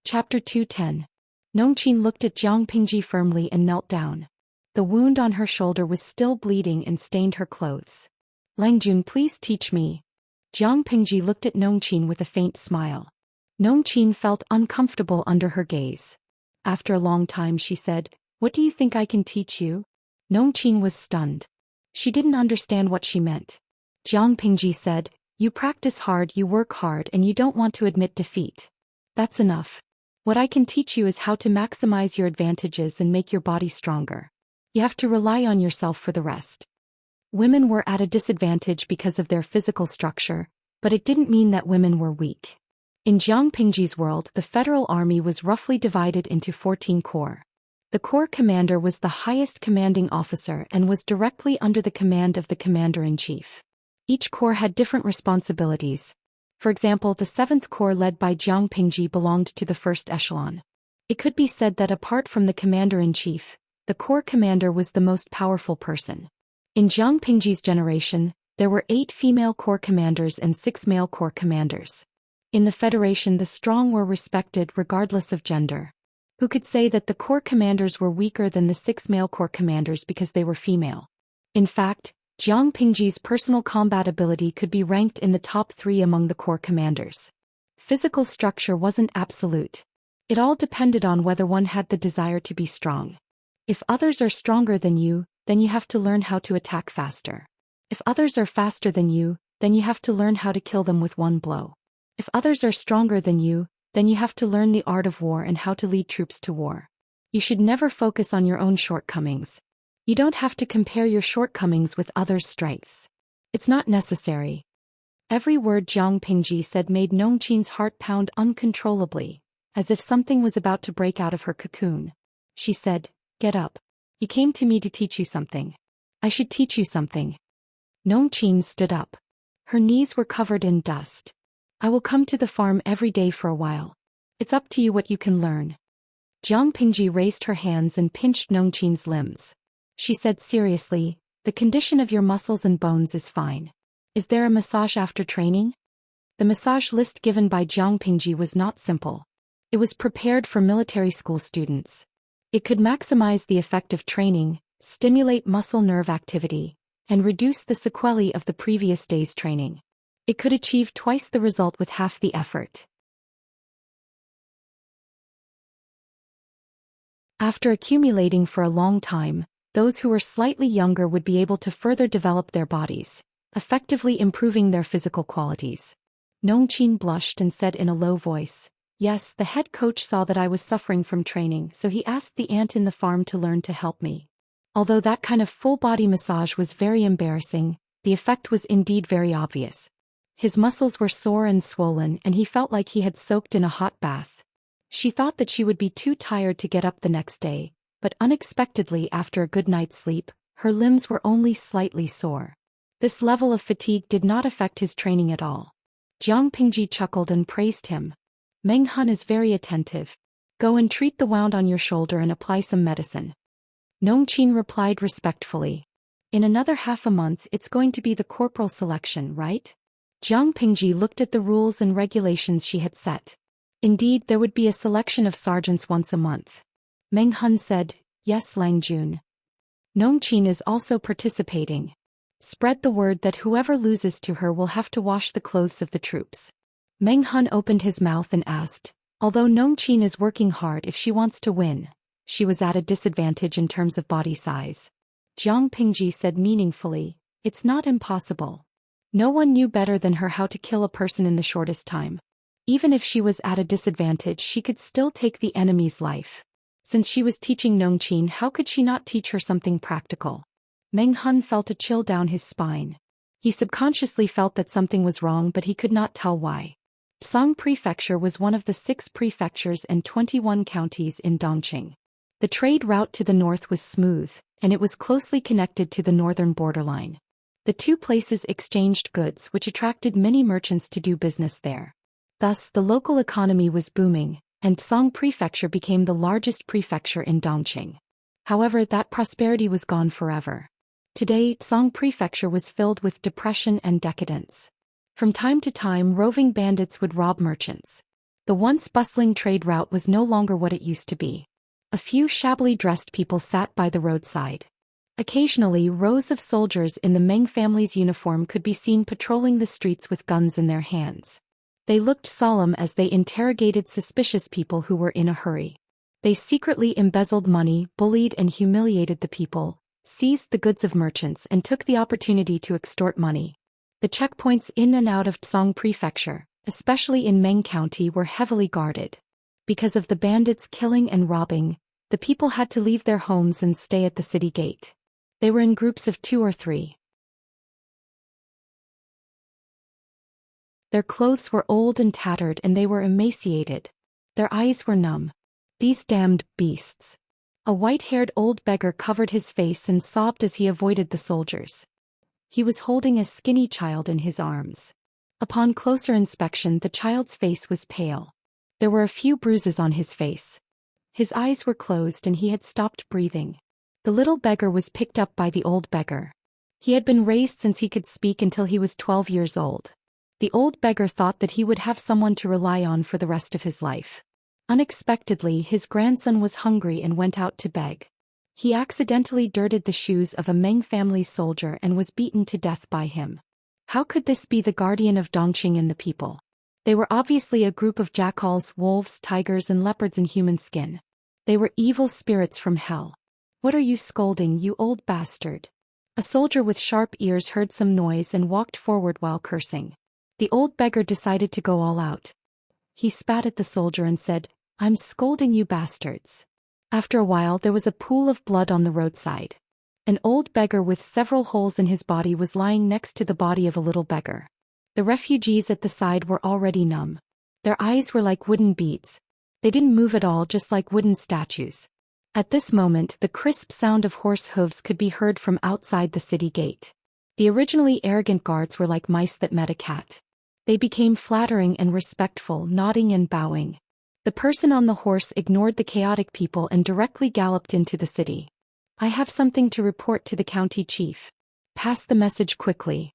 Chapter 210. Nongqin looked at Jiang Pingji firmly and knelt down. The wound on her shoulder was still bleeding and stained her clothes. "Langjun, please teach me." Jiang Pingji looked at Nongqin with a faint smile. Nongqin felt uncomfortable under her gaze. After a long time she said, "What do you think I can teach you?" Nongqin was stunned. She didn't understand what she meant. Jiang Pingji said, "You practice hard, you work hard, and you don't want to admit defeat. That's enough. What I can teach you is how to maximize your advantages and make your body stronger. You have to rely on yourself for the rest." Women were at a disadvantage because of their physical structure, but it didn't mean that women were weak. In Jiang Pingji's world, the federal army was roughly divided into 14 corps. The corps commander was the highest commanding officer and was directly under the command of the commander-in-chief. Each corps had different responsibilities. For example, the 7th Corps led by Jiang Pingji belonged to the first echelon. It could be said that apart from the commander-in-chief, the corps commander was the most powerful person. In Jiang Pingji's generation, there were 8 female corps commanders and 6 male corps commanders. In the Federation, the strong were respected regardless of gender. Who could say that the corps commanders were weaker than the 6 male corps commanders because they were female? In fact, Jiang Pingji's personal combat ability could be ranked in the top 3 among the corps commanders. Physical structure wasn't absolute. It all depended on whether one had the desire to be strong. If others are stronger than you, then you have to learn how to attack faster. If others are faster than you, then you have to learn how to kill them with one blow. If others are stronger than you, then you have to learn the art of war and how to lead troops to war. You should never focus on your own shortcomings. You don't have to compare your shortcomings with others' strengths. It's not necessary. Every word Jiang Pingji said made Nongqin's heart pound uncontrollably, as if something was about to break out of her cocoon. She said, "Get up. You came to me to teach you something. I should teach you something." Nongqin stood up. Her knees were covered in dust. I will come to the farm every day for a while. It's up to you what you can learn. Jiang Pingji raised her hands and pinched Nongqin's limbs. She said seriously, the condition of your muscles and bones is fine. Is there a massage after training? The massage list given by Jiang Pingji was not simple. It was prepared for military school students. It could maximize the effect of training, stimulate muscle nerve activity, and reduce the sequelae of the previous day's training. It could achieve twice the result with half the effort. After accumulating for a long time, those who were slightly younger would be able to further develop their bodies, effectively improving their physical qualities. Nongqin blushed and said in a low voice, "Yes, the head coach saw that I was suffering from training, so he asked the ant in the farm to learn to help me." Although that kind of full-body massage was very embarrassing, the effect was indeed very obvious. His muscles were sore and swollen and he felt like he had soaked in a hot bath. She thought that she would be too tired to get up the next day, but unexpectedly after a good night's sleep, her limbs were only slightly sore. This level of fatigue did not affect his training at all. Jiang Pingji chuckled and praised him. Meng Hun is very attentive. Go and treat the wound on your shoulder and apply some medicine. Nongqin replied respectfully. In another half a month it's going to be the corporal selection, right? Jiang Pingji looked at the rules and regulations she had set. Indeed, there would be a selection of sergeants once a month. Meng Hun said, "Yes, Lang Jun. Nongqin is also participating. Spread the word that whoever loses to her will have to wash the clothes of the troops." Meng Hun opened his mouth and asked, although Nongqin is working hard if she wants to win, she was at a disadvantage in terms of body size. Jiang Pingji said meaningfully, "It's not impossible. No one knew better than her how to kill a person in the shortest time. Even if she was at a disadvantage, she could still take the enemy's life. Since she was teaching Nongqin, how could she not teach her something practical?" Meng Hun felt a chill down his spine. He subconsciously felt that something was wrong, but he could not tell why. Song Prefecture was one of the 6 prefectures and 21 counties in Dongqing. The trade route to the north was smooth, and it was closely connected to the northern borderline. The two places exchanged goods, which attracted many merchants to do business there. Thus, the local economy was booming, and Song Prefecture became the largest prefecture in Dongqing. However, that prosperity was gone forever. Today, Song Prefecture was filled with depression and decadence. From time to time, roving bandits would rob merchants. The once bustling trade route was no longer what it used to be. A few shabbily dressed people sat by the roadside. Occasionally, rows of soldiers in the Meng family's uniform could be seen patrolling the streets with guns in their hands. They looked solemn as they interrogated suspicious people who were in a hurry. They secretly embezzled money, bullied and humiliated the people, seized the goods of merchants and took the opportunity to extort money. The checkpoints in and out of Song Prefecture, especially in Meng County, were heavily guarded. Because of the bandits killing and robbing, the people had to leave their homes and stay at the city gate. They were in groups of 2 or 3. Their clothes were old and tattered and they were emaciated. Their eyes were numb. These damned beasts. A white-haired old beggar covered his face and sobbed as he avoided the soldiers. He was holding a skinny child in his arms. Upon closer inspection, the child's face was pale. There were a few bruises on his face. His eyes were closed and he had stopped breathing. The little beggar was picked up by the old beggar. He had been raised since he could speak until he was 12 years old. The old beggar thought that he would have someone to rely on for the rest of his life. Unexpectedly, his grandson was hungry and went out to beg. He accidentally dirted the shoes of a Meng family soldier and was beaten to death by him. How could this be the guardian of Dongqing and the people? They were obviously a group of jackals, wolves, tigers and leopards in human skin. They were evil spirits from hell. "What are you scolding, you old bastard?" A soldier with sharp ears heard some noise and walked forward while cursing. The old beggar decided to go all out. He spat at the soldier and said, "I'm scolding you bastards." After a while there was a pool of blood on the roadside. An old beggar with several holes in his body was lying next to the body of a little beggar. The refugees at the side were already numb. Their eyes were like wooden beads. They didn't move at all, just like wooden statues. At this moment, the crisp sound of horse hooves could be heard from outside the city gate. The originally arrogant guards were like mice that met a cat. They became flattering and respectful, nodding and bowing. The person on the horse ignored the chaotic people and directly galloped into the city. "I have something to report to the county chief. Pass the message quickly."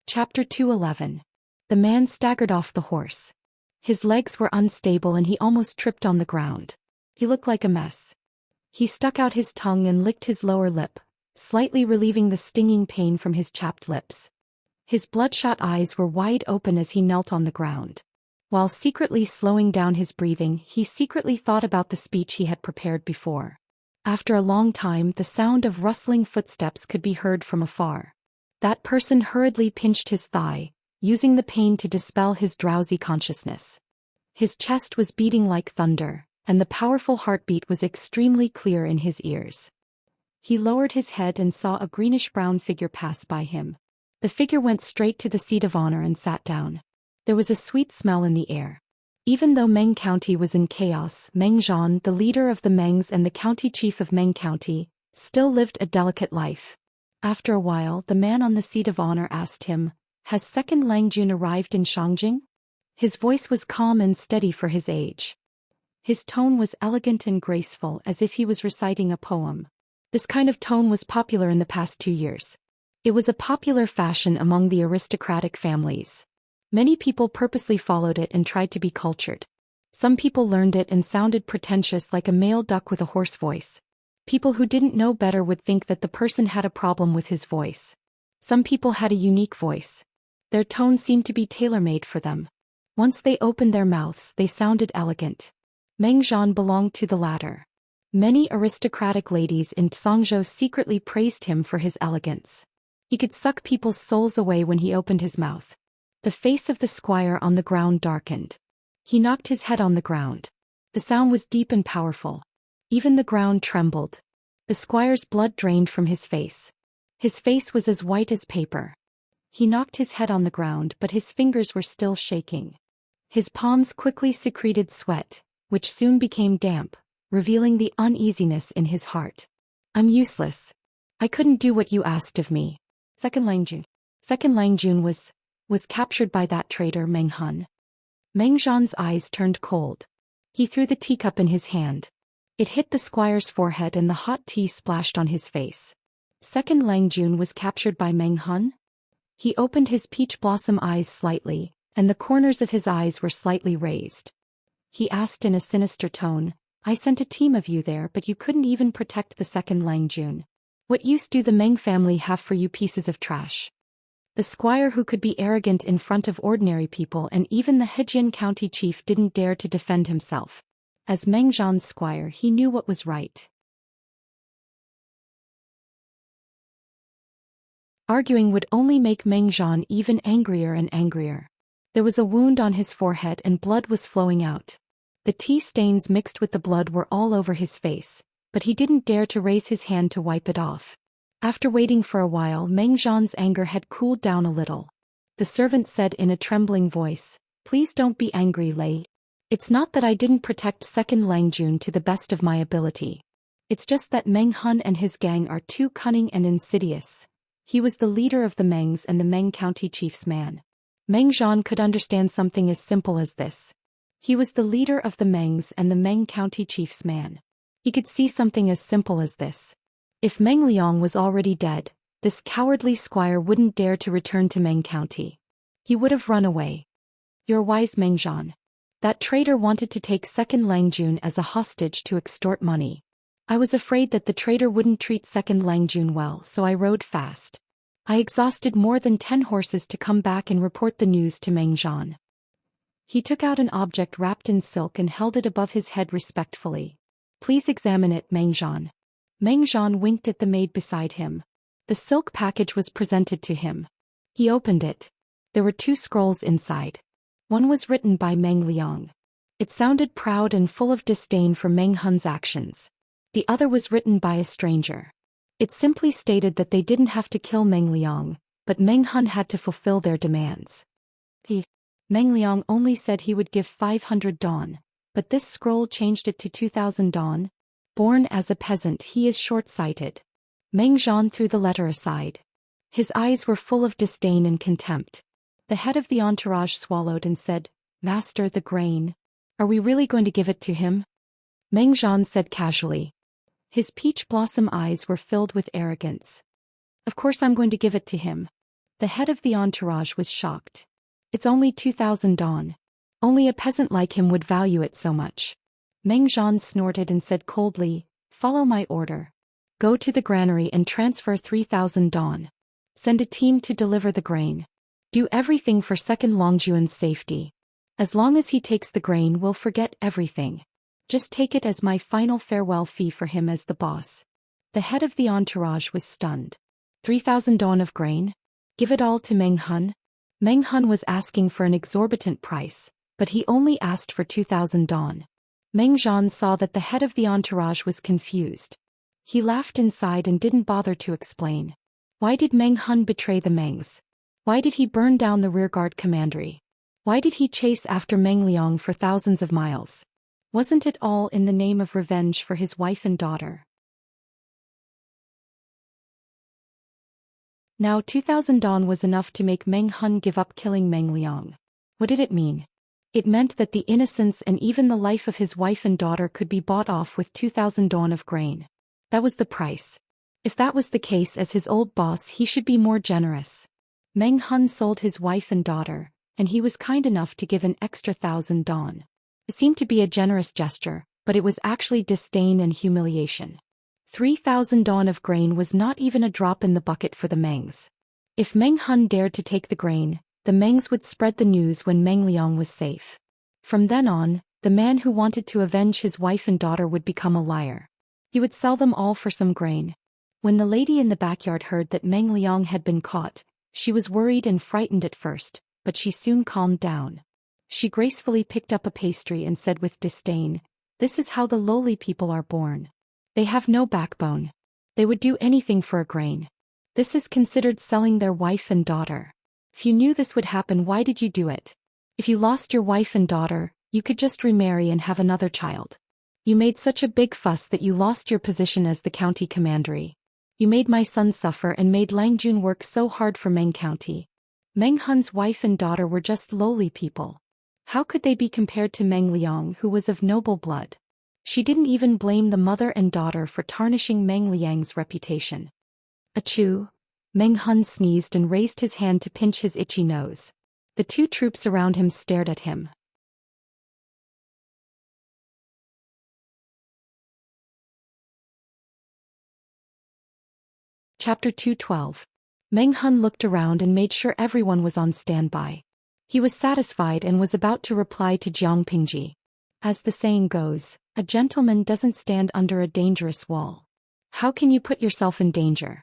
Chapter 211. The man staggered off the horse. His legs were unstable and he almost tripped on the ground. He looked like a mess. He stuck out his tongue and licked his lower lip, slightly relieving the stinging pain from his chapped lips. His bloodshot eyes were wide open as he knelt on the ground. While secretly slowing down his breathing, he secretly thought about the speech he had prepared before. After a long time, the sound of rustling footsteps could be heard from afar. That person hurriedly pinched his thigh, using the pain to dispel his drowsy consciousness. His chest was beating like thunder, and the powerful heartbeat was extremely clear in his ears. He lowered his head and saw a greenish-brown figure pass by him. The figure went straight to the seat of honor and sat down. There was a sweet smell in the air. Even though Meng County was in chaos, Meng Zhan, the leader of the Mengs and the county chief of Meng County, still lived a delicate life. After a while, the man on the seat of honor asked him, "Has Second Langjun arrived in Shangjing?" His voice was calm and steady for his age. His tone was elegant and graceful, as if he was reciting a poem. This kind of tone was popular in the past 2 years. It was a popular fashion among the aristocratic families. Many people purposely followed it and tried to be cultured. Some people learned it and sounded pretentious like a male duck with a hoarse voice. People who didn't know better would think that the person had a problem with his voice. Some people had a unique voice. Their tone seemed to be tailor-made for them. Once they opened their mouths, they sounded elegant. Meng Zhan belonged to the latter. Many aristocratic ladies in Songzhou secretly praised him for his elegance. He could suck people's souls away when he opened his mouth. The face of the squire on the ground darkened. He knocked his head on the ground. The sound was deep and powerful. Even the ground trembled. The squire's blood drained from his face. His face was as white as paper. He knocked his head on the ground, but his fingers were still shaking. His palms quickly secreted sweat, which soon became damp, revealing the uneasiness in his heart. "I'm useless. I couldn't do what you asked of me." Second Langjun was captured by that traitor Meng Hun. Meng Zhan's eyes turned cold. He threw the teacup in his hand. It hit the squire's forehead and the hot tea splashed on his face. Second Langjun was captured by Meng Hun? He opened his peach blossom eyes slightly, and the corners of his eyes were slightly raised. He asked in a sinister tone, "I sent a team of you there, but you couldn't even protect the Second Langjun. What use do the Meng family have for you pieces of trash?" The squire, who could be arrogant in front of ordinary people and even the Hejian county chief, didn't dare to defend himself. As Meng Zhan's squire, he knew what was right. Arguing would only make Meng Zhan even angrier and angrier. There was a wound on his forehead and blood was flowing out. The tea stains mixed with the blood were all over his face, but he didn't dare to raise his hand to wipe it off. After waiting for a while, Meng Zhan's anger had cooled down a little. The servant said in a trembling voice, "Please don't be angry, Lei. It's not that I didn't protect Second Langjun to the best of my ability. It's just that Meng Hun and his gang are too cunning and insidious." He was the leader of the Mengs and the Meng County chief's man. Meng Zhan could understand something as simple as this. He was the leader of the Mengs and the Meng County chief's man. He could see something as simple as this. If Meng Liang was already dead, this cowardly squire wouldn't dare to return to Meng County. He would have run away. "You're wise, Meng Zhan. That traitor wanted to take Second Langjun as a hostage to extort money. I was afraid that the traitor wouldn't treat Second Langjun well, so I rode fast. I exhausted more than 10 horses to come back and report the news to Meng Zhan." He took out an object wrapped in silk and held it above his head respectfully. "Please examine it, Meng Zhan." Meng Zhan winked at the maid beside him. The silk package was presented to him. He opened it. There were 2 scrolls inside. One was written by Meng Liang. It sounded proud and full of disdain for Meng Hun's actions. The other was written by a stranger. It simply stated that they didn't have to kill Meng Liang, but Meng Hun had to fulfill their demands. Meng Liang only said he would give 500 dawn, but this scroll changed it to 2000 dawn. Born as a peasant, he is short-sighted. Meng Zhan threw the letter aside. His eyes were full of disdain and contempt. The head of the entourage swallowed and said, Master, the grain. Are we really going to give it to him? Meng Zhan said casually. His peach blossom eyes were filled with arrogance. Of course I'm going to give it to him. The head of the entourage was shocked. It's only 2000 dawn. Only a peasant like him would value it so much. Meng Zhan snorted and said coldly, Follow my order. Go to the granary and transfer 3000 dawn. Send a team to deliver the grain. Do everything for Second Longjuan's safety. As long as he takes the grain, we'll forget everything. Just take it as my final farewell fee for him as the boss. The head of the entourage was stunned. 3000 dawn of grain? Give it all to Meng Hun? Meng Hun was asking for an exorbitant price, but he only asked for 2000 dawn. Meng Zhan saw that the head of the entourage was confused. He laughed inside and didn't bother to explain. Why did Meng Hun betray the Mengs? Why did he burn down the rearguard commandery? Why did he chase after Meng Liang for thousands of miles? Wasn't it all in the name of revenge for his wife and daughter? Now 2000 dawn was enough to make Meng Hun give up killing Meng Liang. What did it mean? It meant that the innocence and even the life of his wife and daughter could be bought off with 2000 dawn of grain. That was the price. If that was the case, as his old boss, he should be more generous. Meng Hun sold his wife and daughter, and he was kind enough to give an extra 1000 dawn. It seemed to be a generous gesture, but it was actually disdain and humiliation. 3000 dawn of grain was not even a drop in the bucket for the Mengs. If Meng Hun dared to take the grain, the Mengs would spread the news when Meng Liang was safe. From then on, the man who wanted to avenge his wife and daughter would become a liar. He would sell them all for some grain. When the lady in the backyard heard that Meng Liang had been caught, she was worried and frightened at first, but she soon calmed down. She gracefully picked up a pastry and said with disdain, This is how the lowly people are born. They have no backbone. They would do anything for a grain. This is considered selling their wife and daughter. If you knew this would happen, why did you do it? If you lost your wife and daughter, you could just remarry and have another child. You made such a big fuss that you lost your position as the county commandery. You made my son suffer and made Langjun work so hard for Meng County. Meng Hun's wife and daughter were just lowly people. How could they be compared to Meng Liang, who was of noble blood? She didn't even blame the mother and daughter for tarnishing Meng Liang's reputation. Achoo! Meng Hun sneezed and raised his hand to pinch his itchy nose. The two troops around him stared at him. Chapter 212. Meng Hun looked around and made sure everyone was on standby. He was satisfied and was about to reply to Jiang Pingji. As the saying goes, a gentleman doesn't stand under a dangerous wall. How can you put yourself in danger?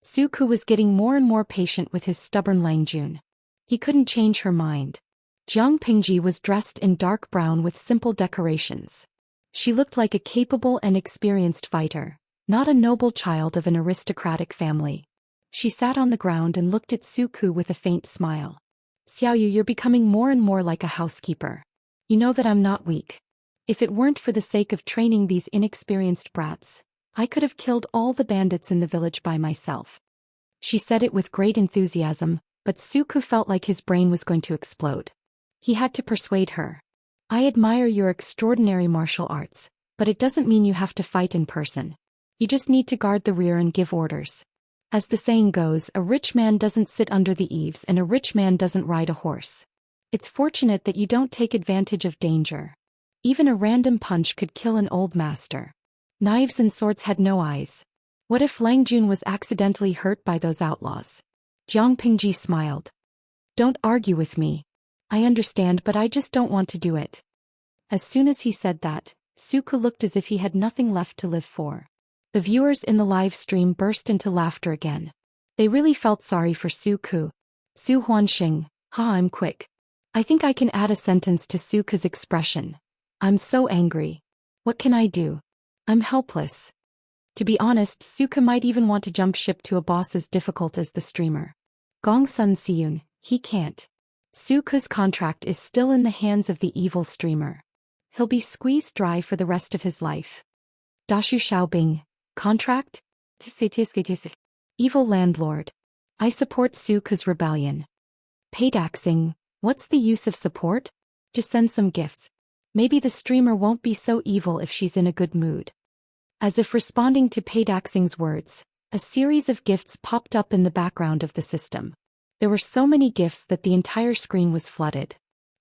Su Ku was getting more and more patient with his stubborn Langjun. He couldn't change her mind. Jiang Pingji was dressed in dark brown with simple decorations. She looked like a capable and experienced fighter, not a noble child of an aristocratic family. She sat on the ground and looked at Su Ku with a faint smile. Xiaoyu, you're becoming more and more like a housekeeper. You know that I'm not weak. If it weren't for the sake of training these inexperienced brats, I could have killed all the bandits in the village by myself. She said it with great enthusiasm, but Su Ku felt like his brain was going to explode. He had to persuade her. I admire your extraordinary martial arts, but it doesn't mean you have to fight in person. You just need to guard the rear and give orders. As the saying goes, a rich man doesn't sit under the eaves and a rich man doesn't ride a horse. It's fortunate that you don't take advantage of danger. Even a random punch could kill an old master. Knives and swords had no eyes. What if Langjun was accidentally hurt by those outlaws? Jiang Pingji smiled. Don't argue with me. I understand, but I just don't want to do it. As soon as he said that, Su Ku looked as if he had nothing left to live for. The viewers in the live stream burst into laughter again. They really felt sorry for Su Ku. Su Huanxing, I'm quick. I think I can add a sentence to Su Ku's expression. I'm so angry. What can I do? I'm helpless. To be honest, Su Ku might even want to jump ship to a boss as difficult as the streamer. Gong Sun Siyun, he can't. Su Ku's contract is still in the hands of the evil streamer. He'll be squeezed dry for the rest of his life. Dashu Xiaobing. Contract? Evil landlord. I support Suku's rebellion. Paydaxing. What's the use of support? Just send some gifts. Maybe the streamer won't be so evil if she's in a good mood. As if responding to Paydaxing's words, a series of gifts popped up in the background of the system. There were so many gifts that the entire screen was flooded.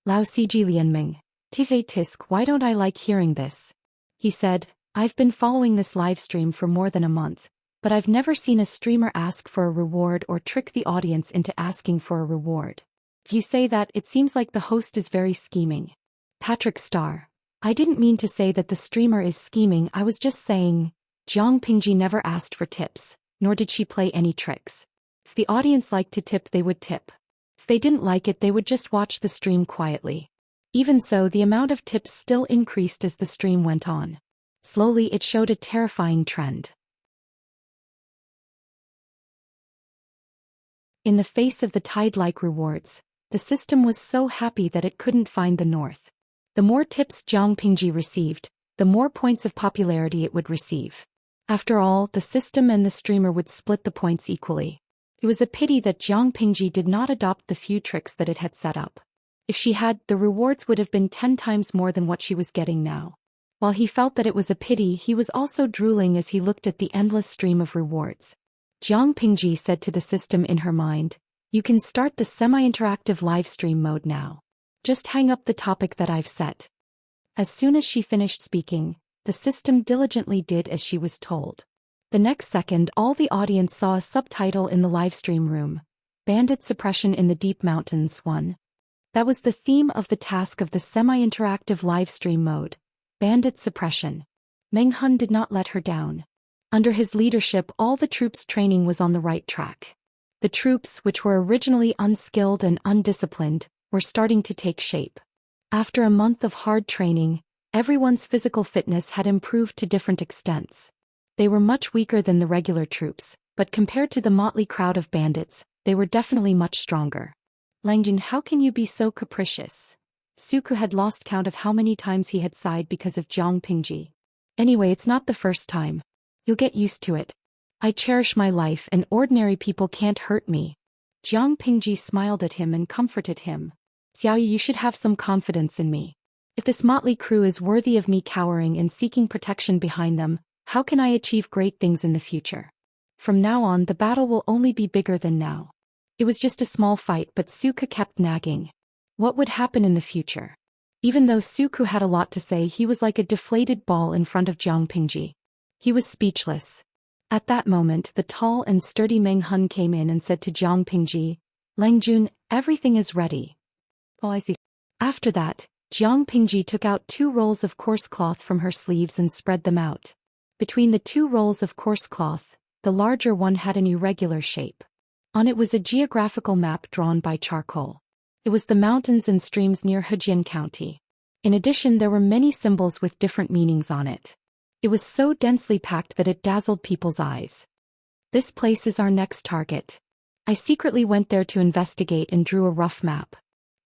Lao Ciji Lianming. Tifei Tisk, why don't I like hearing this? He said, I've been following this livestream for more than a month, but I've never seen a streamer ask for a reward or trick the audience into asking for a reward. If you say that, it seems like the host is very scheming. Patrick Star. I didn't mean to say that the streamer is scheming, I was just saying, Jiang Pingji never asked for tips, nor did she play any tricks. If the audience liked to tip, they would tip. If they didn't like it, they would just watch the stream quietly. Even so, the amount of tips still increased as the stream went on. Slowly, it showed a terrifying trend. In the face of the tide-like rewards, the system was so happy that it couldn't find the north. The more tips Jiang Pingji received, the more points of popularity it would receive. After all, the system and the streamer would split the points equally. It was a pity that Jiang Pingji did not adopt the few tricks that it had set up. If she had, the rewards would have been 10 times more than what she was getting now. While he felt that it was a pity, he was also drooling as he looked at the endless stream of rewards. Jiang Pingji said to the system in her mind, you can start the semi-interactive livestream mode now. Just hang up the topic that I've set. As soon as she finished speaking, the system diligently did as she was told. The next second, all the audience saw a subtitle in the livestream room. Bandit Suppression in the Deep Mountains 1. That was the theme of the task of the semi-interactive livestream mode. Bandit Suppression. Meng Hun did not let her down. Under his leadership, all the troops' training was on the right track. The troops, which were originally unskilled and undisciplined, were starting to take shape. After a month of hard training, everyone's physical fitness had improved to different extents. They were much weaker than the regular troops, but compared to the motley crowd of bandits, they were definitely much stronger. Langjun, how can you be so capricious? Suku had lost count of how many times he had sighed because of Jiang Pingji. Anyway, it's not the first time. You'll get used to it. I cherish my life and ordinary people can't hurt me. Jiang Pingji smiled at him and comforted him. Xiaoyi, you should have some confidence in me. If this motley crew is worthy of me cowering and seeking protection behind them, how can I achieve great things in the future? From now on, the battle will only be bigger than now. It was just a small fight, but Suku kept nagging. What would happen in the future? Even though Suku had a lot to say, he was like a deflated ball in front of Jiang Pingji. He was speechless. At that moment, the tall and sturdy Meng Hun came in and said to Jiang Pingji, Langjun, everything is ready. Oh, I see. After that, Jiang Pingji took out 2 rolls of coarse cloth from her sleeves and spread them out. Between the 2 rolls of coarse cloth, the larger one had an irregular shape. On it was a geographical map drawn by charcoal. It was the mountains and streams near Hejian County. In addition, there were many symbols with different meanings on it. It was so densely packed that it dazzled people's eyes. This place is our next target. I secretly went there to investigate and drew a rough map.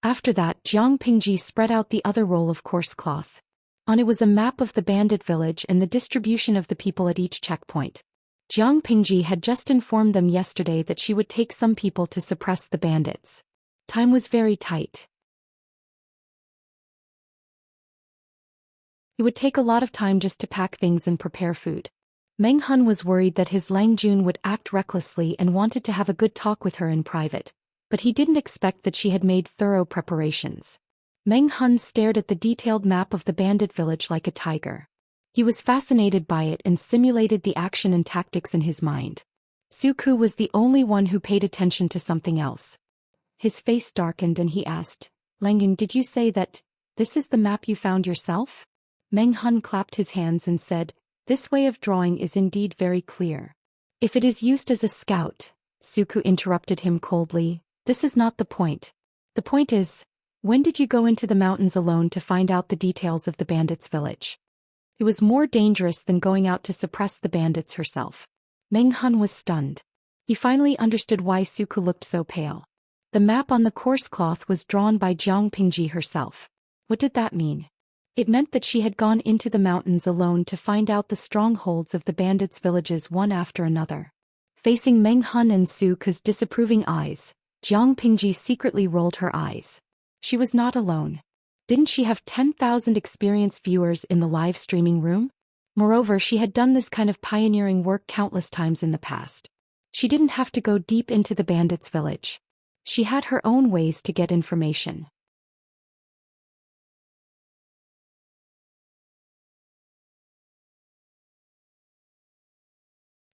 After that, Jiang Pingji spread out the other roll of coarse cloth. On it was a map of the bandit village and the distribution of the people at each checkpoint. Jiang Pingji had just informed them yesterday that she would take some people to suppress the bandits. Time was very tight. It would take a lot of time just to pack things and prepare food. Meng Hun was worried that his Langjun would act recklessly and wanted to have a good talk with her in private, but he didn't expect that she had made thorough preparations. Meng Hun stared at the detailed map of the bandit village like a tiger. He was fascinated by it and simulated the action and tactics in his mind. Suku was the only one who paid attention to something else. His face darkened and he asked, Langjun, did you say that this is the map you found yourself? Meng Hun clapped his hands and said, this way of drawing is indeed very clear. If it is used as a scout, Suku interrupted him coldly, this is not the point. The point is, when did you go into the mountains alone to find out the details of the bandits' village? It was more dangerous than going out to suppress the bandits herself. Meng Hun was stunned. He finally understood why Suku looked so pale. The map on the coarse cloth was drawn by Jiang Pingji herself. What did that mean? It meant that she had gone into the mountains alone to find out the strongholds of the bandits' villages one after another. Facing Meng Hun and Su Ke's disapproving eyes, Jiang Pingji secretly rolled her eyes. She was not alone. Didn't she have 10,000 experienced viewers in the live streaming room? Moreover, she had done this kind of pioneering work countless times in the past. She didn't have to go deep into the bandits' village. She had her own ways to get information.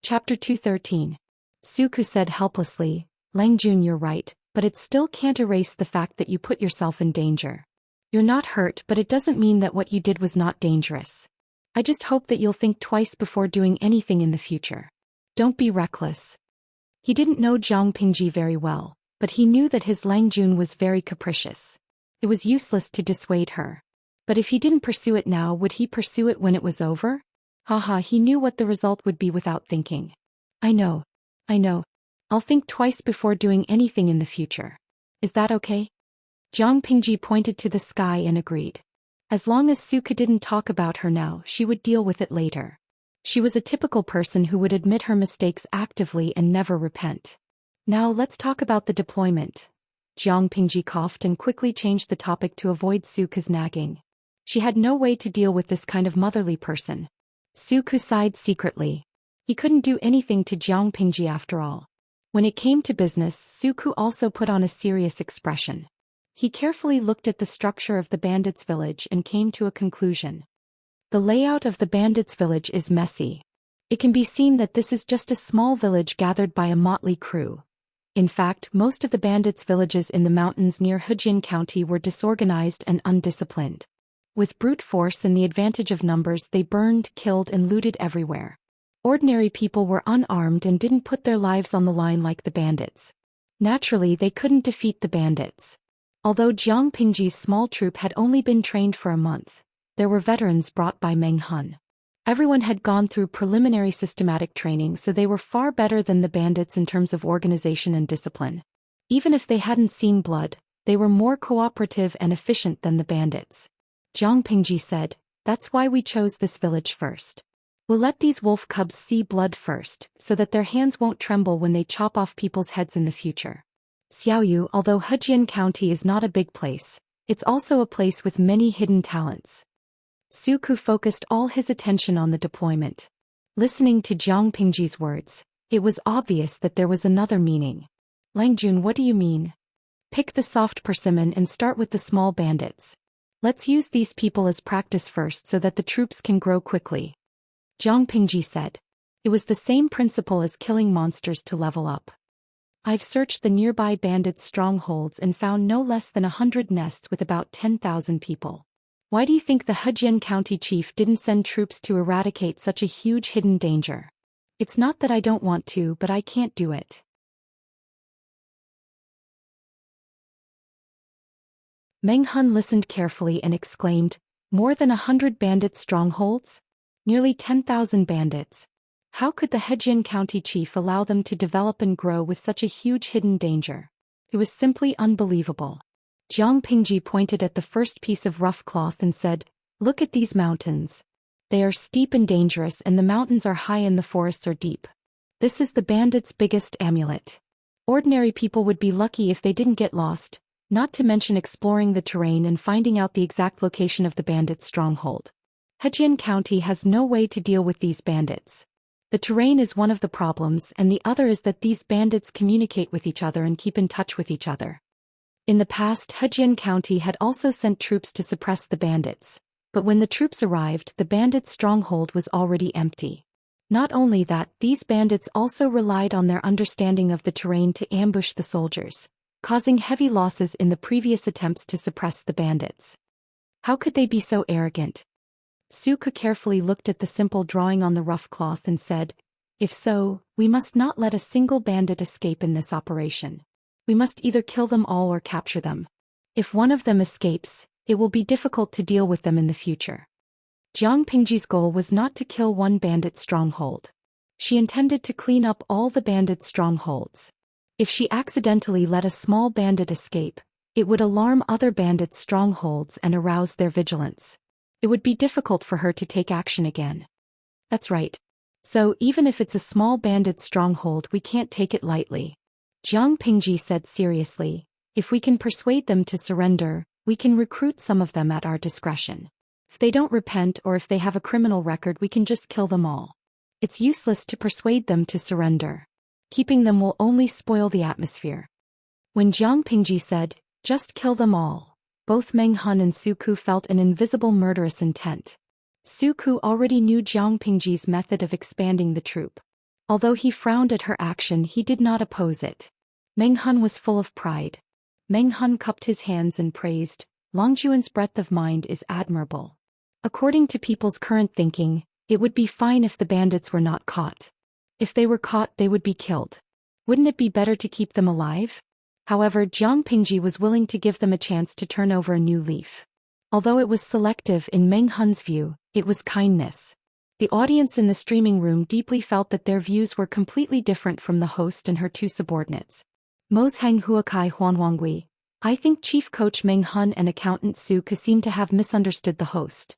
Chapter 213. Su Ke said helplessly, "Lang Jun, you're right, but it still can't erase the fact that you put yourself in danger. You're not hurt, but it doesn't mean that what you did was not dangerous. I just hope that you'll think twice before doing anything in the future. Don't be reckless." He didn't know Jiang Pingji very well, but he knew that his Lang Jun was very capricious. It was useless to dissuade her. But if he didn't pursue it now, would he pursue it when it was over? Haha, he knew what the result would be without thinking. I know. I'll think twice before doing anything in the future. Is that okay? Jiang Pingji pointed to the sky and agreed. As long as Su Ke didn't talk about her now, she would deal with it later. She was a typical person who would admit her mistakes actively and never repent. Now let's talk about the deployment. Jiang Pingji coughed and quickly changed the topic to avoid Su Ke's nagging. She had no way to deal with this kind of motherly person. Su Ke sighed secretly. He couldn't do anything to Jiang Pingji after all. When it came to business, Su Ke also put on a serious expression. He carefully looked at the structure of the bandits' village and came to a conclusion. The layout of the bandits' village is messy. It can be seen that this is just a small village gathered by a motley crew. In fact, most of the bandits' villages in the mountains near Hejian County were disorganized and undisciplined. With brute force and the advantage of numbers, they burned, killed, and looted everywhere. Ordinary people were unarmed and didn't put their lives on the line like the bandits. Naturally, they couldn't defeat the bandits. Although Jiang Pingji's small troop had only been trained for a month, there were veterans brought by Meng Hun. Everyone had gone through preliminary systematic training, so they were far better than the bandits in terms of organization and discipline. Even if they hadn't seen blood, they were more cooperative and efficient than the bandits. Jiang Pingji said, "That's why we chose this village first. We'll let these wolf cubs see blood first, so that their hands won't tremble when they chop off people's heads in the future." Xiaoyu, although Hejian County is not a big place, it's also a place with many hidden talents. Su Ke focused all his attention on the deployment. Listening to Jiang Pingji's words, it was obvious that there was another meaning. "Lang Jun, what do you mean? Pick the soft persimmon and start with the small bandits. Let's use these people as practice first so that the troops can grow quickly." Jiang Pingji said. It was the same principle as killing monsters to level up. "I've searched the nearby bandits' strongholds and found no less than 100 nests with about 10,000 people. Why do you think the Hejian County chief didn't send troops to eradicate such a huge hidden danger? It's not that I don't want to, but I can't do it." Meng Hun listened carefully and exclaimed, "More than 100 bandit strongholds? Nearly 10,000 bandits. How could the Hejian County chief allow them to develop and grow with such a huge hidden danger? It was simply unbelievable." Jiang Pingji pointed at the first piece of rough cloth and said, "Look at these mountains. They are steep and dangerous, and the mountains are high and the forests are deep. This is the bandits' biggest amulet. Ordinary people would be lucky if they didn't get lost, not to mention exploring the terrain and finding out the exact location of the bandits' stronghold. Hejian County has no way to deal with these bandits. The terrain is one of the problems, and the other is that these bandits communicate with each other and keep in touch with each other. In the past, Hejian County had also sent troops to suppress the bandits, but when the troops arrived, the bandits' stronghold was already empty. Not only that, these bandits also relied on their understanding of the terrain to ambush the soldiers, causing heavy losses in the previous attempts to suppress the bandits. How could they be so arrogant? Su Ke carefully looked at the simple drawing on the rough cloth and said, "If so, we must not let a single bandit escape in this operation. We must either kill them all or capture them. If one of them escapes, it will be difficult to deal with them in the future." Jiang Pingji's goal was not to kill one bandit stronghold. She intended to clean up all the bandit strongholds. If she accidentally let a small bandit escape, it would alarm other bandits' strongholds and arouse their vigilance. It would be difficult for her to take action again. That's right. So, even if it's a small bandit stronghold, we can't take it lightly. Jiang Pingji said seriously. If we can persuade them to surrender, we can recruit some of them at our discretion. If they don't repent or if they have a criminal record, we can just kill them all. It's useless to persuade them to surrender. Keeping them will only spoil the atmosphere. When Jiang Pingji said, just kill them all, both Meng Hun and Su Ku felt an invisible murderous intent. Su Ku already knew Jiang Pingji's method of expanding the troop. Although he frowned at her action, he did not oppose it. Meng Hun was full of pride. Meng Hun cupped his hands and praised, Longjuan's breadth of mind is admirable. According to people's current thinking, it would be fine if the bandits were not caught. If they were caught, they would be killed. Wouldn't it be better to keep them alive? However, Jiang Pingji was willing to give them a chance to turn over a new leaf. Although it was selective in Meng Hun's view, it was kindness. The audience in the streaming room deeply felt that their views were completely different from the host and her two subordinates. Mos Heng Huakai Huanwangui, I think Chief Coach Meng Hun and Accountant Su Ke seem to have misunderstood the host.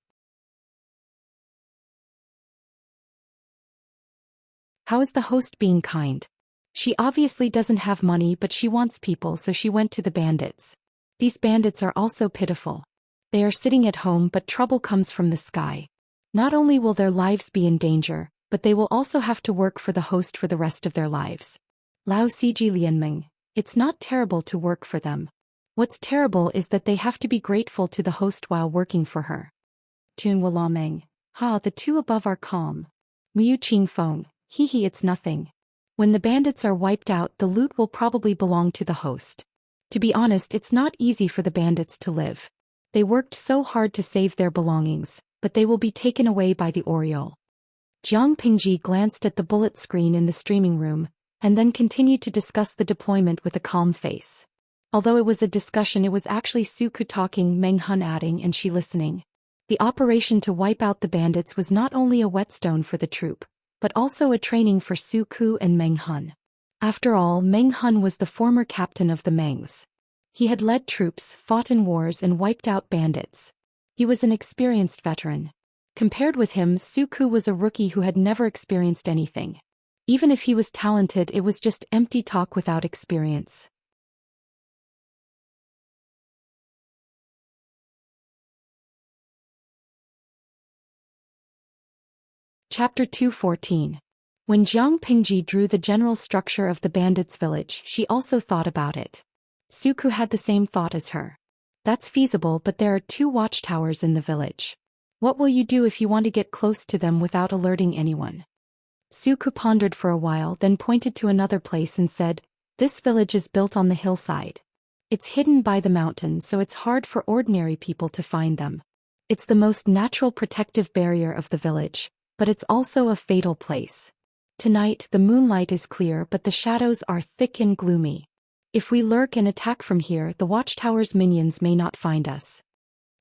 How is the host being kind? She obviously doesn't have money, but she wants people, so she went to the bandits. These bandits are also pitiful. They are sitting at home, but trouble comes from the sky. Not only will their lives be in danger, but they will also have to work for the host for the rest of their lives. Lao Ciji Lianmeng, it's not terrible to work for them. What's terrible is that they have to be grateful to the host while working for her. Tun Walameng, the two above are calm. Miu Qing Feng, hee it's nothing. When the bandits are wiped out, the loot will probably belong to the host. To be honest, it's not easy for the bandits to live. They worked so hard to save their belongings, but they will be taken away by the Oriole. Jiang Pingji glanced at the bullet screen in the streaming room, and then continued to discuss the deployment with a calm face. Although it was a discussion, it was actually Su Ku talking, Meng Hun adding, and she listening. The operation to wipe out the bandits was not only a whetstone for the troop, but also a training for Su Ku and Meng Hun. After all, Meng Hun was the former captain of the Mengs. He had led troops, fought in wars, and wiped out bandits. He was an experienced veteran. Compared with him, Su Ku was a rookie who had never experienced anything. Even if he was talented, it was just empty talk without experience. Chapter 214. When Jiang Pingji drew the general structure of the bandits' village, she also thought about it. Su Ku had the same thought as her. That's feasible, but there are 2 watchtowers in the village. What will you do if you want to get close to them without alerting anyone? Su Ku pondered for a while, then pointed to another place and said, this village is built on the hillside. It's hidden by the mountain, so it's hard for ordinary people to find them. It's the most natural protective barrier of the village, but it's also a fatal place. Tonight the moonlight is clear, but the shadows are thick and gloomy. If we lurk and attack from here, the watchtower's minions may not find us.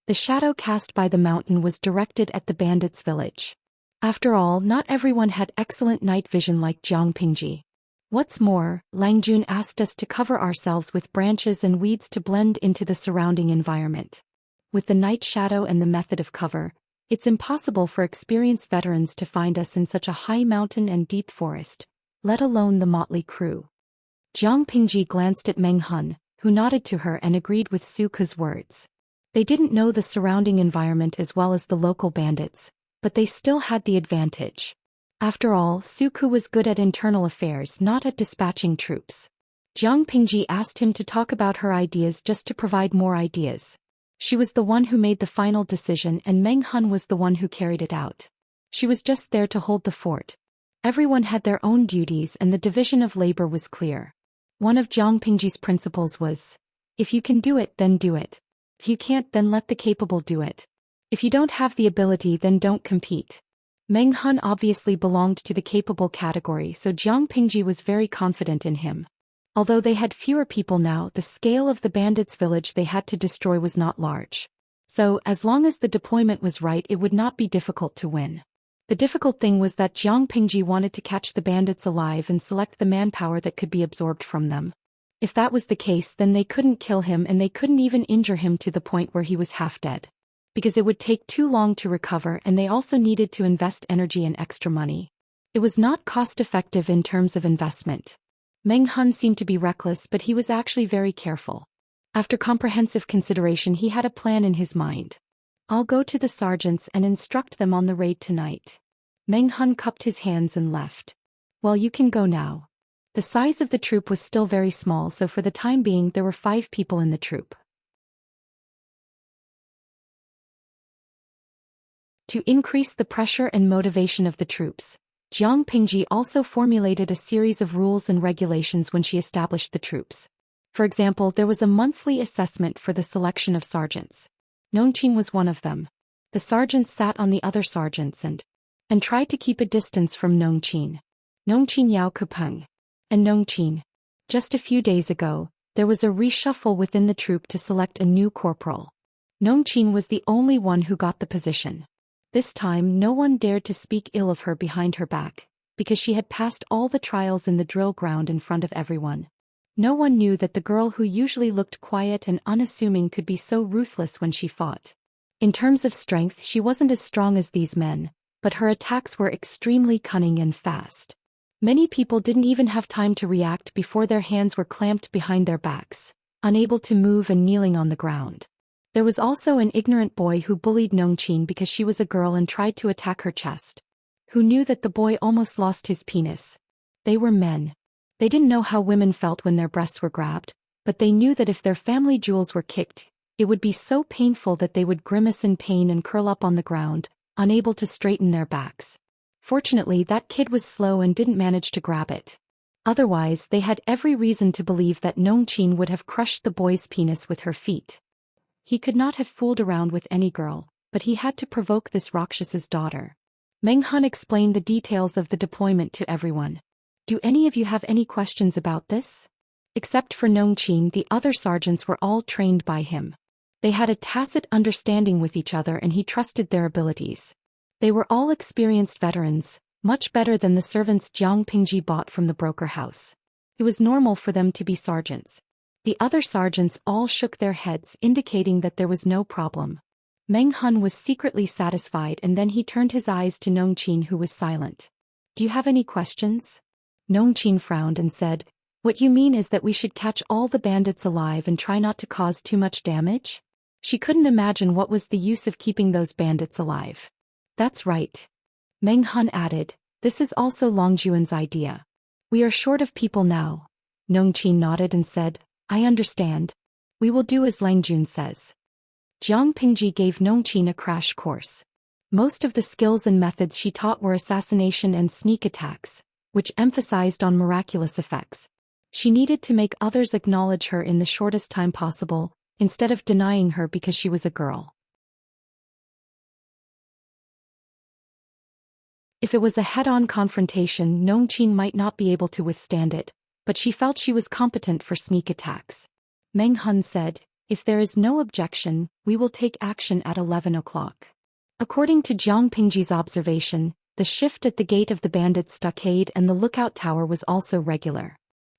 The shadow cast by the mountain was directed at the bandits' village. After all, not everyone had excellent night vision like Jiang Pingji. What's more, Lang Jun asked us to cover ourselves with branches and weeds to blend into the surrounding environment. With the night shadow and the method of cover, it's impossible for experienced veterans to find us in such a high mountain and deep forest, let alone the motley crew. Jiang Pingji glanced at Meng Hun, who nodded to her and agreed with Su Ke's words. They didn't know the surrounding environment as well as the local bandits, but they still had the advantage. After all, Su Ke was good at internal affairs, not at dispatching troops. Jiang Pingji asked him to talk about her ideas just to provide more ideas. She was the one who made the final decision, and Meng Hun was the one who carried it out. She was just there to hold the fort. Everyone had their own duties, and the division of labor was clear. One of Jiang Pingji's principles was, if you can do it, then do it. If you can't, then let the capable do it. If you don't have the ability, then don't compete. Meng Hun obviously belonged to the capable category, so Jiang Pingji was very confident in him. Although they had fewer people now, the scale of the bandits' village they had to destroy was not large. So, as long as the deployment was right, it would not be difficult to win. The difficult thing was that Jiang Pingji wanted to catch the bandits alive and select the manpower that could be absorbed from them. If that was the case, then they couldn't kill him and they couldn't even injure him to the point where he was half dead. because it would take too long to recover and they also needed to invest energy and extra money. It was not cost-effective in terms of investment. Meng Hun seemed to be reckless, but he was actually very careful. After comprehensive consideration, he had a plan in his mind. I'll go to the sergeants and instruct them on the raid tonight. Meng Hun cupped his hands and left. Well, you can go now. The size of the troop was still very small, so for the time being there were 5 people in the troop. To increase the pressure and motivation of the troops, Jiang Pingji also formulated a series of rules and regulations when she established the troops. For example, there was a monthly assessment for the selection of sergeants. Nongqin was one of them. The sergeants sat on the other sergeants and tried to keep a distance from Nongqin. Nongqin Yao Kupeng. And Nongqin. Just a few days ago, there was a reshuffle within the troop to select a new corporal. Nongqin was the only one who got the position. This time no one dared to speak ill of her behind her back, because she had passed all the trials in the drill ground in front of everyone. No one knew that the girl who usually looked quiet and unassuming could be so ruthless when she fought. In terms of strength, she wasn't as strong as these men, but her attacks were extremely cunning and fast. Many people didn't even have time to react before their hands were clamped behind their backs, unable to move and kneeling on the ground. There was also an ignorant boy who bullied Nongqin because she was a girl and tried to attack her chest. Who knew that the boy almost lost his penis? They were men. They didn't know how women felt when their breasts were grabbed, but they knew that if their family jewels were kicked, it would be so painful that they would grimace in pain and curl up on the ground, unable to straighten their backs. Fortunately, that kid was slow and didn't manage to grab it. Otherwise, they had every reason to believe that Nongqin would have crushed the boy's penis with her feet. He could not have fooled around with any girl, but he had to provoke this Rakshasa's daughter. Meng Hun explained the details of the deployment to everyone. Do any of you have any questions about this? Except for Nongqin, the other sergeants were all trained by him. They had a tacit understanding with each other and he trusted their abilities. They were all experienced veterans, much better than the servants Jiang Pingji bought from the broker house. It was normal for them to be sergeants. The other sergeants all shook their heads, indicating that there was no problem. Meng Hun was secretly satisfied, and then he turned his eyes to Nongqin, who was silent. Do you have any questions? Nongqin frowned and said, What you mean is that we should catch all the bandits alive and try not to cause too much damage? She couldn't imagine what was the use of keeping those bandits alive. That's right. Meng Hun added, This is also Long Juan's idea. We are short of people now. Nongqin nodded and said, I understand. We will do as Lang Jun says. Jiang Pingji gave Nongqin a crash course. Most of the skills and methods she taught were assassination and sneak attacks, which emphasized on miraculous effects. She needed to make others acknowledge her in the shortest time possible, instead of denying her because she was a girl. If it was a head-on confrontation, Nongqin might not be able to withstand it, but she felt she was competent for sneak attacks. Meng Hun said, If there is no objection, we will take action at 11 o'clock. According to Jiang Pingji's observation, the shift at the gate of the bandit stockade and the lookout tower was also regular.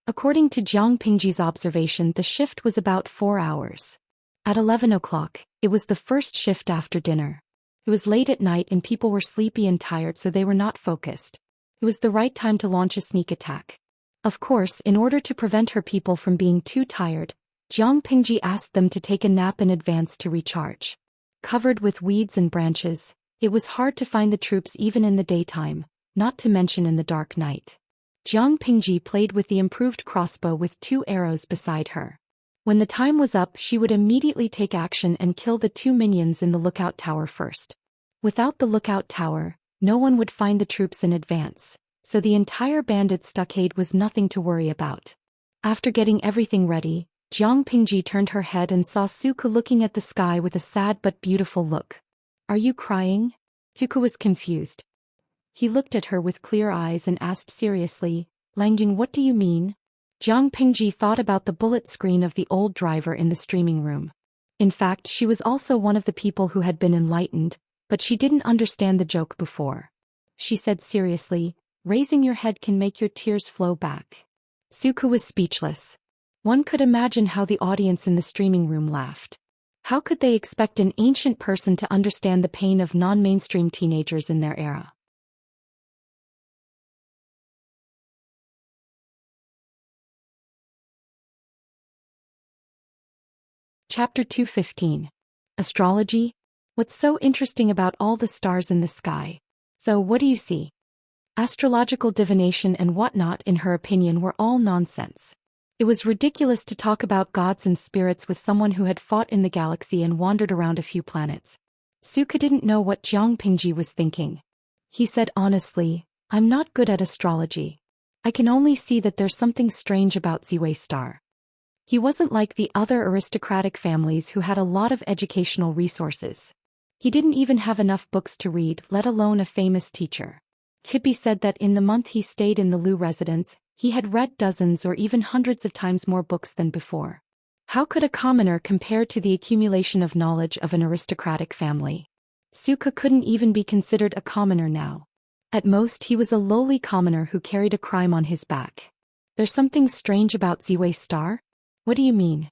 According to Jiang Pingji's observation, the shift was about 4 hours. At 11 o'clock, it was the first shift after dinner. It was late at night and people were sleepy and tired, so they were not focused. It was the right time to launch a sneak attack. Of course, in order to prevent her people from being too tired, Jiang Pingji asked them to take a nap in advance to recharge. Covered with weeds and branches, it was hard to find the troops even in the daytime, not to mention in the dark night. Jiang Pingji played with the improved crossbow with 2 arrows beside her. When the time was up, she would immediately take action and kill the 2 minions in the lookout tower first. Without the lookout tower, no one would find the troops in advance, so the entire bandit stockade was nothing to worry about. After getting everything ready, Jiang Pingji turned her head and saw Suku looking at the sky with a sad but beautiful look. Are you crying? Suku was confused. He looked at her with clear eyes and asked seriously, Langjun, what do you mean? Jiang Pingji thought about the bullet screen of the old driver in the streaming room. In fact, she was also one of the people who had been enlightened, but she didn't understand the joke before. She said seriously, raising your head can make your tears flow back. Suku was speechless. One could imagine how the audience in the streaming room laughed. How could they expect an ancient person to understand the pain of non-mainstream teenagers in their era? Chapter 215. Astrology? What's so interesting about all the stars in the sky? So what do you see? Astrological divination and whatnot, in her opinion, were all nonsense. It was ridiculous to talk about gods and spirits with someone who had fought in the galaxy and wandered around a few planets. Suka didn't know what Jiang Pingji was thinking. He said honestly, I'm not good at astrology. I can only see that there's something strange about Ziwei Star. He wasn't like the other aristocratic families who had a lot of educational resources. He didn't even have enough books to read, let alone a famous teacher. Could be said that in the month he stayed in the Lu residence, he had read dozens or even hundreds of times more books than before. How could a commoner compare to the accumulation of knowledge of an aristocratic family? Suka couldn't even be considered a commoner now. At most he was a lowly commoner who carried a crime on his back. There's something strange about Ziwei Star? What do you mean?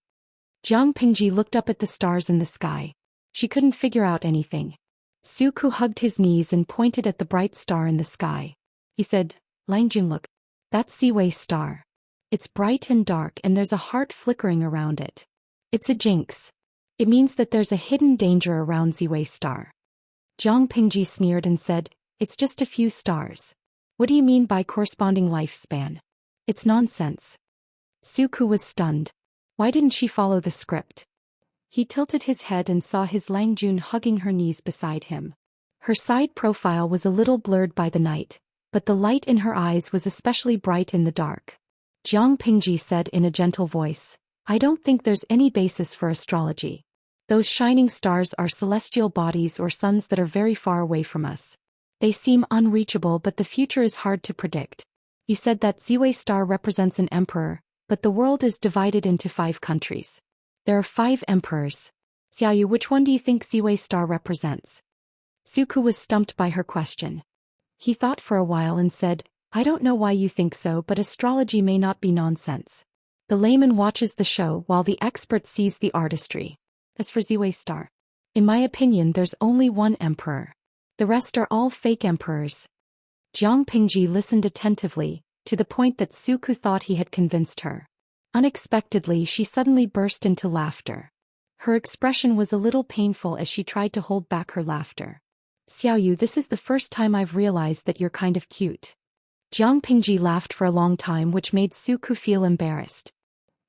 Jiang Pingji looked up at the stars in the sky. She couldn't figure out anything. Suku hugged his knees and pointed at the bright star in the sky. He said, Langjun, look. That's Ziwei Star. It's bright and dark and there's a heart flickering around it. It's a jinx. It means that there's a hidden danger around Ziwei Star. Jiang Pingji sneered and said, it's just a few stars. What do you mean by corresponding lifespan? It's nonsense. Suku was stunned. Why didn't she follow the script? He tilted his head and saw his Langjun hugging her knees beside him. Her side profile was a little blurred by the night, but the light in her eyes was especially bright in the dark. Jiang Pingji said in a gentle voice, I don't think there's any basis for astrology. Those shining stars are celestial bodies or suns that are very far away from us. They seem unreachable, but the future is hard to predict. You said that Ziwei Star represents an emperor, but the world is divided into 5 countries. There are 5 emperors. Xiaoyu, which one do you think Ziwei Star represents? Suku was stumped by her question. He thought for a while and said, I don't know why you think so, but astrology may not be nonsense. The layman watches the show while the expert sees the artistry. As for Ziwei Star, in my opinion there's only one emperor. The rest are all fake emperors. Jiang Pingji listened attentively, to the point that Suku thought he had convinced her. Unexpectedly she suddenly burst into laughter. Her expression was a little painful as she tried to hold back her laughter. Xiaoyu, this is the first time I've realized that you're kind of cute. Jiang Pingji laughed for a long time, which made Suku feel embarrassed.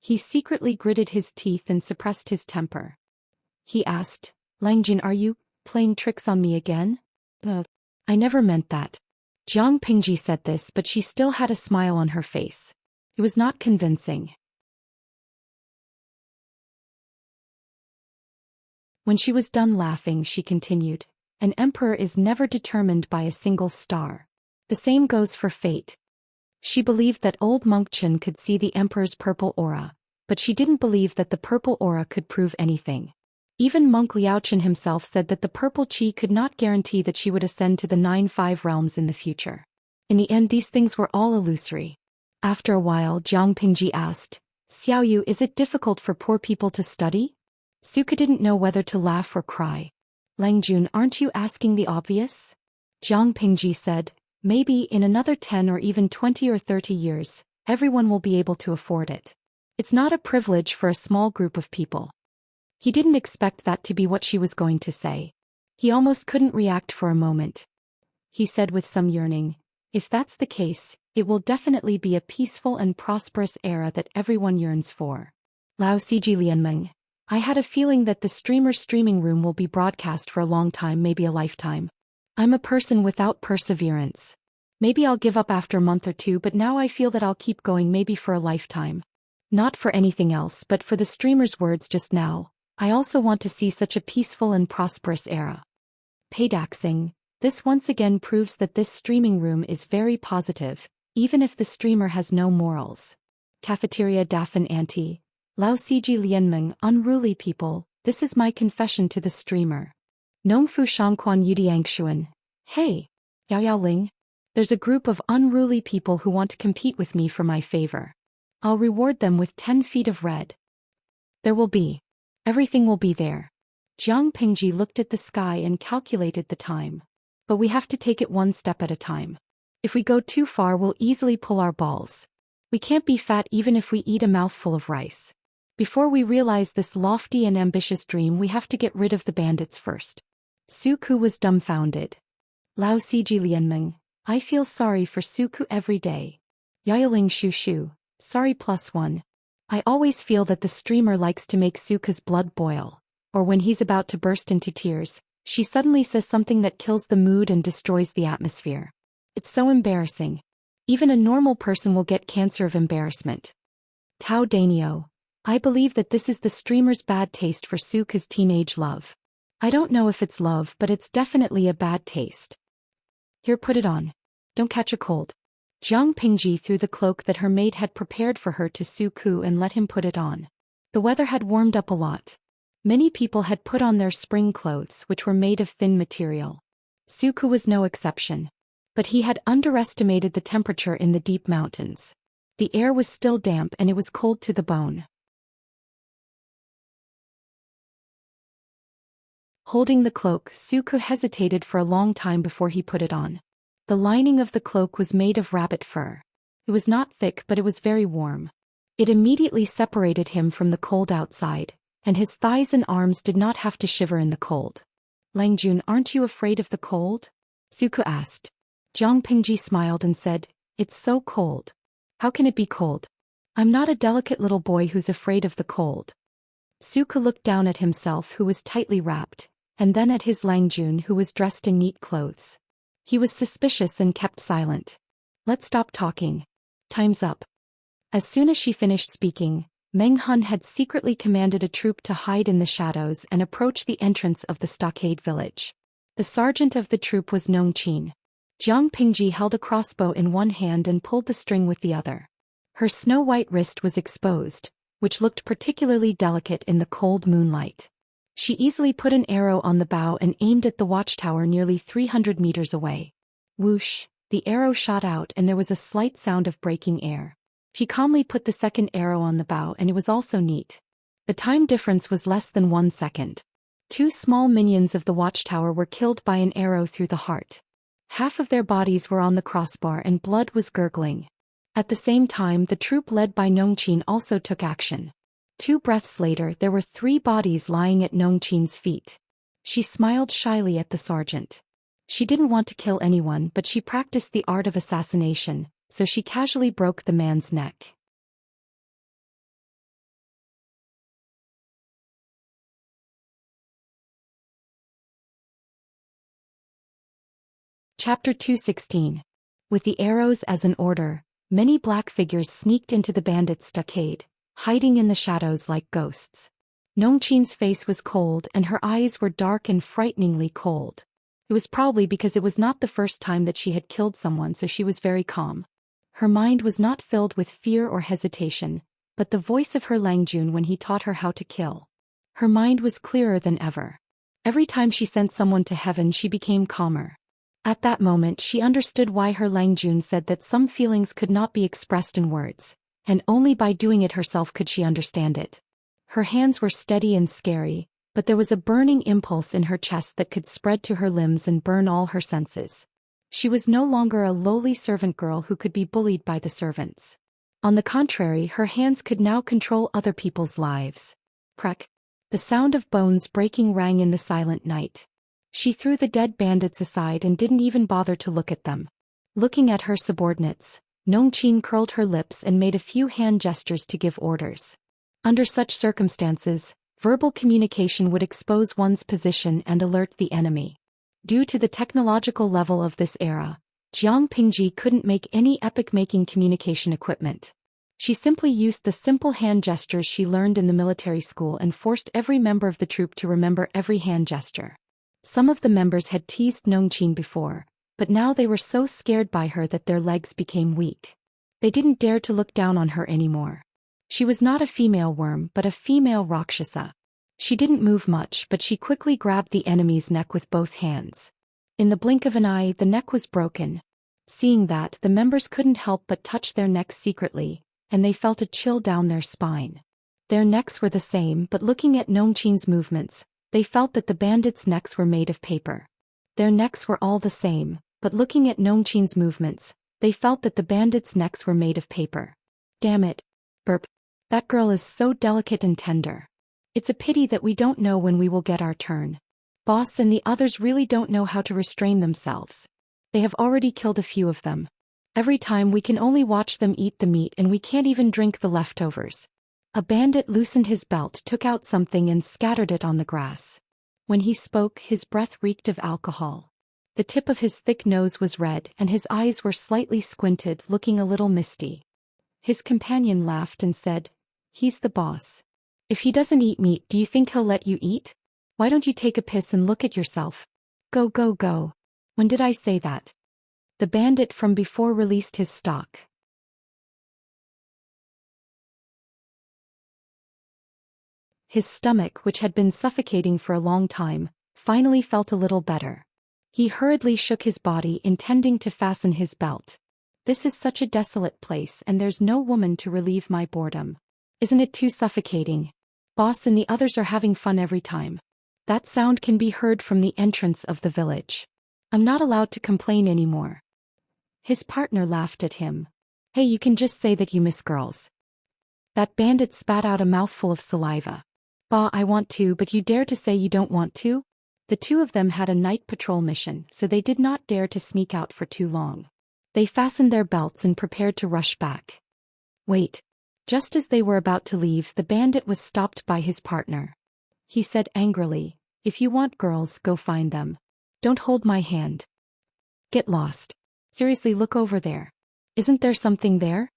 He secretly gritted his teeth and suppressed his temper. He asked, Langjun, are you playing tricks on me again? I never meant that. Jiang Pingji said this, but she still had a smile on her face. It was not convincing. When she was done laughing, she continued, an emperor is never determined by a single star. The same goes for fate. She believed that old monk Chen could see the emperor's purple aura, but she didn't believe that the purple aura could prove anything. Even monk Liaochen himself said that the purple qi could not guarantee that she would ascend to the 9-5 realms in the future. In the end, these things were all illusory. After a while, Jiang Pingji asked, Xiaoyu, is it difficult for poor people to study? Suka didn't know whether to laugh or cry. Langjun, aren't you asking the obvious? Jiang Pingji said, maybe in another 10 or even 20 or 30 years, everyone will be able to afford it. It's not a privilege for a small group of people. He didn't expect that to be what she was going to say. He almost couldn't react for a moment. He said with some yearning, if that's the case, it will definitely be a peaceful and prosperous era that everyone yearns for. Lao Siji Lianmeng, I had a feeling that the streaming room will be broadcast for a long time, maybe a lifetime. I'm a person without perseverance. Maybe I'll give up after a month or 2, but now I feel that I'll keep going, maybe for a lifetime. Not for anything else, but for the streamer's words just now. I also want to see such a peaceful and prosperous era. Paydaxing, this once again proves that this streaming room is very positive, even if the streamer has no morals. Cafeteria Daffin Auntie, Lao Siji Lianmeng, unruly people, this is my confession to the streamer. Nongfu Shangquan Yudiangshuan, hey, Yao Yao Ling, there's a group of unruly people who want to compete with me for my favor. I'll reward them with 10 feet of red. There will be. Everything will be there. Jiang Pingji looked at the sky and calculated the time. But we have to take it one step at a time. If we go too far, we'll easily pull our balls. We can't be fat even if we eat a mouthful of rice. Before we realize this lofty and ambitious dream, we have to get rid of the bandits first. Su Ku was dumbfounded. Lao Siji Lianmeng, I feel sorry for Su Ku every day. Yaoling Shu Shu, sorry +1. I always feel that the streamer likes to make Su Ku's blood boil. Or when he's about to burst into tears, she suddenly says something that kills the mood and destroys the atmosphere. It's so embarrassing. Even a normal person will get cancer of embarrassment. Tao Danio, I believe that this is the streamer's bad taste for Su Ku's teenage love. I don't know if it's love, but it's definitely a bad taste. Here, put it on. Don't catch a cold. Jiang Pingji threw the cloak that her maid had prepared for her to Su Ku and let him put it on. The weather had warmed up a lot. Many people had put on their spring clothes, which were made of thin material. Su Ku was no exception. But he had underestimated the temperature in the deep mountains. The air was still damp and it was cold to the bone. Holding the cloak, Su Ku hesitated for a long time before he put it on. The lining of the cloak was made of rabbit fur. It was not thick, but it was very warm. It immediately separated him from the cold outside, and his thighs and arms did not have to shiver in the cold. Langjun, aren't you afraid of the cold? Su Ku asked. Jiang Pingji smiled and said, it's so cold. How can it be cold? I'm not a delicate little boy who's afraid of the cold. Su Ku looked down at himself, who was tightly wrapped, and then at his Langjun, who was dressed in neat clothes. He was suspicious and kept silent. Let's stop talking. Time's up. As soon as she finished speaking, Meng Hun had secretly commanded a troop to hide in the shadows and approach the entrance of the stockade village. The sergeant of the troop was Nong Qin. Jiang Pingji held a crossbow in one hand and pulled the string with the other. Her snow-white wrist was exposed, which looked particularly delicate in the cold moonlight. She easily put an arrow on the bow and aimed at the watchtower nearly 300 meters away. Whoosh, the arrow shot out and there was a slight sound of breaking air. She calmly put the second arrow on the bow and it was also neat. The time difference was less than 1 second. 2 small minions of the watchtower were killed by an arrow through the heart. Half of their bodies were on the crossbar and blood was gurgling. At the same time, the troop led by Nongqin also took action. 2 breaths later, there were 3 bodies lying at Nongqin's feet. She smiled shyly at the sergeant. She didn't want to kill anyone, but she practiced the art of assassination, so she casually broke the man's neck. Chapter 216. With the arrows as an order, many black figures sneaked into the bandits' stockade, hiding in the shadows like ghosts. Nongqin's face was cold and her eyes were dark and frighteningly cold. It was probably because it was not the first time that she had killed someone, so she was very calm. Her mind was not filled with fear or hesitation, but the voice of her Langjun when he taught her how to kill. Her mind was clearer than ever. Every time she sent someone to heaven, she became calmer. At that moment, she understood why her Langjun said that some feelings could not be expressed in words, and only by doing it herself could she understand it. Her hands were steady and scary, but there was a burning impulse in her chest that could spread to her limbs and burn all her senses. She was no longer a lowly servant girl who could be bullied by the servants. On the contrary, her hands could now control other people's lives. Crack! The sound of bones breaking rang in the silent night. She threw the dead bandits aside and didn't even bother to look at them. Looking at her subordinates, Nongqin curled her lips and made a few hand gestures to give orders. Under such circumstances, verbal communication would expose one's position and alert the enemy. Due to the technological level of this era, Jiang Pingji couldn't make any epic-making communication equipment. She simply used the simple hand gestures she learned in the military school and forced every member of the troop to remember every hand gesture. Some of the members had teased Nongqin before, but now they were so scared by her that their legs became weak. They didn't dare to look down on her anymore. She was not a female worm but a female Rakshasa. She didn't move much, but she quickly grabbed the enemy's neck with both hands. In the blink of an eye, the neck was broken. Seeing that, the members couldn't help but touch their necks secretly, and they felt a chill down their spine. Their necks were the same, but looking at Nongqin's movements, They felt that the bandits' necks were made of paper. Their necks were all the same, but looking at Nongqin's movements, they felt that the bandits' necks were made of paper. Damn it. Burp. That girl is so delicate and tender. It's a pity that we don't know when we will get our turn. Boss and the others really don't know how to restrain themselves. They have already killed a few of them. Every time we can only watch them eat the meat and we can't even drink the leftovers. A bandit loosened his belt, took out something and scattered it on the grass. When he spoke, his breath reeked of alcohol. The tip of his thick nose was red and his eyes were slightly squinted, looking a little misty. His companion laughed and said, "He's the boss. If he doesn't eat meat, do you think he'll let you eat? Why don't you take a piss and look at yourself? Go, go, go. When did I say that?" The bandit from before released his stock. His stomach, which had been suffocating for a long time, finally felt a little better. He hurriedly shook his body, intending to fasten his belt. This is such a desolate place and there's no woman to relieve my boredom. Isn't it too suffocating? Boss and the others are having fun every time. That sound can be heard from the entrance of the village. I'm not allowed to complain anymore. His partner laughed at him. Hey, you can just say that you miss girls. That bandit spat out a mouthful of saliva. Bah, I want to, but you dare to say you don't want to? The two of them had a night patrol mission, so they did not dare to sneak out for too long. They fastened their belts and prepared to rush back. Wait. Just as they were about to leave, the bandit was stopped by his partner. He said angrily, "If you want girls, go find them. Don't hold my hand. Get lost. Seriously, look over there. Isn't there something there?"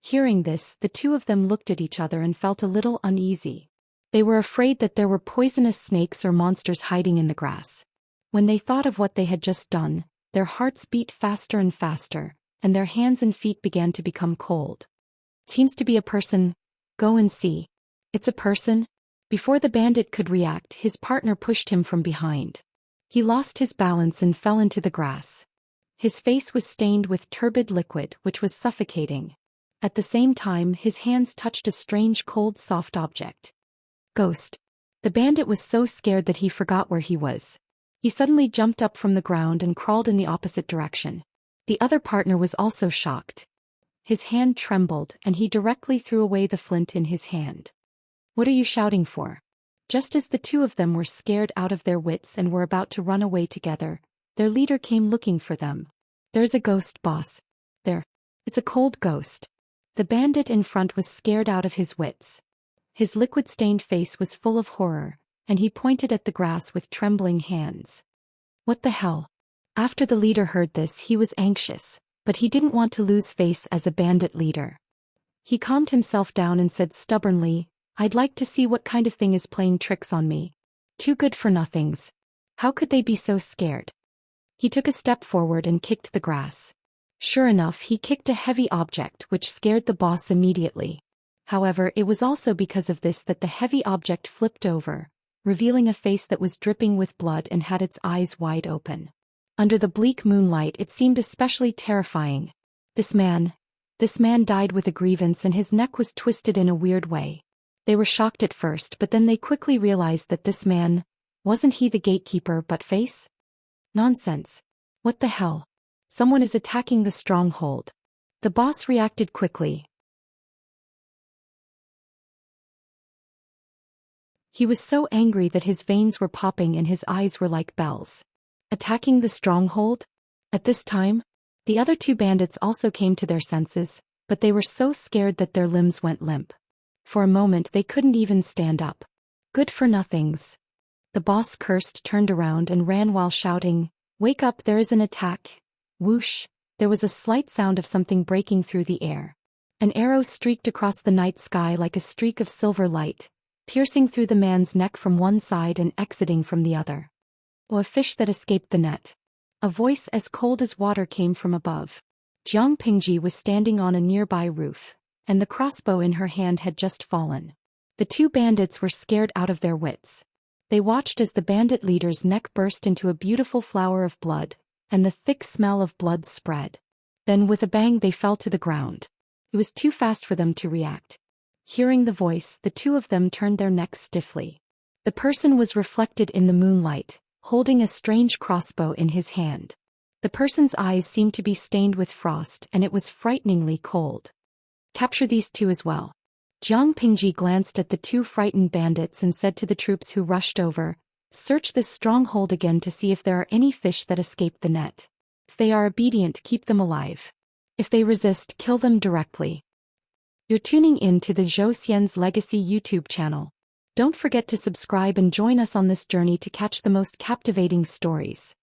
Hearing this, the two of them looked at each other and felt a little uneasy. They were afraid that there were poisonous snakes or monsters hiding in the grass. When they thought of what they had just done, their hearts beat faster and faster, and their hands and feet began to become cold. Seems to be a person. Go and see. It's a person? Before the bandit could react, his partner pushed him from behind. He lost his balance and fell into the grass. His face was stained with turbid liquid, which was suffocating. At the same time, his hands touched a strange cold soft object. Ghost. The bandit was so scared that he forgot where he was. He suddenly jumped up from the ground and crawled in the opposite direction. The other partner was also shocked. His hand trembled and he directly threw away the flint in his hand. What are you shouting for? Just as the two of them were scared out of their wits and were about to run away together, their leader came looking for them. There's a ghost, boss. There. It's a cold ghost. The bandit in front was scared out of his wits. His liquid-stained face was full of horror, and he pointed at the grass with trembling hands. What the hell? After the leader heard this, he was anxious, but he didn't want to lose face as a bandit leader. He calmed himself down and said stubbornly, "I'd like to see what kind of thing is playing tricks on me. Two good-for-nothings. How could they be so scared?" He took a step forward and kicked the grass. Sure enough, he kicked a heavy object which scared the boss immediately. However, it was also because of this that the heavy object flipped over, revealing a face that was dripping with blood and had its eyes wide open. Under the bleak moonlight, it seemed especially terrifying. This man died with a grievance and his neck was twisted in a weird way. They were shocked at first, but then they quickly realized that this man, wasn't he the gatekeeper but face? Nonsense. What the hell? Someone is attacking the stronghold. The boss reacted quickly. He was so angry that his veins were popping and his eyes were like bells. Attacking the stronghold? At this time, the other two bandits also came to their senses, but they were so scared that their limbs went limp. For a moment they couldn't even stand up. Good-for-nothings. The boss cursed, turned around and ran while shouting, "Wake up, there is an attack." Whoosh, there was a slight sound of something breaking through the air. An arrow streaked across the night sky like a streak of silver light, piercing through the man's neck from one side and exiting from the other. Oh, a fish that escaped the net. A voice as cold as water came from above. Jiang Pingji was standing on a nearby roof, and the crossbow in her hand had just fallen. The two bandits were scared out of their wits. They watched as the bandit leader's neck burst into a beautiful flower of blood, and the thick smell of blood spread. Then with a bang they fell to the ground. It was too fast for them to react. Hearing the voice, the two of them turned their necks stiffly. The person was reflected in the moonlight, holding a strange crossbow in his hand. The person's eyes seemed to be stained with frost and it was frighteningly cold. Capture these two as well. Jiang Pingji glanced at the two frightened bandits and said to the troops who rushed over, search this stronghold again to see if there are any fish that escaped the net. If they are obedient, keep them alive. If they resist, kill them directly. You're tuning in to the Zhou Xian's Legacy YouTube channel. Don't forget to subscribe and join us on this journey to catch the most captivating stories.